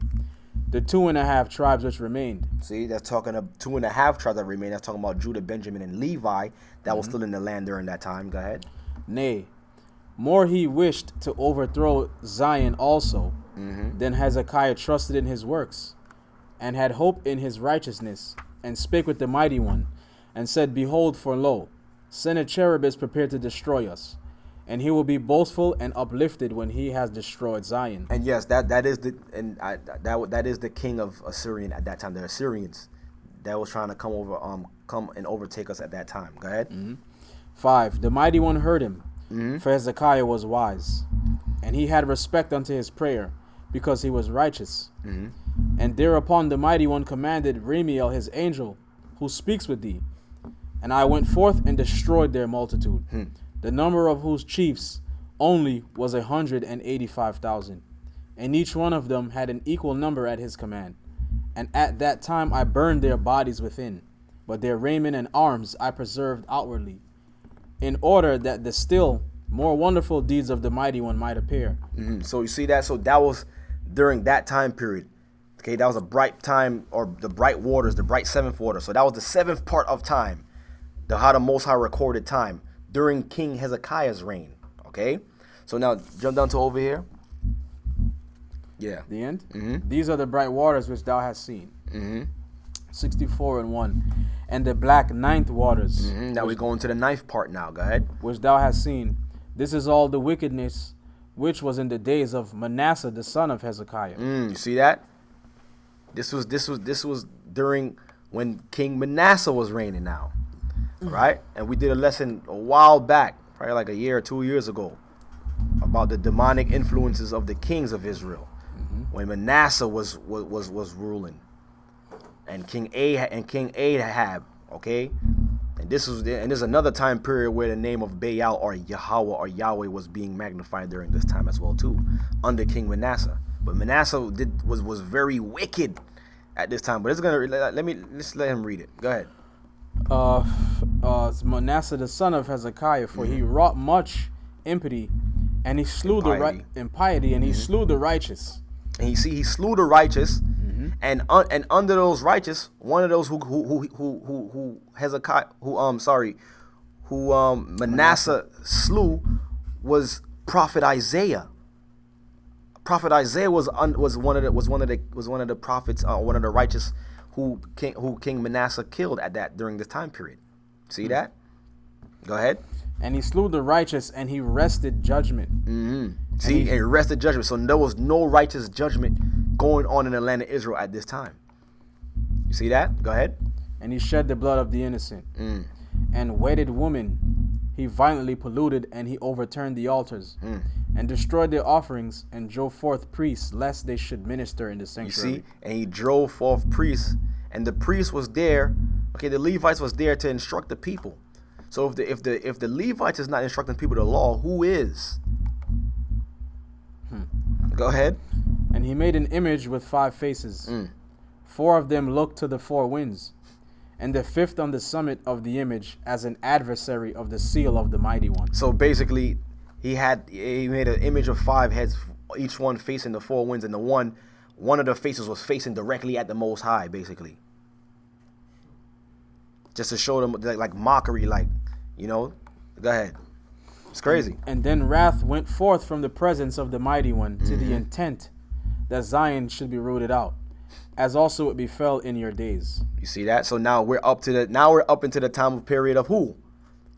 the 2.5 tribes which remained. See, that's talking of 2.5 tribes that remain. That's talking about Judah, Benjamin, and Levi that was still in the land during that time. Go ahead. Nay, more he wished to overthrow Zion also, than Hezekiah trusted in his works, and had hope in his righteousness, and spake with the mighty one, and said, Behold, for lo, Sennacherib is prepared to destroy us, and he will be boastful and uplifted when he has destroyed Zion. And yes, that is the king of Assyrian at that time. The Assyrians that was trying to come and overtake us at that time. Go ahead. 5. The mighty one heard him, for Hezekiah was wise, and he had respect unto his prayer, because he was righteous. And thereupon the mighty one commanded Remiel his angel, who speaks with thee. And I went forth and destroyed their multitude, the number of whose chiefs only was 185,000, and each one of them had an equal number at his command. And at that time I burned their bodies within, but their raiment and arms I preserved outwardly, in order that the still more wonderful deeds of the mighty one might appear. So you see that? So that was during that time period. Okay, that was a bright time, or the bright waters, the bright seventh water. So that was the seventh part of time, how the Most High recorded time during King Hezekiah's reign. Okay, so now jump down to over here. Yeah. The end? These are the bright waters which thou hast seen. 64 and 1. And the black ninth waters. Now we go into the ninth part now. Go ahead. Which thou hast seen. This is all the wickedness which was in the days of Manasseh the son of Hezekiah. You see that? This was during when King Manasseh was reigning now. Right? And we did a lesson a while back, probably like a year or 2 years ago, about the demonic influences of the kings of Israel. When Manasseh was ruling, and King Ahab, okay, and this is another time period where the name of Baal or Yahweh or Yahweh was being magnified during this time as well too, under King Manasseh. But Manasseh was very wicked at this time. But it's gonna let's let him read it. Go ahead. It's Manasseh the son of Hezekiah, for he wrought much impiety, and he slew impiety, and he slew the righteous. And you see, he slew the righteous, and under those righteous, one of those who Manasseh slew was Prophet Isaiah. Prophet Isaiah was one of the prophets, one of the righteous who King Manasseh killed during this time period. See that? Go ahead. And he slew the righteous, and he wrested judgment. See, and he wrested judgment. So there was no righteous judgment going on in the land of Israel at this time. You see that? Go ahead. And he shed the blood of the innocent. And wedded women he violently polluted, and he overturned the altars, and destroyed their offerings, and drove forth priests, lest they should minister in the sanctuary. You see? And he drove forth priests, and the priest was there. Okay, the Levites was there to instruct the people. So if the Levites is not instructing people the law, who is? Go ahead. And he made an image with 5 faces. 4 of them looked to the 4 winds, and the 5th on the summit of the image as an adversary of the seal of the mighty one. So basically, he made an image of 5 heads, each one facing the 4 winds, and one of the faces was facing directly at the Most High, basically. Just to show them like mockery, like, you know. Go ahead. It's crazy. And then wrath went forth from the presence of the mighty one to the intent that Zion should be rooted out, as also it befell in your days. You see that? So now we're up into the time of period of who?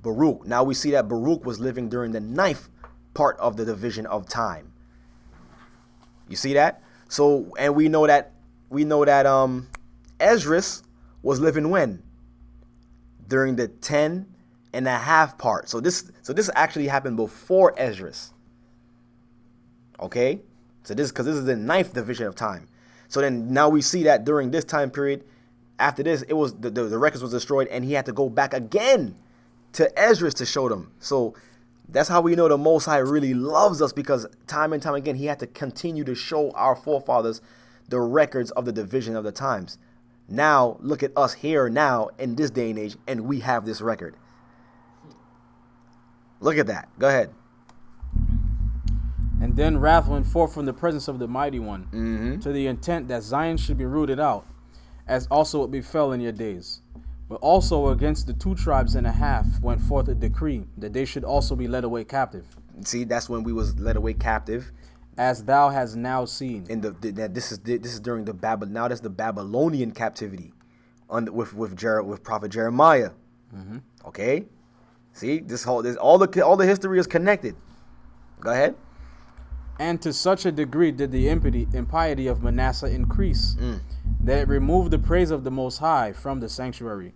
Baruch. Now we see that Baruch was living during the 9th part of the division of time. You see that? So, and we know that Esdras was living when? During the 10.5 part. So this actually happened before Esdras. Okay? So this is the 9th division of time. So then now we see that during this time period, after this, it was the records was destroyed, and he had to go back again to Esdras to show them. So that's how we know the Most High really loves us, because time and time again, he had to continue to show our forefathers the records of the division of the times. Now, look at us here now in this day and age, and we have this record. Look at that. Go ahead. And then wrath went forth from the presence of the Mighty One, to the intent that Zion should be rooted out, as also it befell in your days. But also against the 2 tribes and a half went forth a decree that they should also be led away captive, See, that's when we was led away captive. as thou hast now seen. In this is during the now that's the Babylonian captivity, with Prophet Jeremiah. Okay, see all the history is connected. Go ahead. And to such a degree did the impiety of Manasseh increase, that it removed the praise of the Most High from the sanctuary.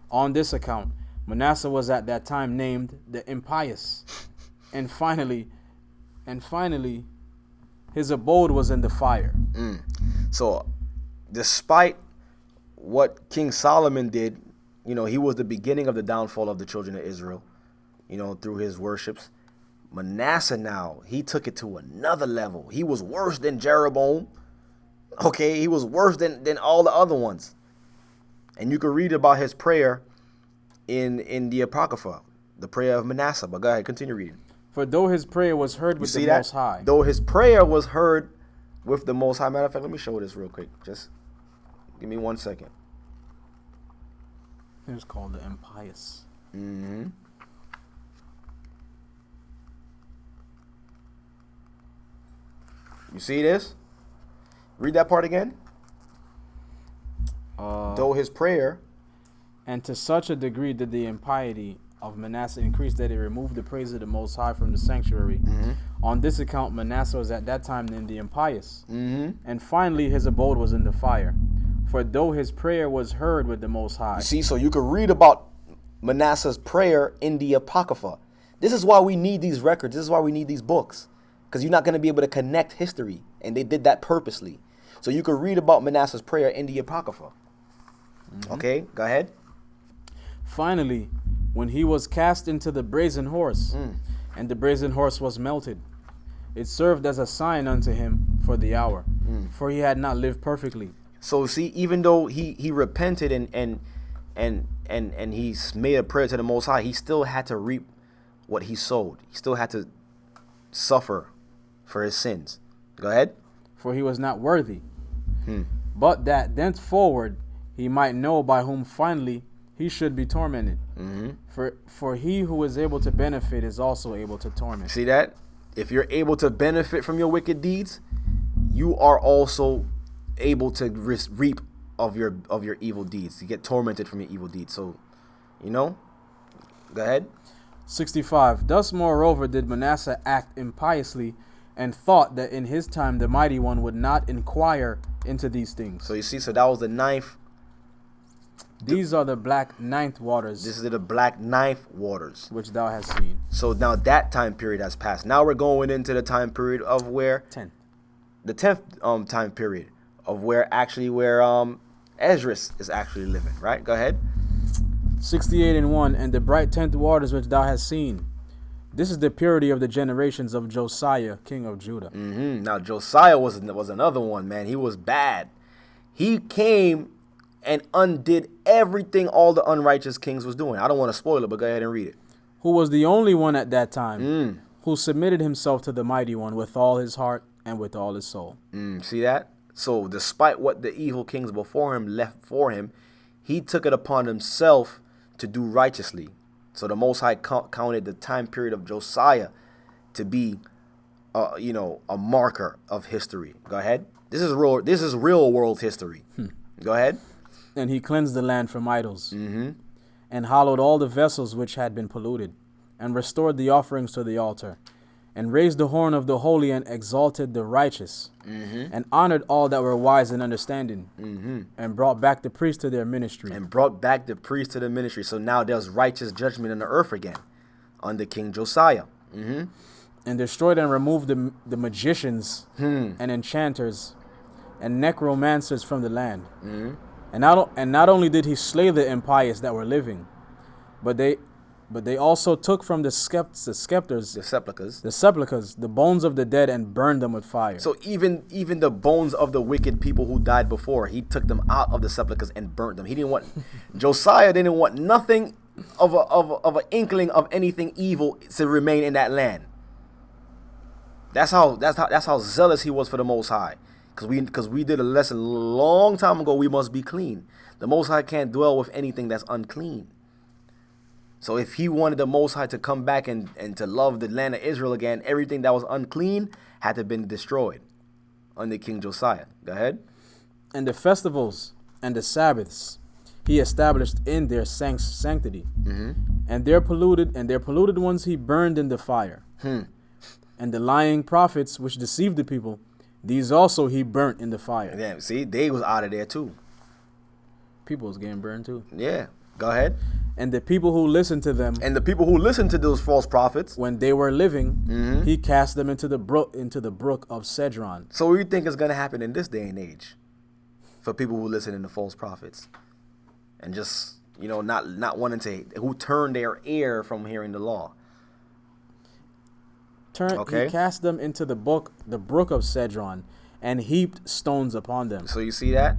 On this account, Manasseh was at that time named the impious. And finally, his abode was in the fire. So, despite what King Solomon did, he was the beginning of the downfall of the children of Israel, through his worships. Manasseh now, he took it to another level. He was worse than Jeroboam. Okay, he was worse than all the other ones. And you can read about his prayer in the Apocrypha, the prayer of Manasseh. But go ahead, continue reading. For though his prayer was heard with the Most High. Though his prayer was heard with the Most High. Matter of fact, let me show this real quick. Just give me 1 second. It was called the impious. You see this? Read that part again. Though his prayer. And to such a degree did the impiety of Manasseh increase that it removed the praise of the Most High from the sanctuary. On this account, Manasseh was at that time named the impious. And finally, his abode was in the fire. For though his prayer was heard with the Most High. You see, so you can read about Manasseh's prayer in the Apocrypha. This is why we need these records. This is why we need these books. Because you're not going to be able to connect history. And they did that purposely. So you can read about Manasseh's prayer in the Apocrypha. Okay, go ahead. Finally, when he was cast into the brazen horse, and the brazen horse was melted, it served as a sign unto him for the hour, for he had not lived perfectly. So see, even though he repented and he made a prayer to the Most High, he still had to reap what he sowed. He still had to suffer for his sins. Go ahead. For he was not worthy, but that thenceforward he might know by whom finally he should be tormented. For he who is able to benefit is also able to torment. See that? If you're able to benefit from your wicked deeds, you are also able to reap of your evil deeds. You get tormented from your evil deeds. So, go ahead. 65. Thus, moreover, did Manasseh act impiously, and thought that in his time the Mighty One would not inquire into these things. So you see, so that was the ninth. These are the black ninth waters. This is the black ninth waters, which thou hast seen. So now that time period has passed. Now we're going into the time period of where 10. The 10th time period of where Esdras is actually living. Right? Go ahead. 68 and 1, and the bright 10th waters which thou hast seen. This is the purity of the generations of Josiah, king of Judah. Now Josiah was another one, man. He was bad. He came and undid everything all the unrighteous kings was doing. I don't want to spoil it, but go ahead and read it. Who was the only one at that time who submitted himself to the Mighty One with all his heart and with all his soul. See that? So despite what the evil kings before him left for him, he took it upon himself to do righteously. So the Most High counted the time period of Josiah to be, a marker of history. Go ahead. This is real world history. Go ahead. And he cleansed the land from idols, and hallowed all the vessels which had been polluted, and restored the offerings to the altar, and raised the horn of the holy, and exalted the righteous, and honored all that were wise and understanding, and brought back the priests to their ministry. So now there's righteous judgment on the earth again under King Josiah. And destroyed and removed the magicians and enchanters and necromancers from the land. And not only did he slay the impious that were living, but they also took from the sepulchres, the bones of the dead, and burned them with fire. So even the bones of the wicked people who died before, he took them out of the sepulchres and burnt them. He didn't want Josiah didn't want nothing of an inkling of anything evil to remain in that land. That's how zealous he was for the Most High. Because we did a lesson a long time ago. We must be clean. The Most High can't dwell with anything that's unclean. So if he wanted the Most High to come back and to love the land of Israel again, everything that was unclean had to have been destroyed under King Josiah. Go ahead. And the festivals and the Sabbaths he established in their sanctity. And their polluted ones he burned in the fire. And the lying prophets which deceived the people, these also he burnt in the fire. Yeah, see, they was out of there too. People was getting burned too. Yeah, go ahead. And the people who listened to them, And the people who listened to those false prophets. when they were living, he cast them into the brook of Cedron. So what do you think is going to happen in this day and age for people who listen to false prophets and just, not wanting to, who turn their ear from hearing the law? Okay. He cast them into the brook of Cedron, and heaped stones upon them. So you see that?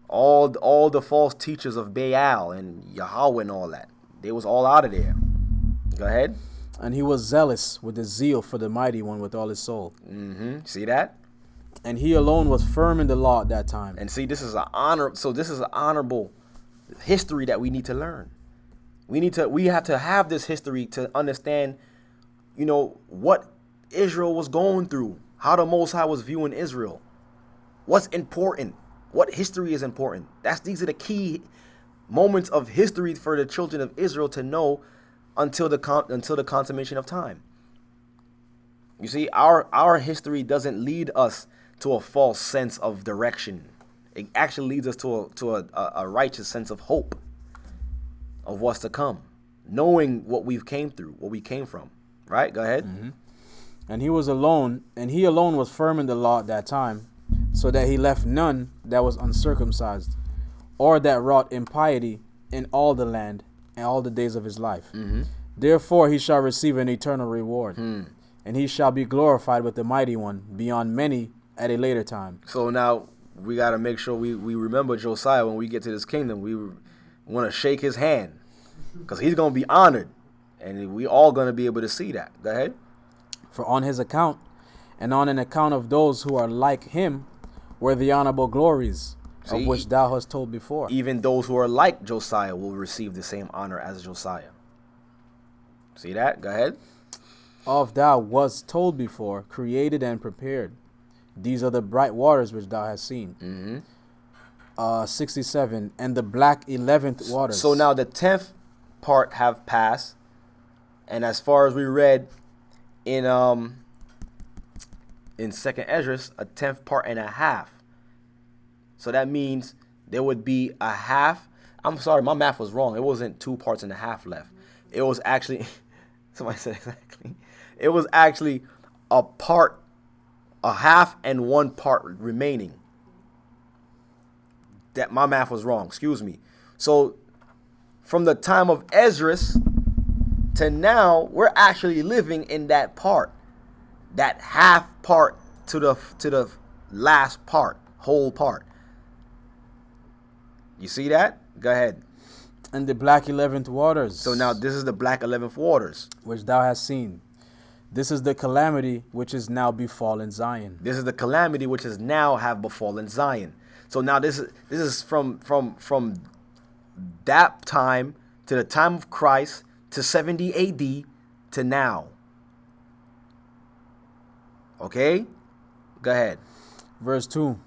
All the false teachers of Baal and Yahweh and all that, they was all out of there. Go ahead. And he was zealous with the zeal for the mighty one with all his soul. See that? And he alone was firm in the law at that time. And see, this is an honor. So this is an honorable history that we need to learn. We have to have this history to understand, what Israel was going through, how the Most High was viewing Israel, what's important, what history is important. These are the key moments of history for the children of Israel to know until the consummation of time. You see, our history doesn't lead us to a false sense of direction. It actually leads us to a righteous sense of hope of what's to come, knowing what we came through, what we came from. Right? Go ahead. And he alone was firm in the law at that time, so that he left none that was uncircumcised, or that wrought impiety in all the land and all the days of his life. Therefore he shall receive an eternal reward, and he shall be glorified with the mighty one beyond many at a later time. So now we got to make sure we remember Josiah when we get to this kingdom. We want to shake his hand, because he's going to be honored. And we all going to be able to see that. Go ahead. For on his account, and on an account of those who are like him, were the honorable glories, of which thou hast told before. Even those who are like Josiah will receive the same honor as Josiah. See that? Go ahead. Of thou was told before, created and prepared. These are the bright waters which thou hast seen. 67. And the black 11th waters. So now the 10th part have passed. And as far as we read in 2nd Esdras, a 10th part and a half. So that means there would be a half. I'm sorry, my math was wrong. It wasn't 2 parts and a half left. It was actually, somebody said exactly. It was actually a half and 1 part remaining. That my math was wrong. Excuse me. So from the time of Esdras to now, we're actually living in that part, that half part to the last part, whole part. You see that? Go ahead. And the black 11th waters. So now this is the black 11th waters, which thou hast seen. This is the calamity which is now befallen Zion. This is the calamity which is now have befallen Zion. So now this is from that time to the time of Christ to 70 AD to now. Okay? Go ahead. Verse 2.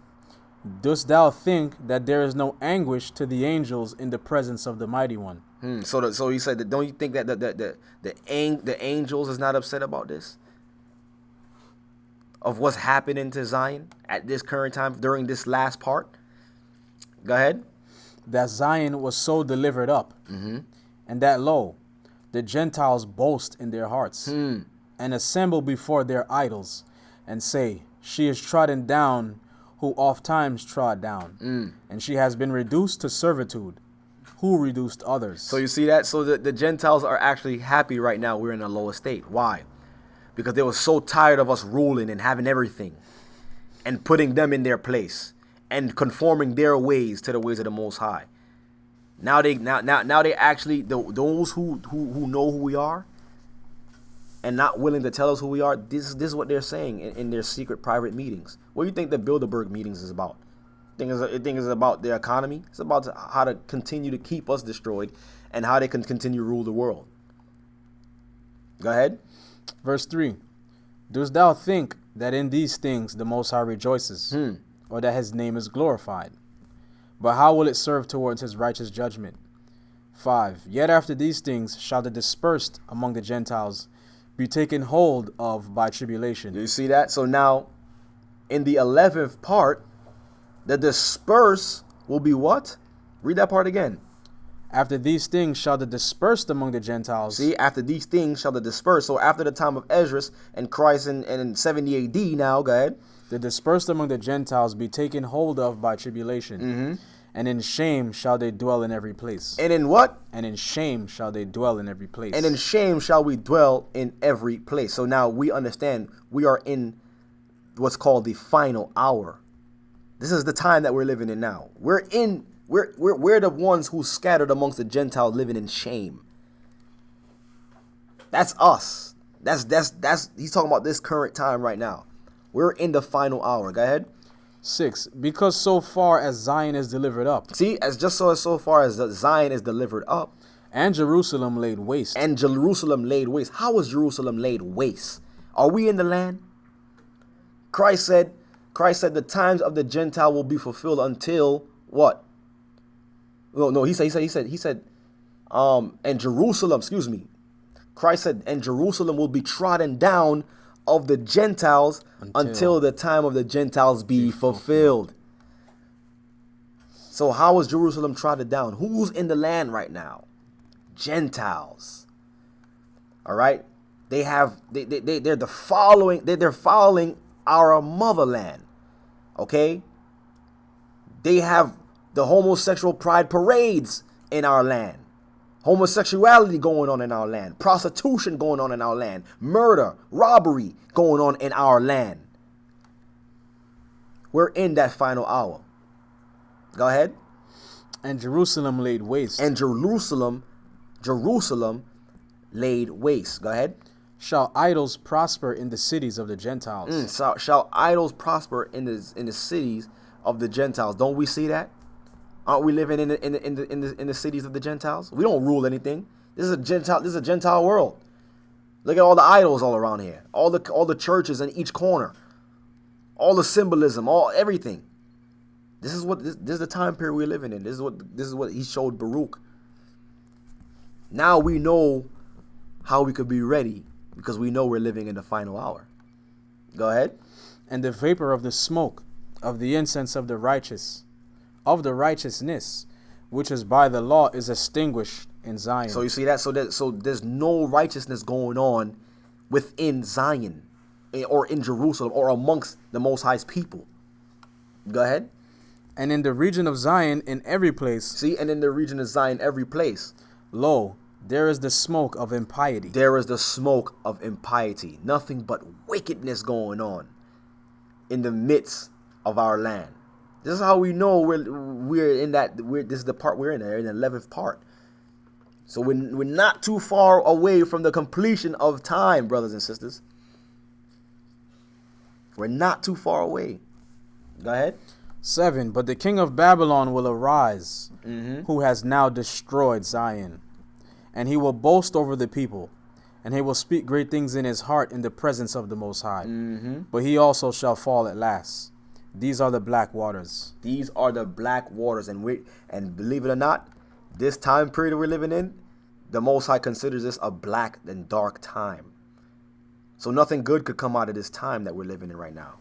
Dost thou think that there is no anguish to the angels in the presence of the mighty one? So he said that, don't you think that the angels is not upset about this? Of what's happening to Zion at this current time during this last part? Go ahead. That Zion was so delivered up, and that lo, the Gentiles boast in their hearts, and assemble before their idols, and say, she is trodden down, who oft times trod down, and she has been reduced to servitude, who reduced others. So you see that? So the Gentiles are actually happy right now we're in a low estate. Why? Because they were so tired of us ruling and having everything, and putting them in their place, and conforming their ways to the ways of the Most High. Now they actually, those who know who we are, and not willing to tell us who we are. This is what they're saying in their secret private meetings. What do you think the Bilderberg meetings is about? I think it's about the economy. It's about how to continue to keep us destroyed and how they can continue to rule the world. Go ahead. Verse 3. Dost thou think that in these things the Most High rejoices, or that his name is glorified? But how will it serve towards his righteous judgment? 5. Yet after these things shall the dispersed among the Gentiles be taken hold of by tribulation. Do you see that? So now, in the 11th part, the dispersed will be what? Read that part again. After these things shall the dispersed among the Gentiles. See, after these things shall the dispersed. So after the time of Esdras and Christ in 70 AD now, go ahead. The dispersed among the Gentiles be taken hold of by tribulation. And in shame shall they dwell in every place. And in what? And in shame shall they dwell in every place. And in shame shall we dwell in every place. So now we understand we are in what's called the final hour. This is the time that we're living in now. We're the ones who scattered amongst the Gentiles living in shame. That's us. That's he's talking about this current time right now. We're in the final hour. Go ahead. 6. Because so far as Zion is delivered up. See, so far as Zion is delivered up. And Jerusalem laid waste. And Jerusalem laid waste. How was Jerusalem laid waste? Are we in the land? Christ said the times of the Gentile will be fulfilled until what? No, he said, and Jerusalem, excuse me. Christ said, and Jerusalem will be trodden down of the Gentiles until the time of the Gentiles be fulfilled. So how is Jerusalem trodden down? Who's in the land right now? Gentiles. All right. They're following our motherland. Okay. They have the homosexual pride parades in our land. Homosexuality going on in our land. Prostitution going on in our land. Murder, robbery going on in our land. We're in that final hour. Go ahead. And Jerusalem laid waste. And Jerusalem laid waste. Go ahead. Shall idols prosper in the cities of the Gentiles? Shall idols prosper in the cities of the Gentiles? Don't we see that? Aren't we living in the cities of the Gentiles? We don't rule anything. This is a Gentile world. Look at all the idols all around here. All the churches in each corner. All the symbolism, everything. This is the time period we're living in. This is what he showed Baruch. Now we know how we could be ready because we know we're living in the final hour. Go ahead. And the vapor of the smoke of the incense of the righteous, of the righteousness, which is by the law, is extinguished in Zion. So you see that? So there's no righteousness going on within Zion or in Jerusalem or amongst the Most High's people. Go ahead. And in the region of Zion, in every place. See, and in the region of Zion, every place. Lo, there is the smoke of impiety. There is the smoke of impiety. Nothing but wickedness going on in the midst of our land. This is how we know we're in that. This is the part we're in there, in the 11th part. So we're not too far away from the completion of time, brothers and sisters. We're not too far away. Go ahead. 7. But the king of Babylon will arise, who has now destroyed Zion, and he will boast over the people, and he will speak great things in his heart in the presence of the Most High. But he also shall fall at last. These are the black waters. These are the black waters, and believe it or not, this time period we're living in, the Most High considers this a black and dark time. So nothing good could come out of this time that we're living in right now.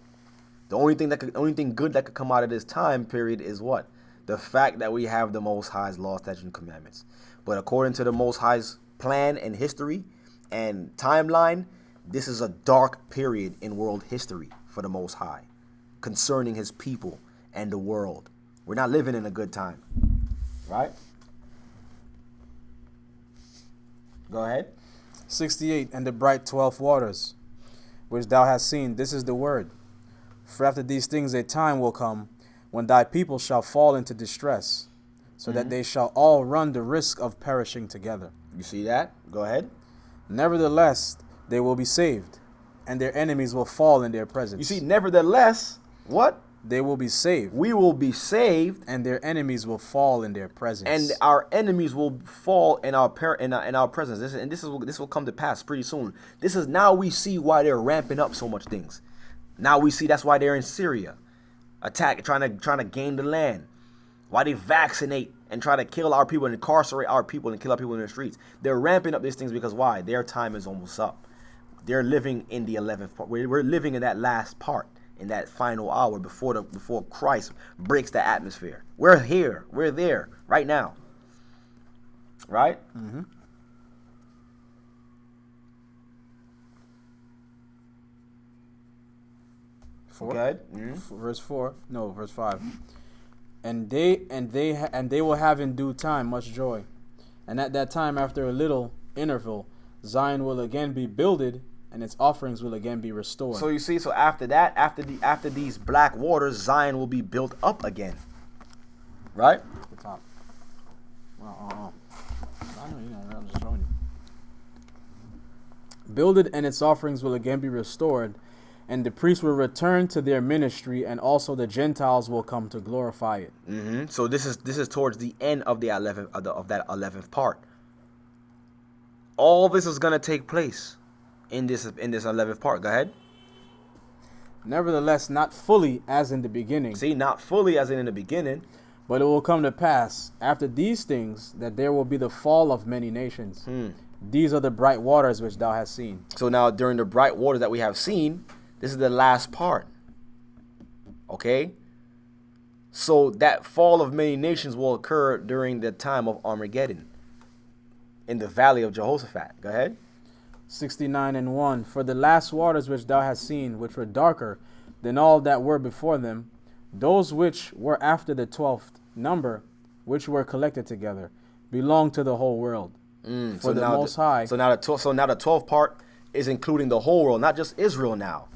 The only thing good that could come out of this time period is what? The fact that we have the Most High's law, statutes, and commandments. But according to the Most High's plan and history and timeline, this is a dark period in world history for the Most High concerning his people and the world. We're not living in a good time. Right? Go ahead. 68. And the bright 12 waters, which thou hast seen, this is the word. For after these things a time will come, when thy people shall fall into distress, so that they shall all run the risk of perishing together. You see that? Go ahead. Nevertheless, They will be saved, and their enemies will fall in their presence. You see, nevertheless, what? They will be saved, We will be saved, and their enemies will fall in their presence. and our enemies will fall in our presence. This will come to pass pretty soon. This is now we see why they're ramping up so much things. Now we see that's why they're in Syria, trying to gain the land. Why they vaccinate and try to kill our people and incarcerate our people and kill our people in the streets. They're ramping up these things because why? Their time is almost up. They're living in the 11th part. We're living in that last part, in that final hour before Christ breaks the atmosphere. We're here. We're there right now. Right? Mm-hmm. Okay. Verse 4. No, verse 5. And they will have in due time much joy. And at that time, after a little interval, Zion will again be builded, and its offerings will again be restored. So you see, so after that, after these black waters, Zion will be built up again. Right? The top. I know, I'm just showing you. Builded, and its offerings will again be restored, and the priests will return to their ministry, and also the Gentiles will come to glorify it. Mm-hmm. So this is towards the end of the 11th of that 11th part. All this is gonna take place in this 11th part. Go ahead. Nevertheless, not fully as in the beginning. See, not fully as in the beginning. But it will come to pass after these things that there will be the fall of many nations. These are the bright waters which thou hast seen. So now during the bright waters that we have seen, this is the last part. Okay? So that fall of many nations will occur during the time of Armageddon in the valley of Jehoshaphat. Go ahead. 69:1. For the last waters which thou hast seen, which were darker than all that were before them, those which were after the 12th number, which were collected together, belong to the whole world. For the Most High. So now the 12th part is including the whole world, not just Israel now.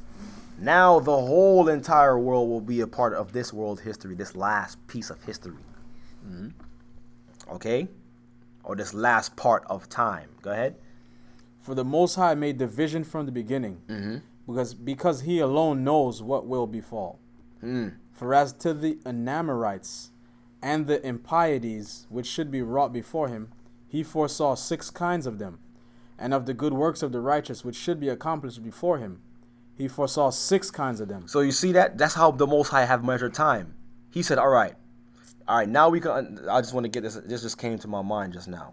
Now the whole entire world will be a part of this world history, this last piece of history. Okay? Or this last part of time. Go ahead. For the Most High made division from the beginning, because he alone knows what will befall. For as to the Amorites and the impieties which should be wrought before him, he foresaw 6 kinds of them, and of the good works of the righteous which should be accomplished before him, he foresaw 6 kinds of them. So you see that? That's how the Most High have measured time. He said, all right, now we can, I just want to get this just came to my mind just now.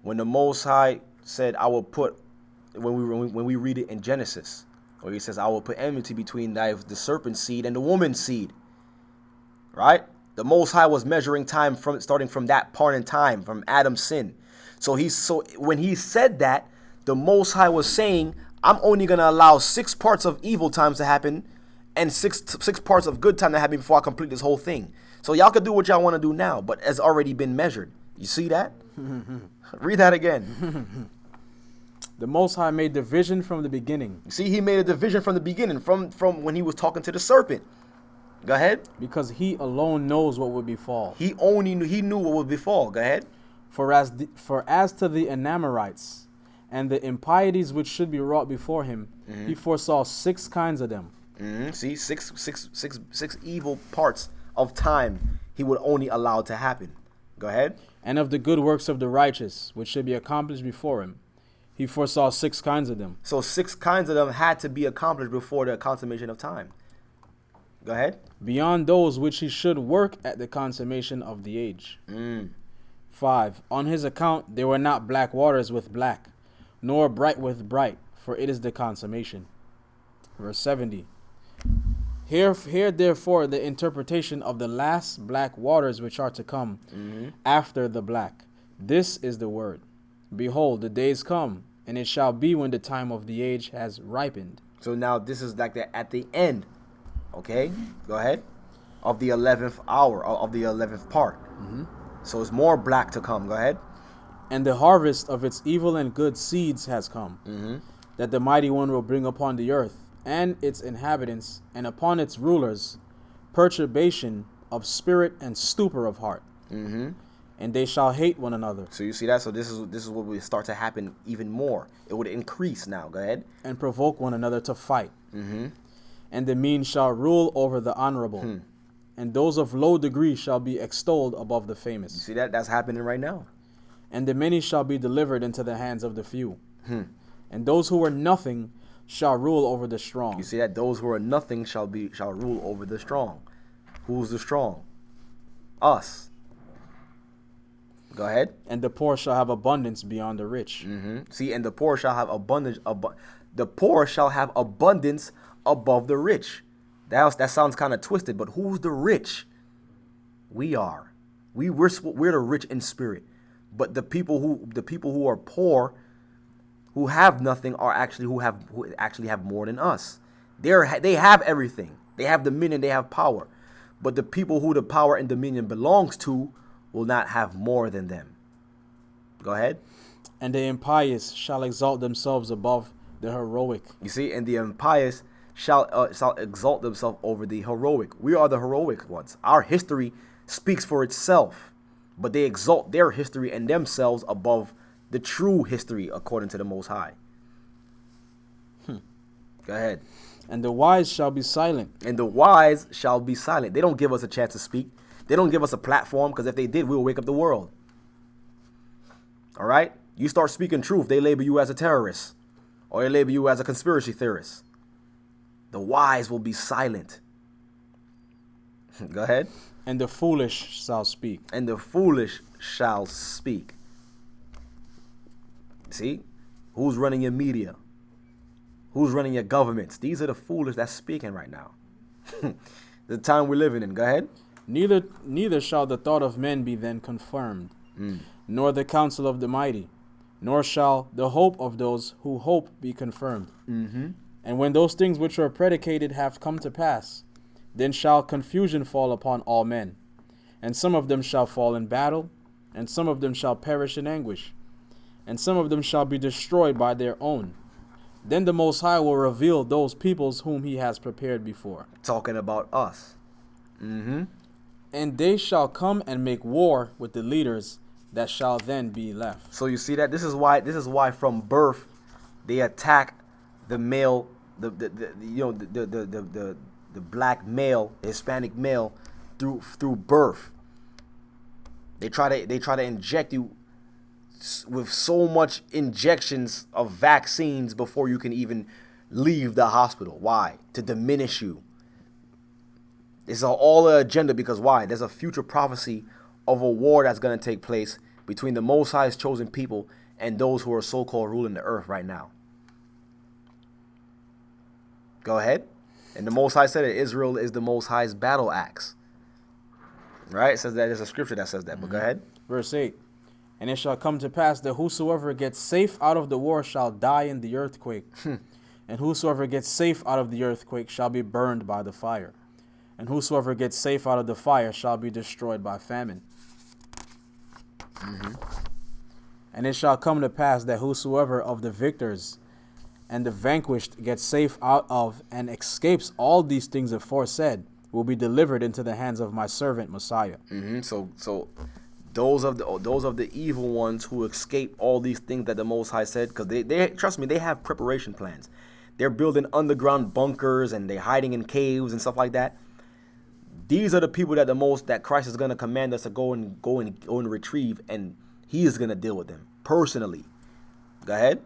When the Most High said, I will put, when we read it in Genesis, where he says, I will put enmity between the serpent seed and the woman's seed. Right? The Most High was measuring time starting from that part in time, from Adam's sin. So when he said that, the Most High was saying, I'm only gonna allow 6 parts of evil times to happen and six parts of good time to happen before I complete this whole thing. So y'all can do what y'all want to do now, but it's already been measured. You see that? Read that again. The Most High made division from the beginning. See, he made a division from the beginning, from when he was talking to the serpent. Go ahead. Because he alone knows what would befall. He knew what would befall. Go ahead. For as to the Amorites and the impieties which should be wrought before him, he foresaw 6 kinds of them. See, six evil parts of time he would only allow to happen. Go ahead. And of the good works of the righteous which should be accomplished before him, he foresaw 6 kinds of them. So 6 kinds of them had to be accomplished before the consummation of time. Go ahead. Beyond those which he should work at the consummation of the age. 5. On his account there were not black waters with black, nor bright with bright, for it is the consummation. Verse 70. Hear therefore the interpretation of the last black waters which are to come after the black. This is the word. Behold, the days come, and it shall be when the time of the age has ripened. So now this is like at the end. Okay, go ahead. Of the 11th hour, of the 11th part. So it's more black to come. Go ahead. And the harvest of its evil and good seeds has come, that the mighty one will bring upon the earth and its inhabitants, and upon its rulers, perturbation of spirit and stupor of heart. And and they shall hate one another, So you see that? So this is what will start to happen even more. It would increase now. Go ahead. and provoke one another to fight. And the mean shall rule over the honorable, and those of low degree shall be extolled above the You famous. see that? That's happening right now. And the many shall be delivered into the hands of the few. And those who were nothing shall rule over the strong. You see that? Those who are nothing shall rule over the strong. Who's the strong? Us. Go ahead. And the poor shall have abundance beyond the rich. See, and the poor shall have abundance. The poor shall have abundance above the rich. That sounds kind of twisted, but who's the rich? We are. We're the rich in spirit. But the people who are poor, who have nothing, are actually who actually have more than us. They have everything. They have dominion. They have power. But the people who the power and dominion belongs to will not have more than them. Go ahead. And the impious shall exalt themselves above the heroic. You see, and the impious shall exalt themselves over the heroic. We are the heroic ones. Our history speaks for itself, but they exalt their history and themselves above the true history according to the Most High. Go ahead. And the wise shall be silent. And the wise shall be silent. They don't give us a chance to speak. They don't give us a platform, because if they did, we'll wake up the world. All right? You start speaking truth, they label you as a terrorist, or they label you as a conspiracy theorist. The wise will be silent. Go ahead. And the foolish shall speak. And the foolish shall speak. See? Who's running your media? Who's running your governments? These are the foolish that's speaking right now. The time we're living in. Go ahead. Neither shall the thought of men be then confirmed, nor the counsel of the mighty, nor shall the hope of those who hope be confirmed. And when those things which are predicated have come to pass, then shall confusion fall upon all men. And some of them shall fall in battle, and some of them shall perish in anguish, and some of them shall be destroyed by their own. Then the Most High will reveal those peoples whom he has prepared before. Talking about us. And they shall come and make war with the leaders that shall then be left. So you see that? This is why from birth they attack the male, the black male, the Hispanic male through birth. They try to inject you with so much injections of vaccines before you can even leave the hospital. Why? To diminish you. It's all an agenda, because why? There's a future prophecy of a war that's going to take place between the Most High's chosen people and those who are so-called ruling the earth right now. Go ahead. And the Most High said that Israel is the Most High's battle axe. Right? It says that. There's a scripture that says that. But go ahead. Verse 8. And it shall come to pass that whosoever gets safe out of the war shall die in the earthquake. And whosoever gets safe out of the earthquake shall be burned by the fire. And whosoever gets safe out of the fire shall be destroyed by famine. And it shall come to pass that whosoever of the victors and the vanquished gets safe out of and escapes all these things aforesaid will be delivered into the hands of my servant Messiah. So those of the evil ones who escape all these things that the Most High said, because they trust me, they have preparation plans. They're building underground bunkers and they're hiding in caves and stuff like that. These are the people that Christ is going to command us to go and retrieve, and he is going to deal with them personally. Go ahead.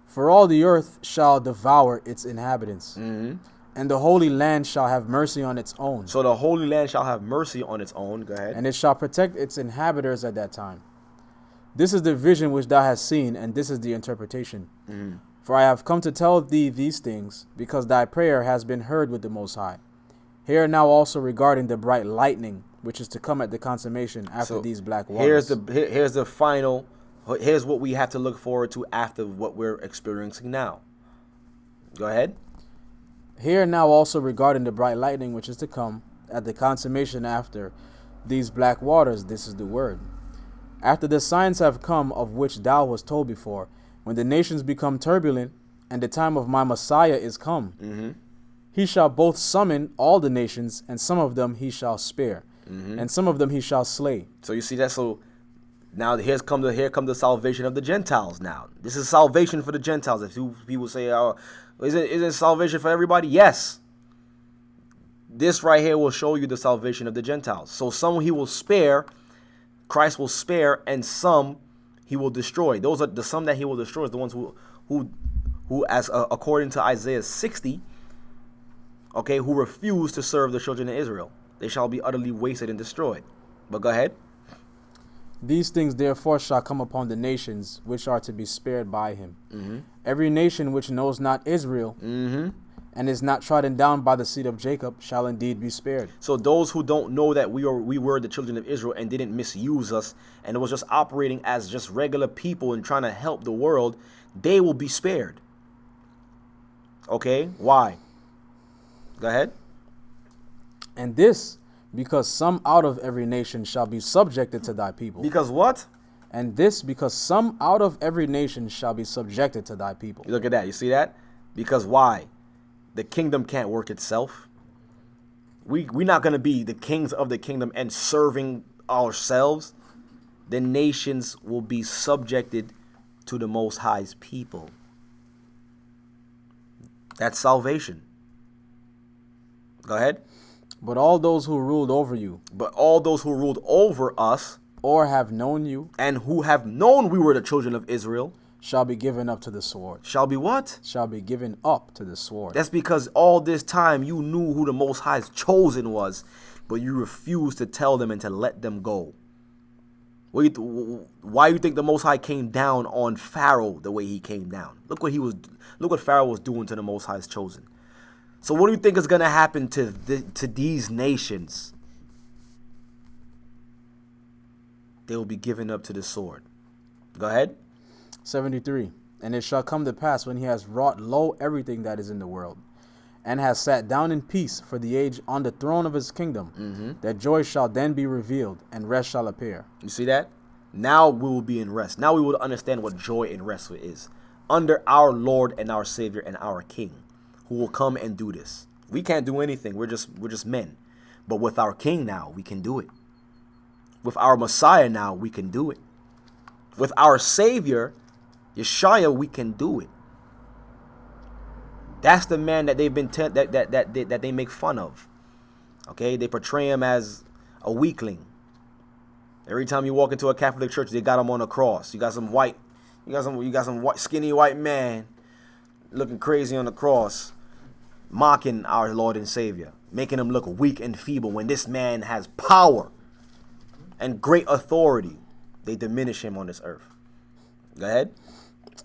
For all the earth shall devour its inhabitants, and the Holy Land shall have mercy on its own. So the Holy Land shall have mercy on its own. Go ahead. And it shall protect its inhabitants at that time. This is the vision which thou hast seen, and this is the interpretation. For I have come to tell thee these things, because thy prayer has been heard with the Most High. Hear now also regarding the bright lightning, which is to come at the consummation after these black waters. Here's the final. Here's what we have to look forward to after what we're experiencing now. Go ahead. Hear now also regarding the bright lightning, which is to come at the consummation after these black waters. This is the word. After the signs have come of which thou wast told before, when the nations become turbulent, and the time of my Messiah is come, he shall both summon all the nations, and some of them he shall spare, and some of them he shall slay. So you see that? So Now here come the salvation of the Gentiles. Now this is salvation for the Gentiles. If people say, "Oh, isn't salvation for everybody?" Yes. This right here will show you the salvation of the Gentiles. So some he will spare, Christ will spare, and some he will destroy. Those are the some that he will destroy is the ones who as according to Isaiah 60, okay, who refuse to serve the children of Israel. They shall be utterly wasted and destroyed. But go ahead. These things therefore shall come upon the nations which are to be spared by him. Every nation which knows not Israel and is not trodden down by the seed of Jacob shall indeed be spared. So those who don't know that we were the children of Israel and didn't misuse us, and it was just operating as just regular people and trying to help the world, they will be spared. Okay? Why? Go ahead. And this, because some out of every nation shall be subjected to thy people. Because what? And this, because some out of every nation shall be subjected to thy people. You look at that. You see that? Because why? The kingdom can't work itself. We're not going to be the kings of the kingdom and serving ourselves. The nations will be subjected to the Most High's people. That's salvation. Go ahead. But all those who ruled over you, But all those who ruled over us, or have known you, and who have known we were the children of Israel, shall be given up to the sword. shall be what? Shall be given up to the sword. That's because all this time you knew who the Most High's chosen was, but you refused to tell them and to let them go. Why you think the Most High came down on Pharaoh the way he came down? Look what Pharaoh was doing to the Most High's chosen. So what do you think is going to happen to these nations? They will be given up to the sword. Go ahead. 73. And it shall come to pass when he has wrought low everything that is in the world, and has sat down in peace for the age on the throne of his kingdom, that joy shall then be revealed, and rest shall appear. You see that? Now we will be in rest. Now we will understand what joy and rest is. Under our Lord and our Savior and our King, who will come and do this. We can't do anything. We're just men. But with our King now, we can do it. With our Messiah now, we can do it. With our Savior, Yeshua, we can do it. That's the man that they've been that they make fun of. Okay, they portray him as a weakling. Every time you walk into a Catholic church, they got him on a cross. You got some white skinny white man looking crazy on the cross, mocking our Lord and Savior, making him look weak and feeble when this man has power and great authority. They diminish him on this earth. Go ahead.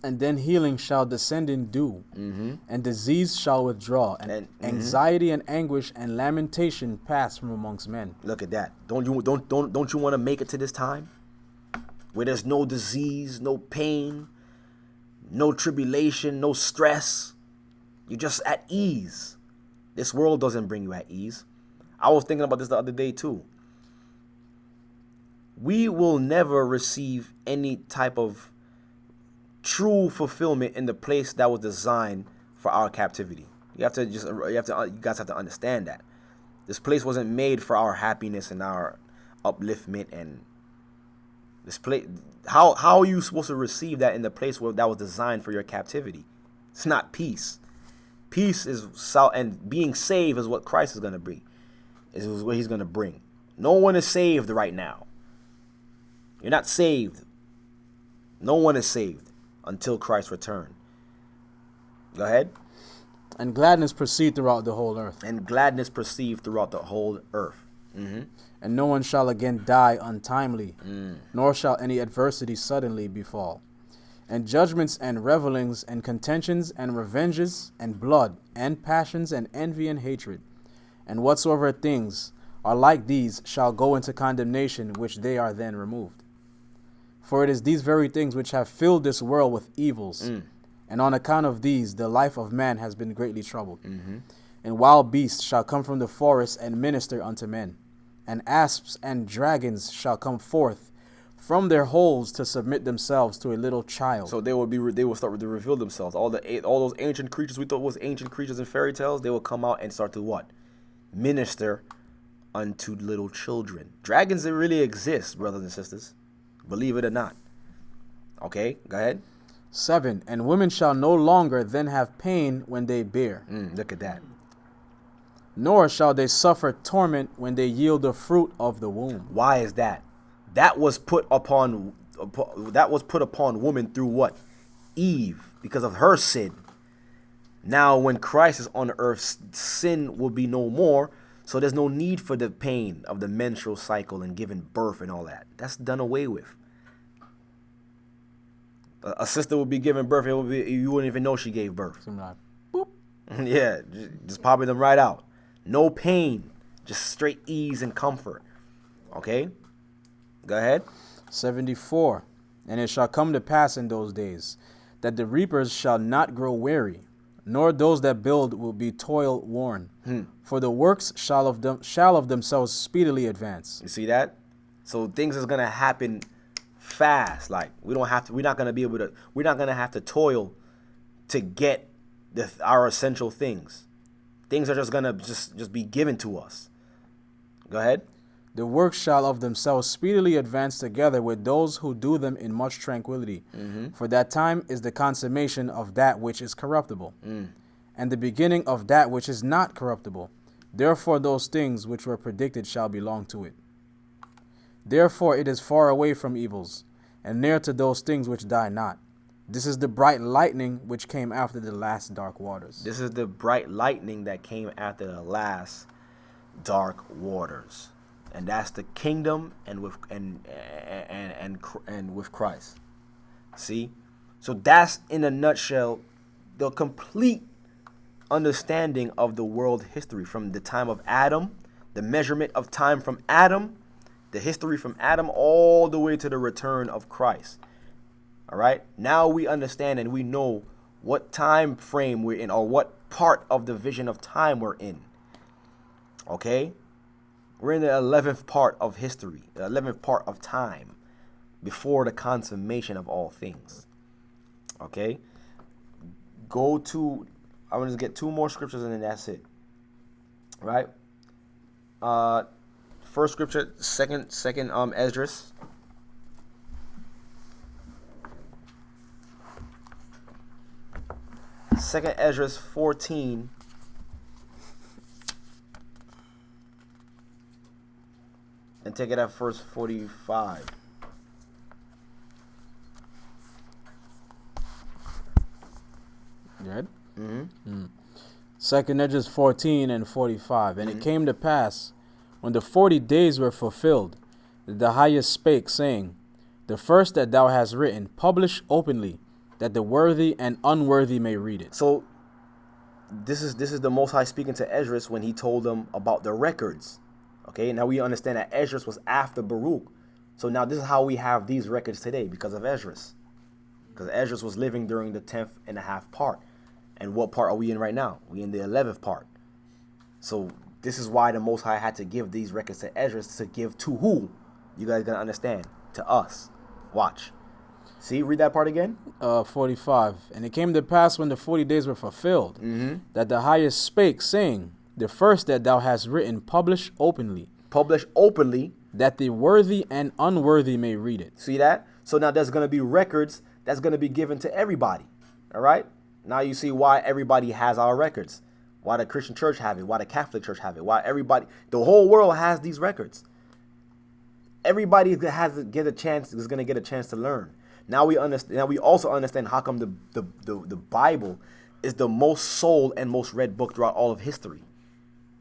And then healing shall descend in dew, and disease shall withdraw, and anxiety and anguish and lamentation pass from amongst men. Look at that. Don't you want to make it to this time where there's no disease, no pain, no tribulation, no stress? You're just at ease. This world doesn't bring you at ease. I was thinking about this the other day too. We will never receive any type of true fulfillment in the place that was designed for our captivity. You guys have to understand that this place wasn't made for our happiness and our upliftment. And this place, how are you supposed to receive that in the place that was designed for your captivity? It's not peace. Peace is and being saved is what Christ is going to bring. Is what he's going to bring. No one is saved right now. You're not saved. No one is saved until Christ's return. Go ahead. And gladness proceed throughout the whole earth. And gladness proceed throughout the whole earth. And no one shall again die untimely, nor shall any adversity suddenly befall. And judgments and revelings and contentions and revenges and blood and passions and envy and hatred, and whatsoever things are like these shall go into condemnation, which they are then removed. For it is these very things which have filled this world with evils, and on account of these the life of man has been greatly troubled. And wild beasts shall come from the forest and minister unto men, and asps and dragons shall come forth from their holes to submit themselves to a little child. So they will start to reveal themselves. All those ancient creatures we thought was ancient creatures in fairy tales, they will come out and start to what? Minister unto little children. Dragons, they really exist, brothers and sisters. believe it or not. Okay, go ahead. 7. And women shall no longer then have pain when they bear, Look at that. nor shall they suffer torment when they yield the fruit of the womb. Why is that? That was put upon woman through what? Eve, because of her sin. Now when Christ is on the earth, sin will be no more, so there's no need for the pain of the menstrual cycle and giving birth and all that. That's done away with. A sister would be giving birth, you wouldn't even know she gave birth. So I'm like, boop. Yeah, just popping them right out. No pain, just straight ease and comfort. Okay? Go ahead. 74. And it shall come to pass in those days that the reapers shall not grow weary, nor those that build will be toil worn. For the works shall of themselves speedily advance. You see that? So things is gonna happen fast. Like we're not gonna have to toil to get our essential things. Things are just gonna just be given to us. Go ahead. The works shall of themselves speedily advance together with those who do them in much tranquility. For that time is the consummation of that which is corruptible, and the beginning of that which is not corruptible. Therefore those things which were predicted shall belong to it. Therefore it is far away from evils, and near to those things which die not. This is the bright lightning which came after the last dark waters. This is the bright lightning that came after the last dark waters. And that's the kingdom and with Christ. See? So that's in a nutshell the complete understanding of the world history from the time of Adam, the measurement of time from Adam, the history from Adam all the way to the return of Christ. All right? Now we understand and we know what time frame we're in or what part of the vision of time we're in. Okay? We're in the 11th part of history, the 11th part of time, before the consummation of all things. Okay? I'm going to get 2 more scriptures and then that's it. Right? First scripture, second Esdras. Second Esdras 14. And take it at verse 45. You ready? Second Esdras 14 and 45. And it came to pass, when the 40 days were fulfilled, that the highest spake, saying, The first that thou hast written, publish openly, that the worthy and unworthy may read it. So this is the Most High speaking to Esdras when he told them about the records. Okay, now we understand that Esdras was after Baruch. So now this is how we have these records today, because of Esdras. Because Esdras was living during the 10th and a half part. And what part are we in right now? We in the 11th part. So this is why the Most High had to give these records to Esdras, to give to who? You guys gotta understand. To us. Watch. See, read that part again. 45. And it came to pass when the 40 days were fulfilled, that the highest spake, saying, The first that thou hast written, publish openly. Publish openly. That the worthy and unworthy may read it. See that? So now there's going to be records that's going to be given to everybody. All right? Now you see why everybody has our records. Why the Christian church have it. Why the Catholic church have it. Why everybody, the whole world has these records. Everybody has to get a chance, is going to get a chance to learn. Now we understand. Now we also understand how come the Bible is the most sold and most read book throughout all of history.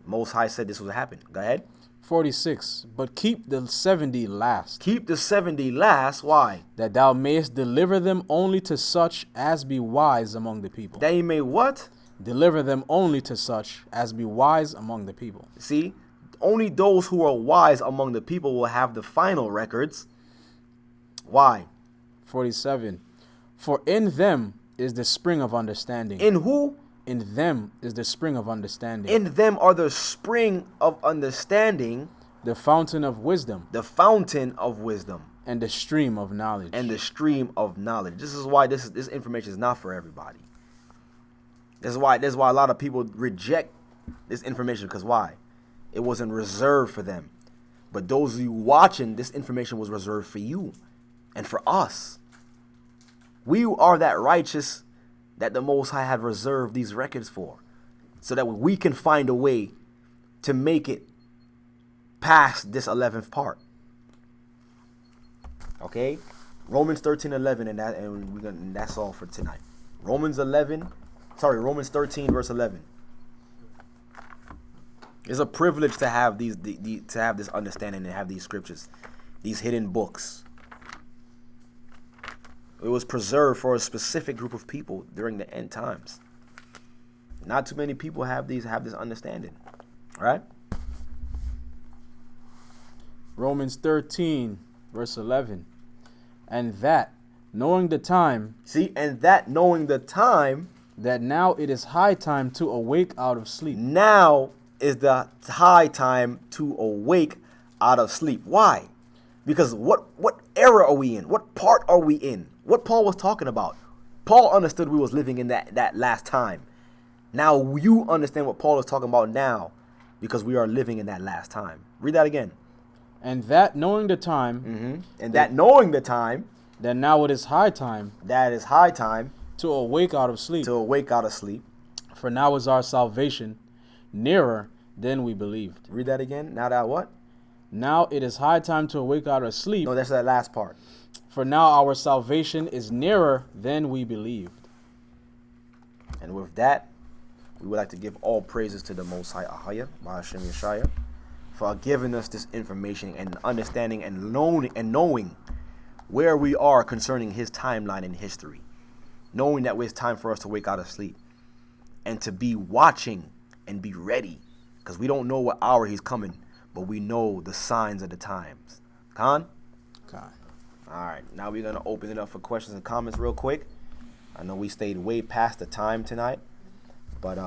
Most High said this would happen. Go ahead. 46. But keep the 70 last. Keep the 70 last. Why? That thou mayest deliver them only to such as be wise among the people. That you may what? Deliver them only to such as be wise among the people. See? Only those who are wise among the people will have the final records. Why? 47. For in them is the spring of understanding. In who? In them is the spring of understanding. In them are the spring of understanding. The fountain of wisdom. The fountain of wisdom. And the stream of knowledge. And the stream of knowledge. This is why this information is not for everybody. This is why a lot of people reject this information, because why? It wasn't reserved for them. But those of you watching, this information was reserved for you. And for us, we are that righteous that the Most High had reserved these records for, so that we can find a way to make it past this 11th part. Okay? Romans 13:11, and that's all for tonight. Romans 13 verse 11. It's a privilege to have to have this understanding and have these scriptures, these hidden books. It was preserved for a specific group of people during the end times. Not too many people have this understanding, right? Romans 13, verse 11. And that, knowing the time, that now it is high time to awake out of sleep. Now is the high time to awake out of sleep. Why? Because what era are we in? What part are we in? What Paul was talking about. Paul understood we was living in that last time. Now you understand what Paul is talking about now, because we are living in that last time. Read that again. And that knowing the time, that now it is high time, to awake out of sleep. For now is our salvation nearer than we believed. Read that again. Now that what? Now it is high time to awake out of sleep. No, that's that last part. For now our salvation is nearer than we believed. And with that, we would like to give all praises to the Most High Ahaya, Mahashem Yeshaya, for giving us this information and understanding and knowing where we are concerning his timeline in history. Knowing that it's time for us to wake out of sleep and to be watching and be ready, because we don't know what hour he's coming, but we know the signs of the times. Khan? All right, now we're going to open it up for questions and comments real quick. I know we stayed way past the time tonight, but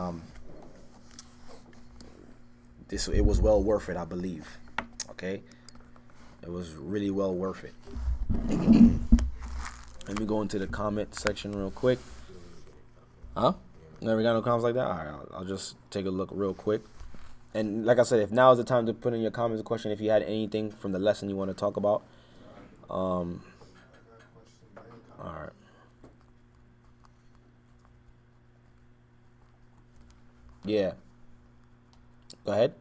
it was well worth it, I believe. Okay? It was really well worth it. Let me go into the comment section real quick. Huh? Never got no comments like that? All right, I'll just take a look real quick. And like I said, if now is the time to put in your comments a question, if you had anything from the lesson you want to talk about. All right. Yeah. Go ahead.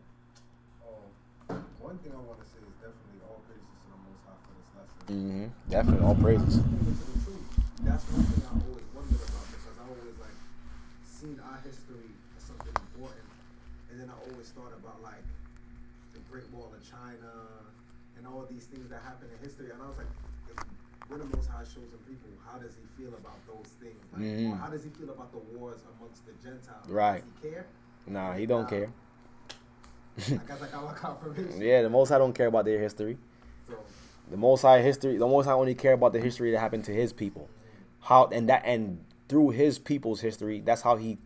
One thing I want to say is definitely all praises to the Most High for this lesson. Definitely all praises. To the truth, that's one thing I always wondered about, because I always seen our history as something important, and then I always thought about the Great Wall of China and all these things that happened in history, and I was like, if we're the Most High chosen people, how does he feel about those things? Or how does he feel about the wars amongst the Gentiles? Right. Does he care? Nah, he don't care. I guess I got my confirmation. Yeah, the Most High don't care about their history. So, The Most High only care about the history that happened to his people. And through his people's history, that's how he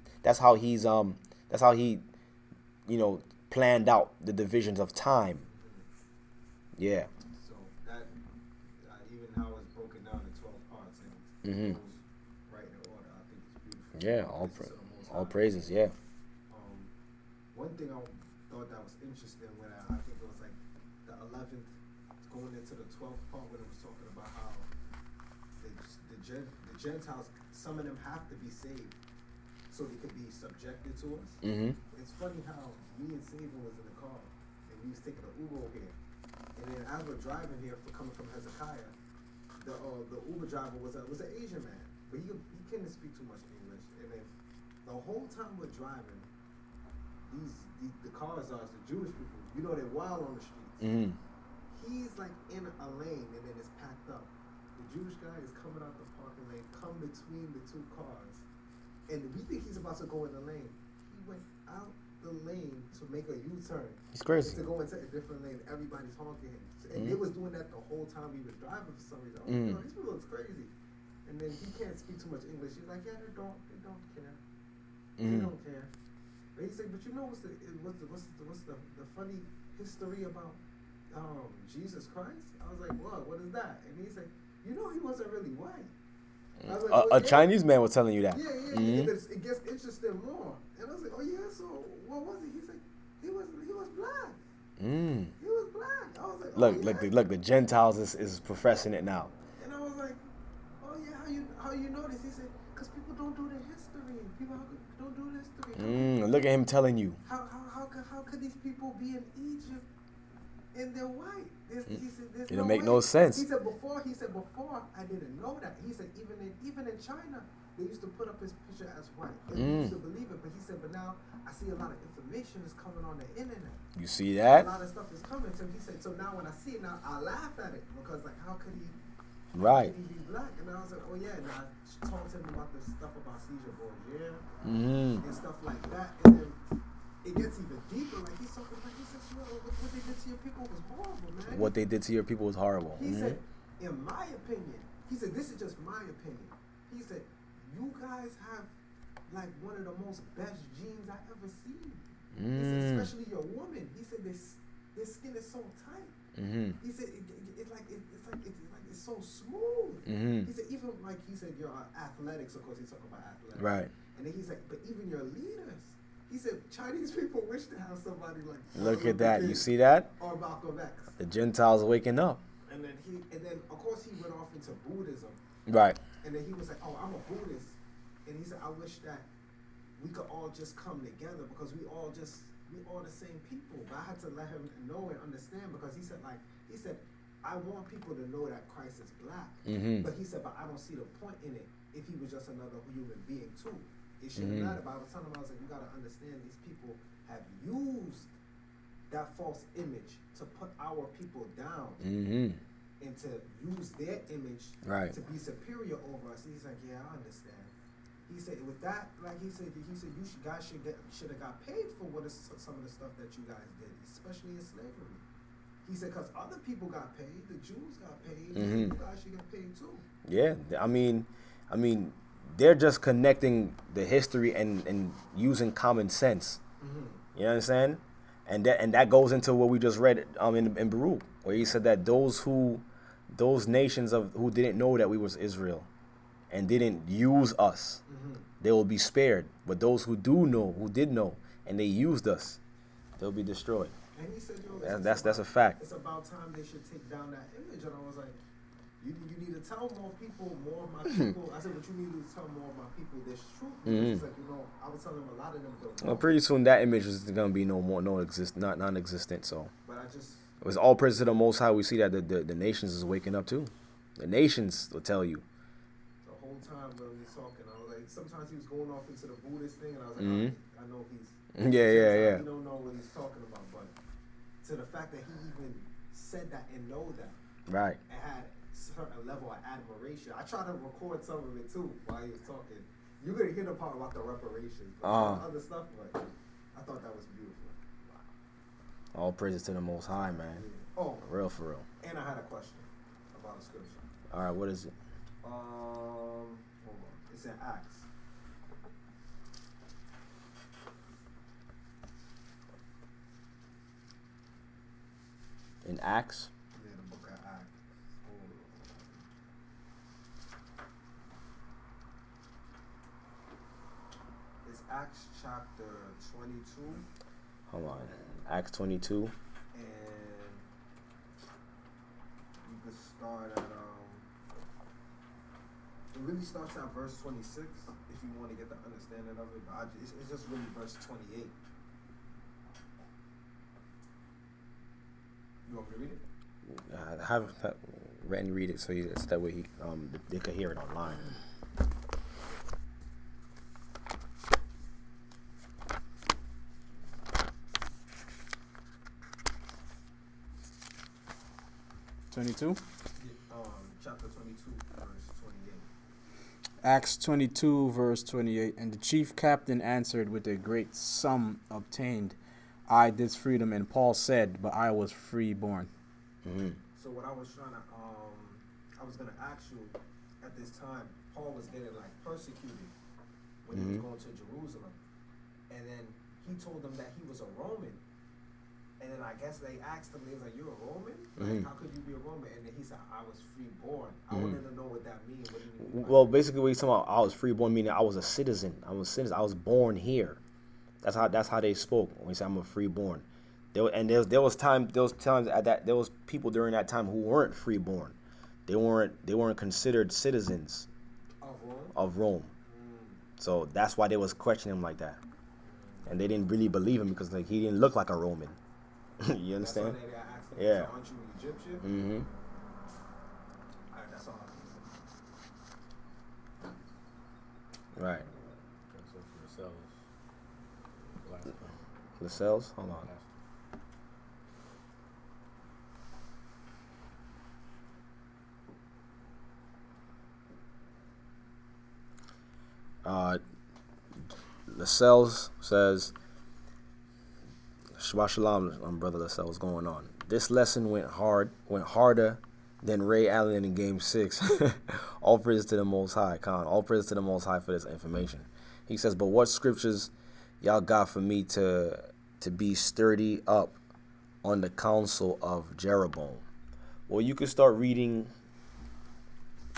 planned out the divisions of time. Yeah. So that even how it's broken down in 12 parts and goes right in order, I think it's beautiful. Yeah, all praises, yeah. One thing I thought that was interesting when I think it was the 11th going into the 12th part, when it was talking about how the Gentiles, some of them have to be saved so they could be subjected to us. It's funny how me and Saban was in the car and we was taking an Uber over here, and then as we're driving here coming from Hezekiah, the Uber driver was an Asian man, but he couldn't speak too much English, and then the whole time we're driving, the cars are the Jewish people, they're wild on the streets. He's in a lane and then it's packed up. The Jewish guy is coming out the parking lane, come between the two cars, and we think he's about to go in the lane. He went out the lane to make a U-turn. He's crazy. To go into a different lane. Everybody's honking him. And they was doing that the whole time he was driving for some reason. I was like, this people looks crazy. And then he can't speak too much English. He's like, yeah, they don't care. They don't care. But he said, but what's the funny history about Jesus Christ? I was like, what is that? And he said, he wasn't really white. I was like, A Chinese man was telling you that. Yeah. It gets interesting more. And I was like, oh yeah, so what was he? He's like, he was black. He was black. I was like, Look, the Gentiles is professing it now. And I how you know this? He said, because people don't do the history. People don't do the history. Look at him telling you. How could these people be in Egypt and they're white? He said, there's It don't no make way. no sense. He said before I didn't know that. He said even in China they used to put up his picture as white. They used to believe it, but he said, but now I see a lot of information is coming on the internet. You see that? A lot of stuff is coming. So he said, so now when I see it now, I laugh at it because like how could he? Right. He be black, and I was like, oh yeah, and I talked to him about the stuff about Caesar Borgia and stuff like that, and then it gets even deeper. Like he's talking like he said, what they did to your people was horrible, man. What they did to your people was horrible. He said, in my opinion, he said, this is just my opinion. He said, you guys have like one of the most best genes I ever seen. He said, especially your woman. He said, their skin is so tight. He said, it's so smooth. He said, even like he said, your athletics, of course, he's talking about athletics. Right. And then he's like, but even your leaders. He said, Chinese people wish to have somebody like. Look at that. You see that? Or Malcolm X. The Gentiles waking up. And then of course he went off into Buddhism. Right. And then he was like, oh, I'm a Buddhist. And he said, I wish that we could all just come together because we all the same people. But I had to let him know and understand because he said, I want people to know that Christ is black. But he said, but I don't see the point in it if he was just another human being too. It shouldn't matter. But I was telling him, I was like, you got to understand these people have used that false image to put our people down. And to use their image to be superior over us. And he's like, yeah, I understand. He said, with that, like he said, you guys should have got paid for some of the stuff that you guys did, especially in slavery. He said, because other people got paid, the Jews got paid, you guys should get paid too. Yeah, I mean, they're just connecting the history and using common sense. You understand? And that goes into what we just read in Baruch, where he said that those nations who didn't know that we was Israel and didn't use us, they will be spared. But those who did know, and they used us, they'll be destroyed. And he said, that's a fact. It's about time they should take down that image. And I was like, you need to tell more of my people. I said, but you need to tell more of my people this truth. He's like, I was telling them a lot of them don't know. Well, pretty soon that image is gonna be non-existent. So. But I just. It was all praise to the Most High. We see that the nations is waking up too. The nations will tell you. The whole time when he was talking, I was like, sometimes he was going off into the Buddhist thing, and I was like, I know he's. Yeah. He don't know what he's talking about, but to the fact that he even said that and know that. Right. And had a certain level of admiration. I tried to record some of it too while he was talking. You're gonna hear the part about the reparations, but other stuff, but I thought that was beautiful. All praises to the Most High, man. Oh, for real. And I had a question about a scripture. All right, what is it? Hold on. It's in Acts. In Acts? Yeah, the book of Acts. It's Acts chapter 22. Hold on. Acts 22. And you could start at it really starts at verse 26 if you want to get the understanding of it, but it's just really verse 28. You want me to read it? Have Renton read it so that way they could hear it online. Chapter 22, verse 28. Acts 22, verse 28. And the chief captain answered with a great sum obtained, I this freedom. And Paul said, but I was freeborn. So what I was trying to, I was going to ask you, at this time, Paul was getting like persecuted when he was going to Jerusalem. And then he told them that he was a Roman. And then I guess they asked him, they was like, you're a Roman? Like, how could you be a Roman? And then he said, I was freeborn. I wanted to know what that means. What do you mean? Well, basically what he's talking about, I was freeborn, meaning I was a citizen. I was born here. That's how they spoke when he said I'm a freeborn. There was people during that time who weren't freeborn. They weren't considered citizens of Rome. So that's why they was questioning him like that, and they didn't really believe him because like he didn't look like a Roman. You understand? That's why they asked him, Yeah. so aren't you Egyptian? Mm-hmm. Alright, that's all I can say. Right. So for yourselves, last time. Lascelles? Hold on. Lascelles says, Shabbat Shalom, Brother Lascelles, what's going on? This lesson went harder than Ray Allen in Game 6. All praise to the Most High, Khan. All praise to the Most High for this information. He says, but what scriptures y'all got for me to be sturdy up on the counsel of Jeroboam? Well, you could start reading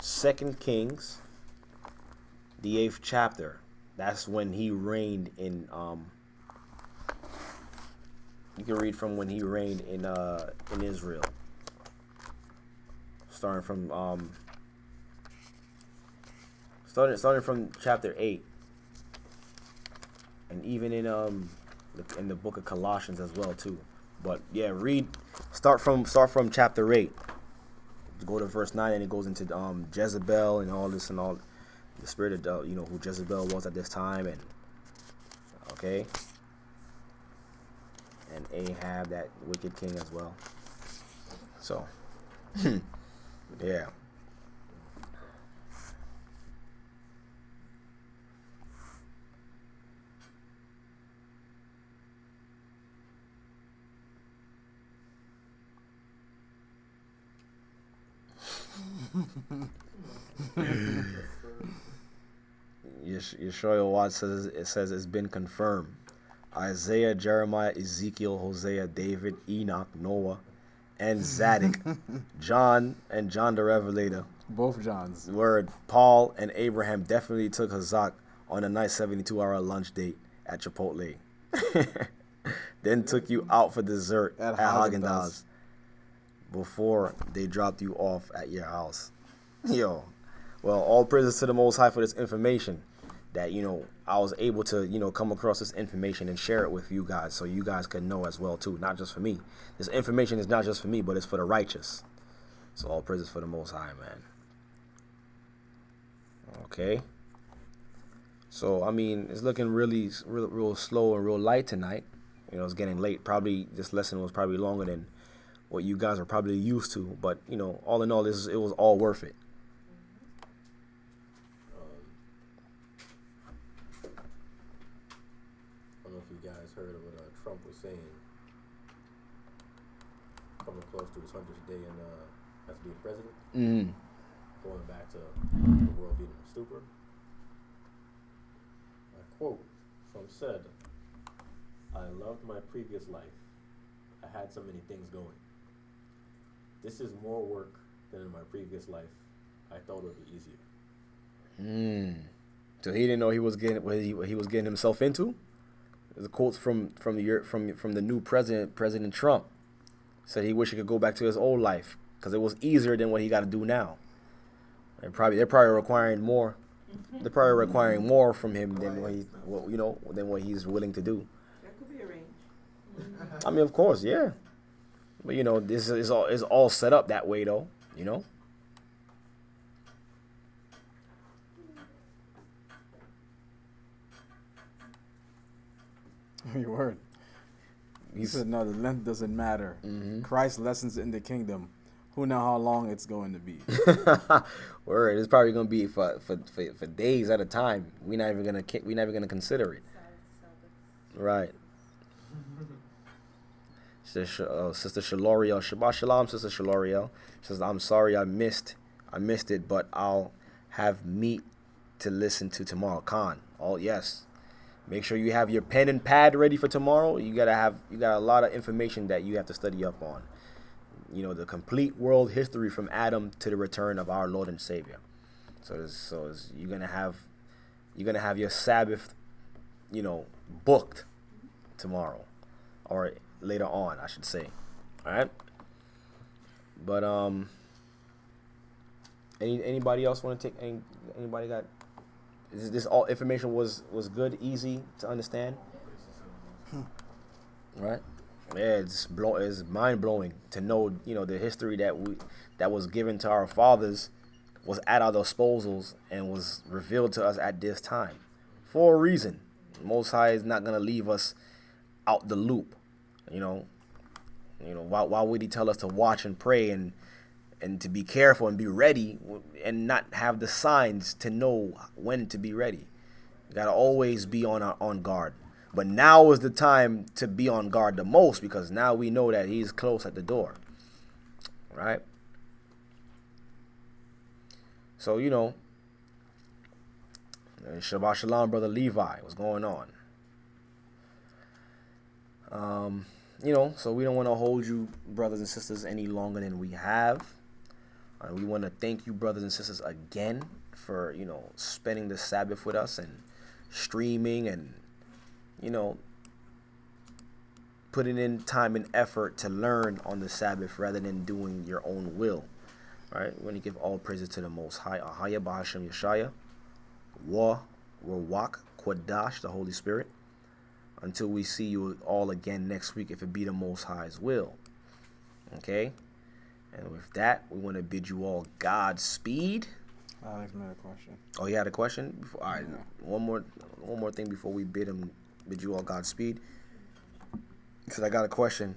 2 Kings, the 8th chapter. That's when he reigned in you can read from when he reigned in Israel. Starting from chapter 8. And even in the book of Colossians as well too. But yeah, start from chapter 8. Go to verse 9 and it goes into Jezebel and all this and all the spirit of who Jezebel was at this time, and okay, and Ahab, that wicked king as well. So yeah. Yeshua Watts says it's been confirmed. Isaiah, Jeremiah, Ezekiel, Hosea, David, Enoch, Noah, and Zadok, John the Revelator. Both Johns. Word. Paul and Abraham definitely took Hazak on a nice 72-hour lunch date at Chipotle. Then took you out for dessert at Haagen-Dazs before they dropped you off at your house. Yo. Well, all praises to the Most High for this information that, I was able to, come across this information and share it with you guys so you guys can know as well, too. Not just for me. This information is not just for me, but it's for the righteous. So all praises for the Most High, man. Okay. So, I mean, it's looking real slow and real light tonight. It's getting late. Probably this lesson was probably longer than what you guys are probably used to. But, all in all, it was all worth it. I don't know if you guys heard of what Trump was saying. Coming close to his 100th day as being president. Mm-hmm. Going back to the world being in a stupor. I quote from said, I loved my previous life. I had so many things going. This is more work than in my previous life. I thought it would be easier. So he didn't know he was getting what he was getting himself into. The quotes from the new President Trump, said he wished he could go back to his old life because it was easier than what he got to do now. They're probably requiring more. They're probably requiring more from him than what he's willing to do. That could be arranged. I mean, of course, yeah. But this is all set up that way, though. Your word. He said, no, the length doesn't matter. Mm-hmm. Christ's lessons in the kingdom. Who knows how long it's going to be? Word. It's probably gonna be for days at a time. We're not even gonna consider it. Right. Sister Shaloriel, Shabbat Shalom, Sister Shaloriel says, I'm sorry I missed it, but I'll have meat to listen to tomorrow. Khan. Oh yes. Make sure you have your pen and pad ready for tomorrow. You got a lot of information that you have to study up on. The complete world history from Adam to the return of our Lord and Savior. So you're gonna have your Sabbath, booked tomorrow, or later on, I should say. All right. But Anybody else want to take? Anybody got? Is this all information was good, easy to understand? Right? Yeah, it's mind blowing to know, the history that was given to our fathers was at our disposals and was revealed to us at this time for a reason. Most High is not gonna leave us out the loop. Why would He tell us to watch and pray and to be careful and be ready and not have the signs to know when to be ready? You gotta always be on guard. But now is the time to be on guard the most, because now we know that He's close at the door. Right? So, Shabbat Shalom, Brother Levi. What's going on? So we don't want to hold you, brothers and sisters, any longer than we have. We want to thank you, brothers and sisters, again for, spending the Sabbath with us and streaming and, putting in time and effort to learn on the Sabbath rather than doing your own will. Right? We want to give all praises to the Most High, Ahaya Bahashem Yeshaya, Wa, Rawak, Quadash, the Holy Spirit, until we see you all again next week, if it be the Most High's will. Okay? And with that, we want to bid you all Godspeed. Alex made a question. Oh, you had a question? All right, one more thing before we bid you all Godspeed. Because I got a question.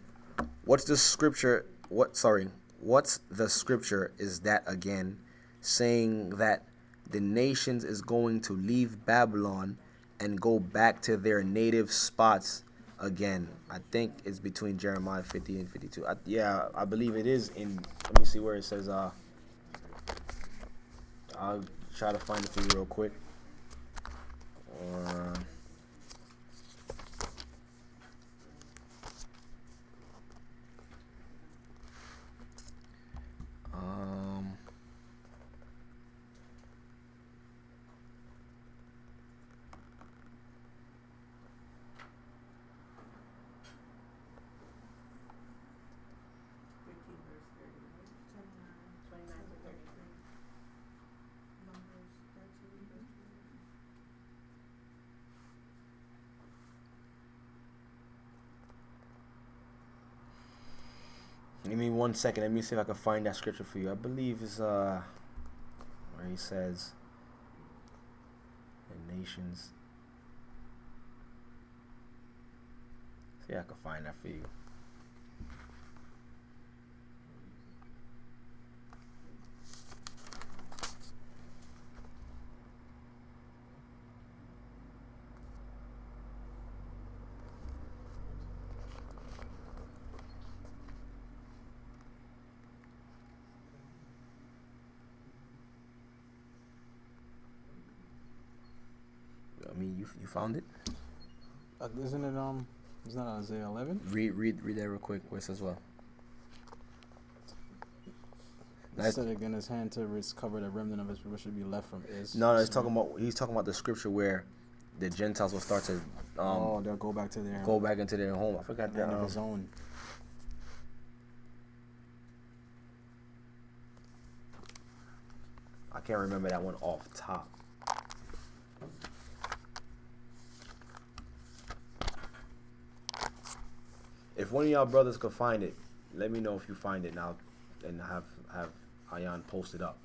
What's the scripture is that again, saying that the nations is going to leave Babylon and go back to their native spots again? I think it's between Jeremiah 50 and 52. I believe it is in, let me see where it says, I'll try to find it for you real quick. Give me 1 second. Let me see if I can find that scripture for you. I believe it's where he says the nations. See if I can find that for you. I mean, you found it? Isn't it Isn't that Isaiah 11? Read that real quick. Where it says what? He said again, his hand to recover the remnant of his people should be left from Israel. No, he's talking about the scripture where the Gentiles will start to they'll go back into their home. I forgot that. Of his own. I can't remember that one off top. If one of y'all brothers could find it, let me know if you find it now, and have Ayan post it up.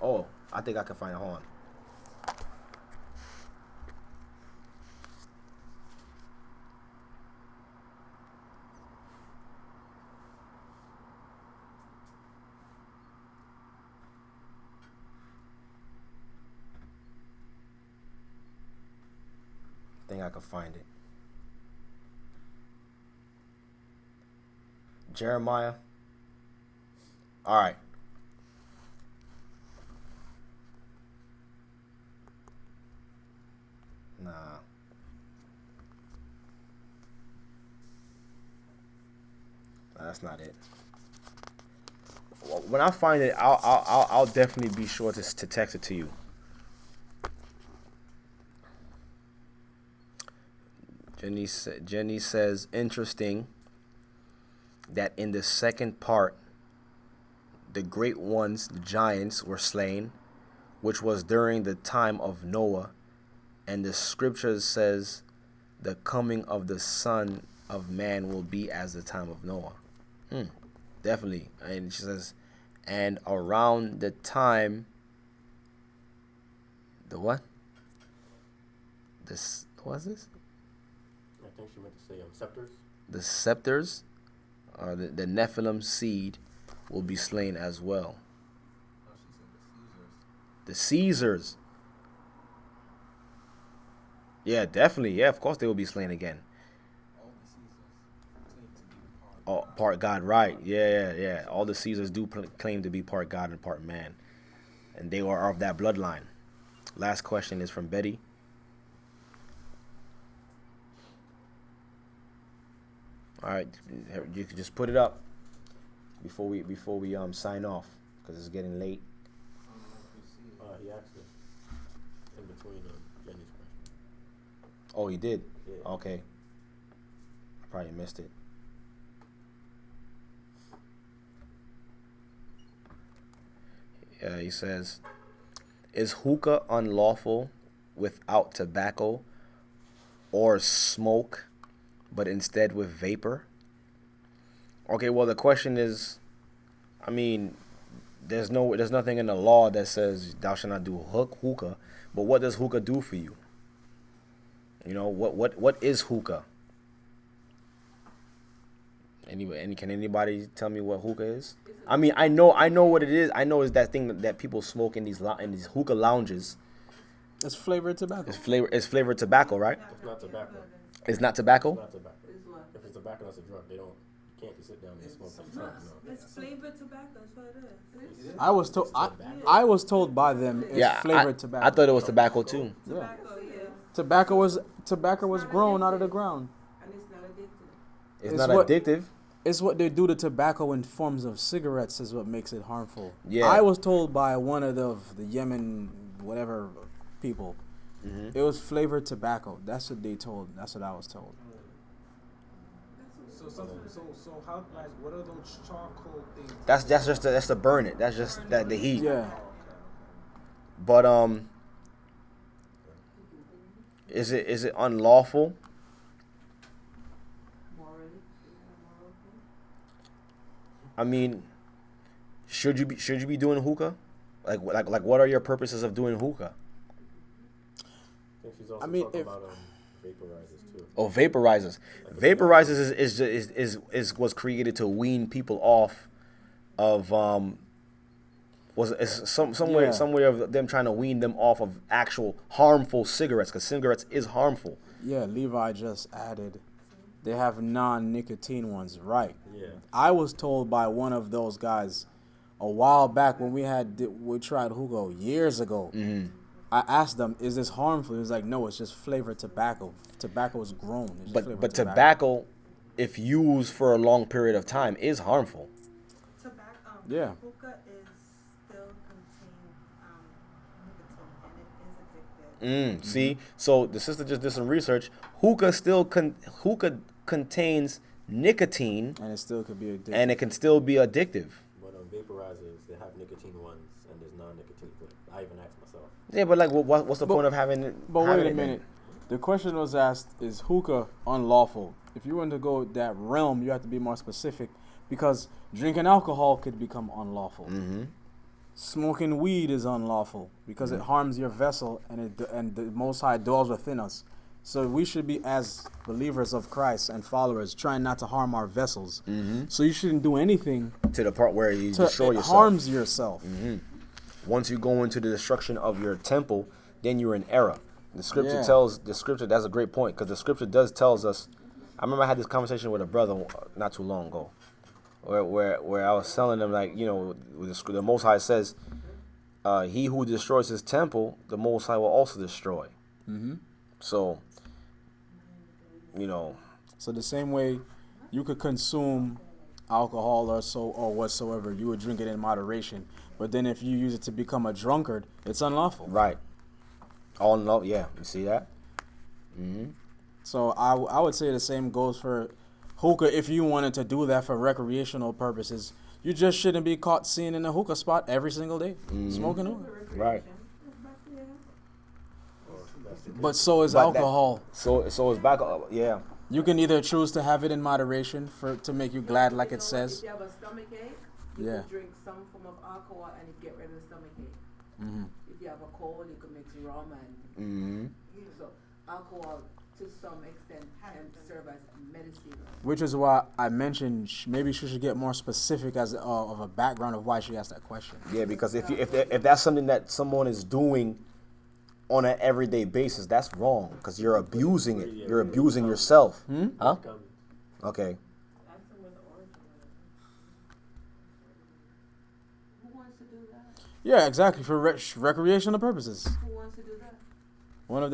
Oh, I think I can find it. Hold on. I think I can find it. Jeremiah. All right. Nah. That's not it. When I find it, I'll definitely be sure to text it to you. Jenny says, interesting. that in the second part, the great ones, the giants, were slain, which was during the time of Noah, and the scripture says the coming of the Son of Man will be as the time of Noah. Definitely. And she says, and around the time, the what? This, what's this? I think she meant to say scepters. The scepters, the Nephilim seed, will be slain as well. The Caesars. Yeah, definitely. Yeah, of course they will be slain again. Oh, part God, right. Yeah. All the Caesars do claim to be part God and part man. And they are of that bloodline. Last question is from Betty. All right, you can just put it up before we sign off, because it's getting late. He asked it in between Jenny's question. Oh, he did? Yeah. Okay. I probably missed it. He says, is hookah unlawful without tobacco or smoke, but instead with vapor? Okay, well, the question is, I mean, there's nothing in the law that says thou shalt not do hookah, but what does hookah do for you? You know, what is hookah? Anyway, can anybody tell me what hookah is? I mean, I know what it is. I know it's that thing that people smoke in these hookah lounges. It's flavored tobacco. It's flavored tobacco, right? It's not tobacco. It's not tobacco? It's not tobacco. If it's tobacco, that's a drug. You can't just sit down and smoke it. No. It's flavored tobacco, that's what it is. I was told by them it's flavored tobacco. I thought it was tobacco too. Tobacco, yeah. Tobacco was grown out of the ground. And it's not addictive. It's not addictive. It's what they do to tobacco in forms of cigarettes is what makes it harmful. Yeah. I was told by one of the Yemen whatever people, it was flavored tobacco. That's what they told. That's what I was told. So how, like, what are those charcoal things? That's to burn it. That's just the heat. Yeah. But is it unlawful? I mean, should you be doing hookah? Like what are your purposes of doing hookah? I think she's also talking about vaporizers too. Oh, vaporizers. Vaporizers is was created to wean people off of some way of them trying to wean them off of actual harmful cigarettes, because cigarettes is harmful. Yeah, Levi just added they have non-nicotine ones, right? Yeah. I was told by one of those guys a while back when we tried hookah years ago. I asked them, "Is this harmful?" He was like, "No, it's just flavored tobacco. Tobacco is grown." But tobacco, if used for a long period of time, is harmful. Tobacco. Yeah. Hookah is still contain nicotine, and it is addictive. See, so the sister just did some research. Hookah contains nicotine, and it still could be addictive. and it can still be addictive. But vaporizers, they have nicotine ones, and there's non-nicotine. I even asked myself. Yeah, but like, what's the point of having it? But having wait a it minute. The question was asked, is hookah unlawful? If you want to go that realm, you have to be more specific, because drinking alcohol could become unlawful. Smoking weed is unlawful because it harms your vessel, and the Most High dwells within us. So we should be, as believers of Christ and followers, trying not to harm our vessels. So you shouldn't do anything to the part where you destroy yourself. Harms yourself. Once you go into the destruction of your temple, then you're in error. The scripture tells that's a great point, because the scripture tells us. I remember I had this conversation with a brother not too long ago, where I was telling him, like, you know, the Most High says, he who destroys his temple, the Most High will also destroy. So, you know. So the same way you could consume alcohol or whatsoever, you would drink it in moderation. But then if you use it to become a drunkard, it's unlawful. Right. All in love, yeah. You see that? So I would say the same goes for hookah, if you wanted to do that for recreational purposes, you just shouldn't be caught seen in a hookah spot every single day smoking hookah. Right. But so is But that- alcohol. So it's back. Yeah. You can either choose to have it in moderation to make you glad, like it says. If you have a stomach ache, you Yeah. can drink some form of alcohol and it get rid of the stomach ache. Mm-hmm. If you have a cold, you can mix rum and Mm-hmm. so alcohol to some extent can serve as medicine. Which is why I mentioned maybe she should get more specific as of a background of why she asked that question. Yeah, because if that's something that someone is doing on an everyday basis, that's wrong because you're abusing it. You're abusing yourself. Huh? Okay. Who wants to do that? Yeah, exactly, for recreational purposes. Who wants to do that? One of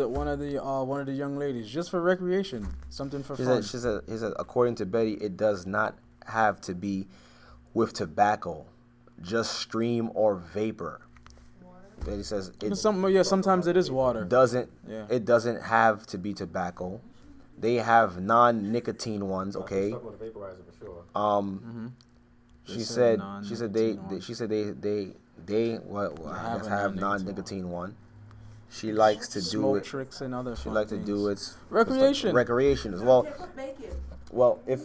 the young ladies, just for recreation, something for fun. She said, according to Betty, it does not have to be with tobacco, just stream or vapor. Betty says Sometimes it is water. It doesn't have to be tobacco. They have non-nicotine ones, okay? Talking about the vaporizer for sure. She said they I guess have non-nicotine one. She likes to do Smoke it. tricks and other. She likes to do it. Recreation. Recreation as well. Well, if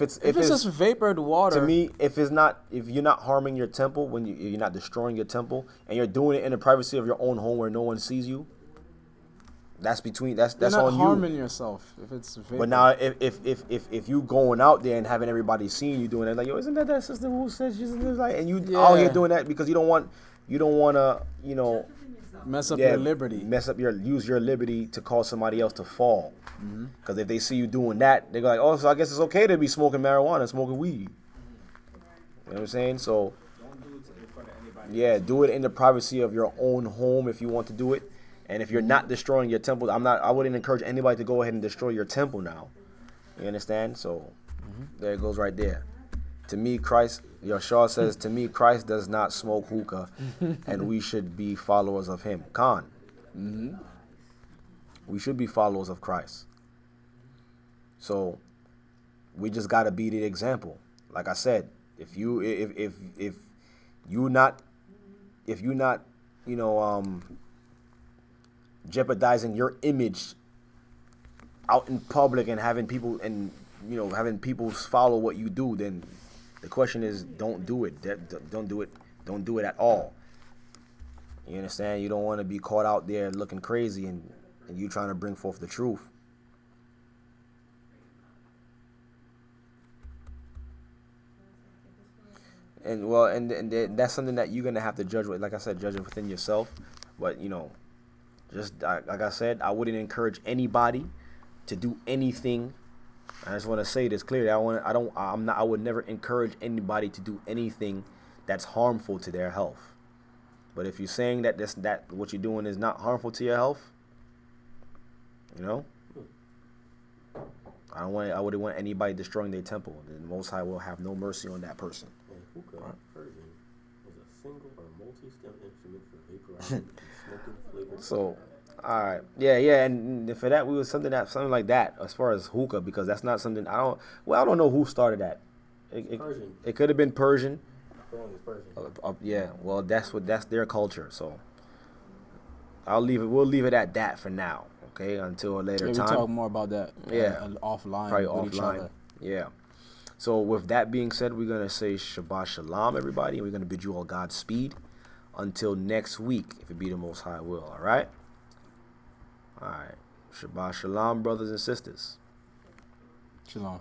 it's just vapored water. To me, if you're not harming your temple when you're not destroying your temple and you're doing it in the privacy of your own home where no one sees you, that's you're not on you. harming yourself if it's vapor. But now if you going out there and having everybody seeing you doing it, like, yo, isn't that sister who says she's like, and you out here doing that because you don't want to mess up your liberty. Use your liberty to cause somebody else to fall. Because if they see you doing that, they go like, oh, so I guess it's okay to be smoking marijuana and smoking weed. You know what I'm saying? So, yeah, do it in the privacy of your own home if you want to do it. And if you're not destroying your temple, I wouldn't encourage anybody to go ahead and destroy your temple now. You understand? So, there it goes right there. To me, Shaw says, to me, Christ does not smoke hookah, and we should be followers of him. Khan. We should be followers of Christ. So, we just got to be the example. Like I said, if you not jeopardizing your image out in public and having people follow what you do, then the question is, don't do it. Don't do it. Don't do it at all. You understand? You don't want to be caught out there looking crazy and you trying to bring forth the truth. And that's something that you're gonna have to judge with. Like I said, judge it within yourself. But just like I said, I wouldn't encourage anybody to do anything. I just want to say this clearly. I would never encourage anybody to do anything that's harmful to their health. But if you're saying that what you're doing is not harmful to your health, I wouldn't want anybody destroying their temple. The Most High will have no mercy on that person. And hookah, Persian, is a single or multi-stem instrument for vaporizing and smoking flavored. So, all right, yeah, and for that we was something like that as far as hookah, because that's not something I don't know who started that. Persian. It could have been Persian. Apparently it's Persian. Yeah, well that's their culture. So we'll leave it at that for now. Okay, until a later time. We'll talk more about that. Offline. Probably with each offline. other. Yeah. So with that being said, we're gonna say Shabbat Shalom, everybody, and we're gonna bid you all Godspeed until next week, if it be the Most High will. All right. All right. Shabbat Shalom, brothers and sisters. Shalom.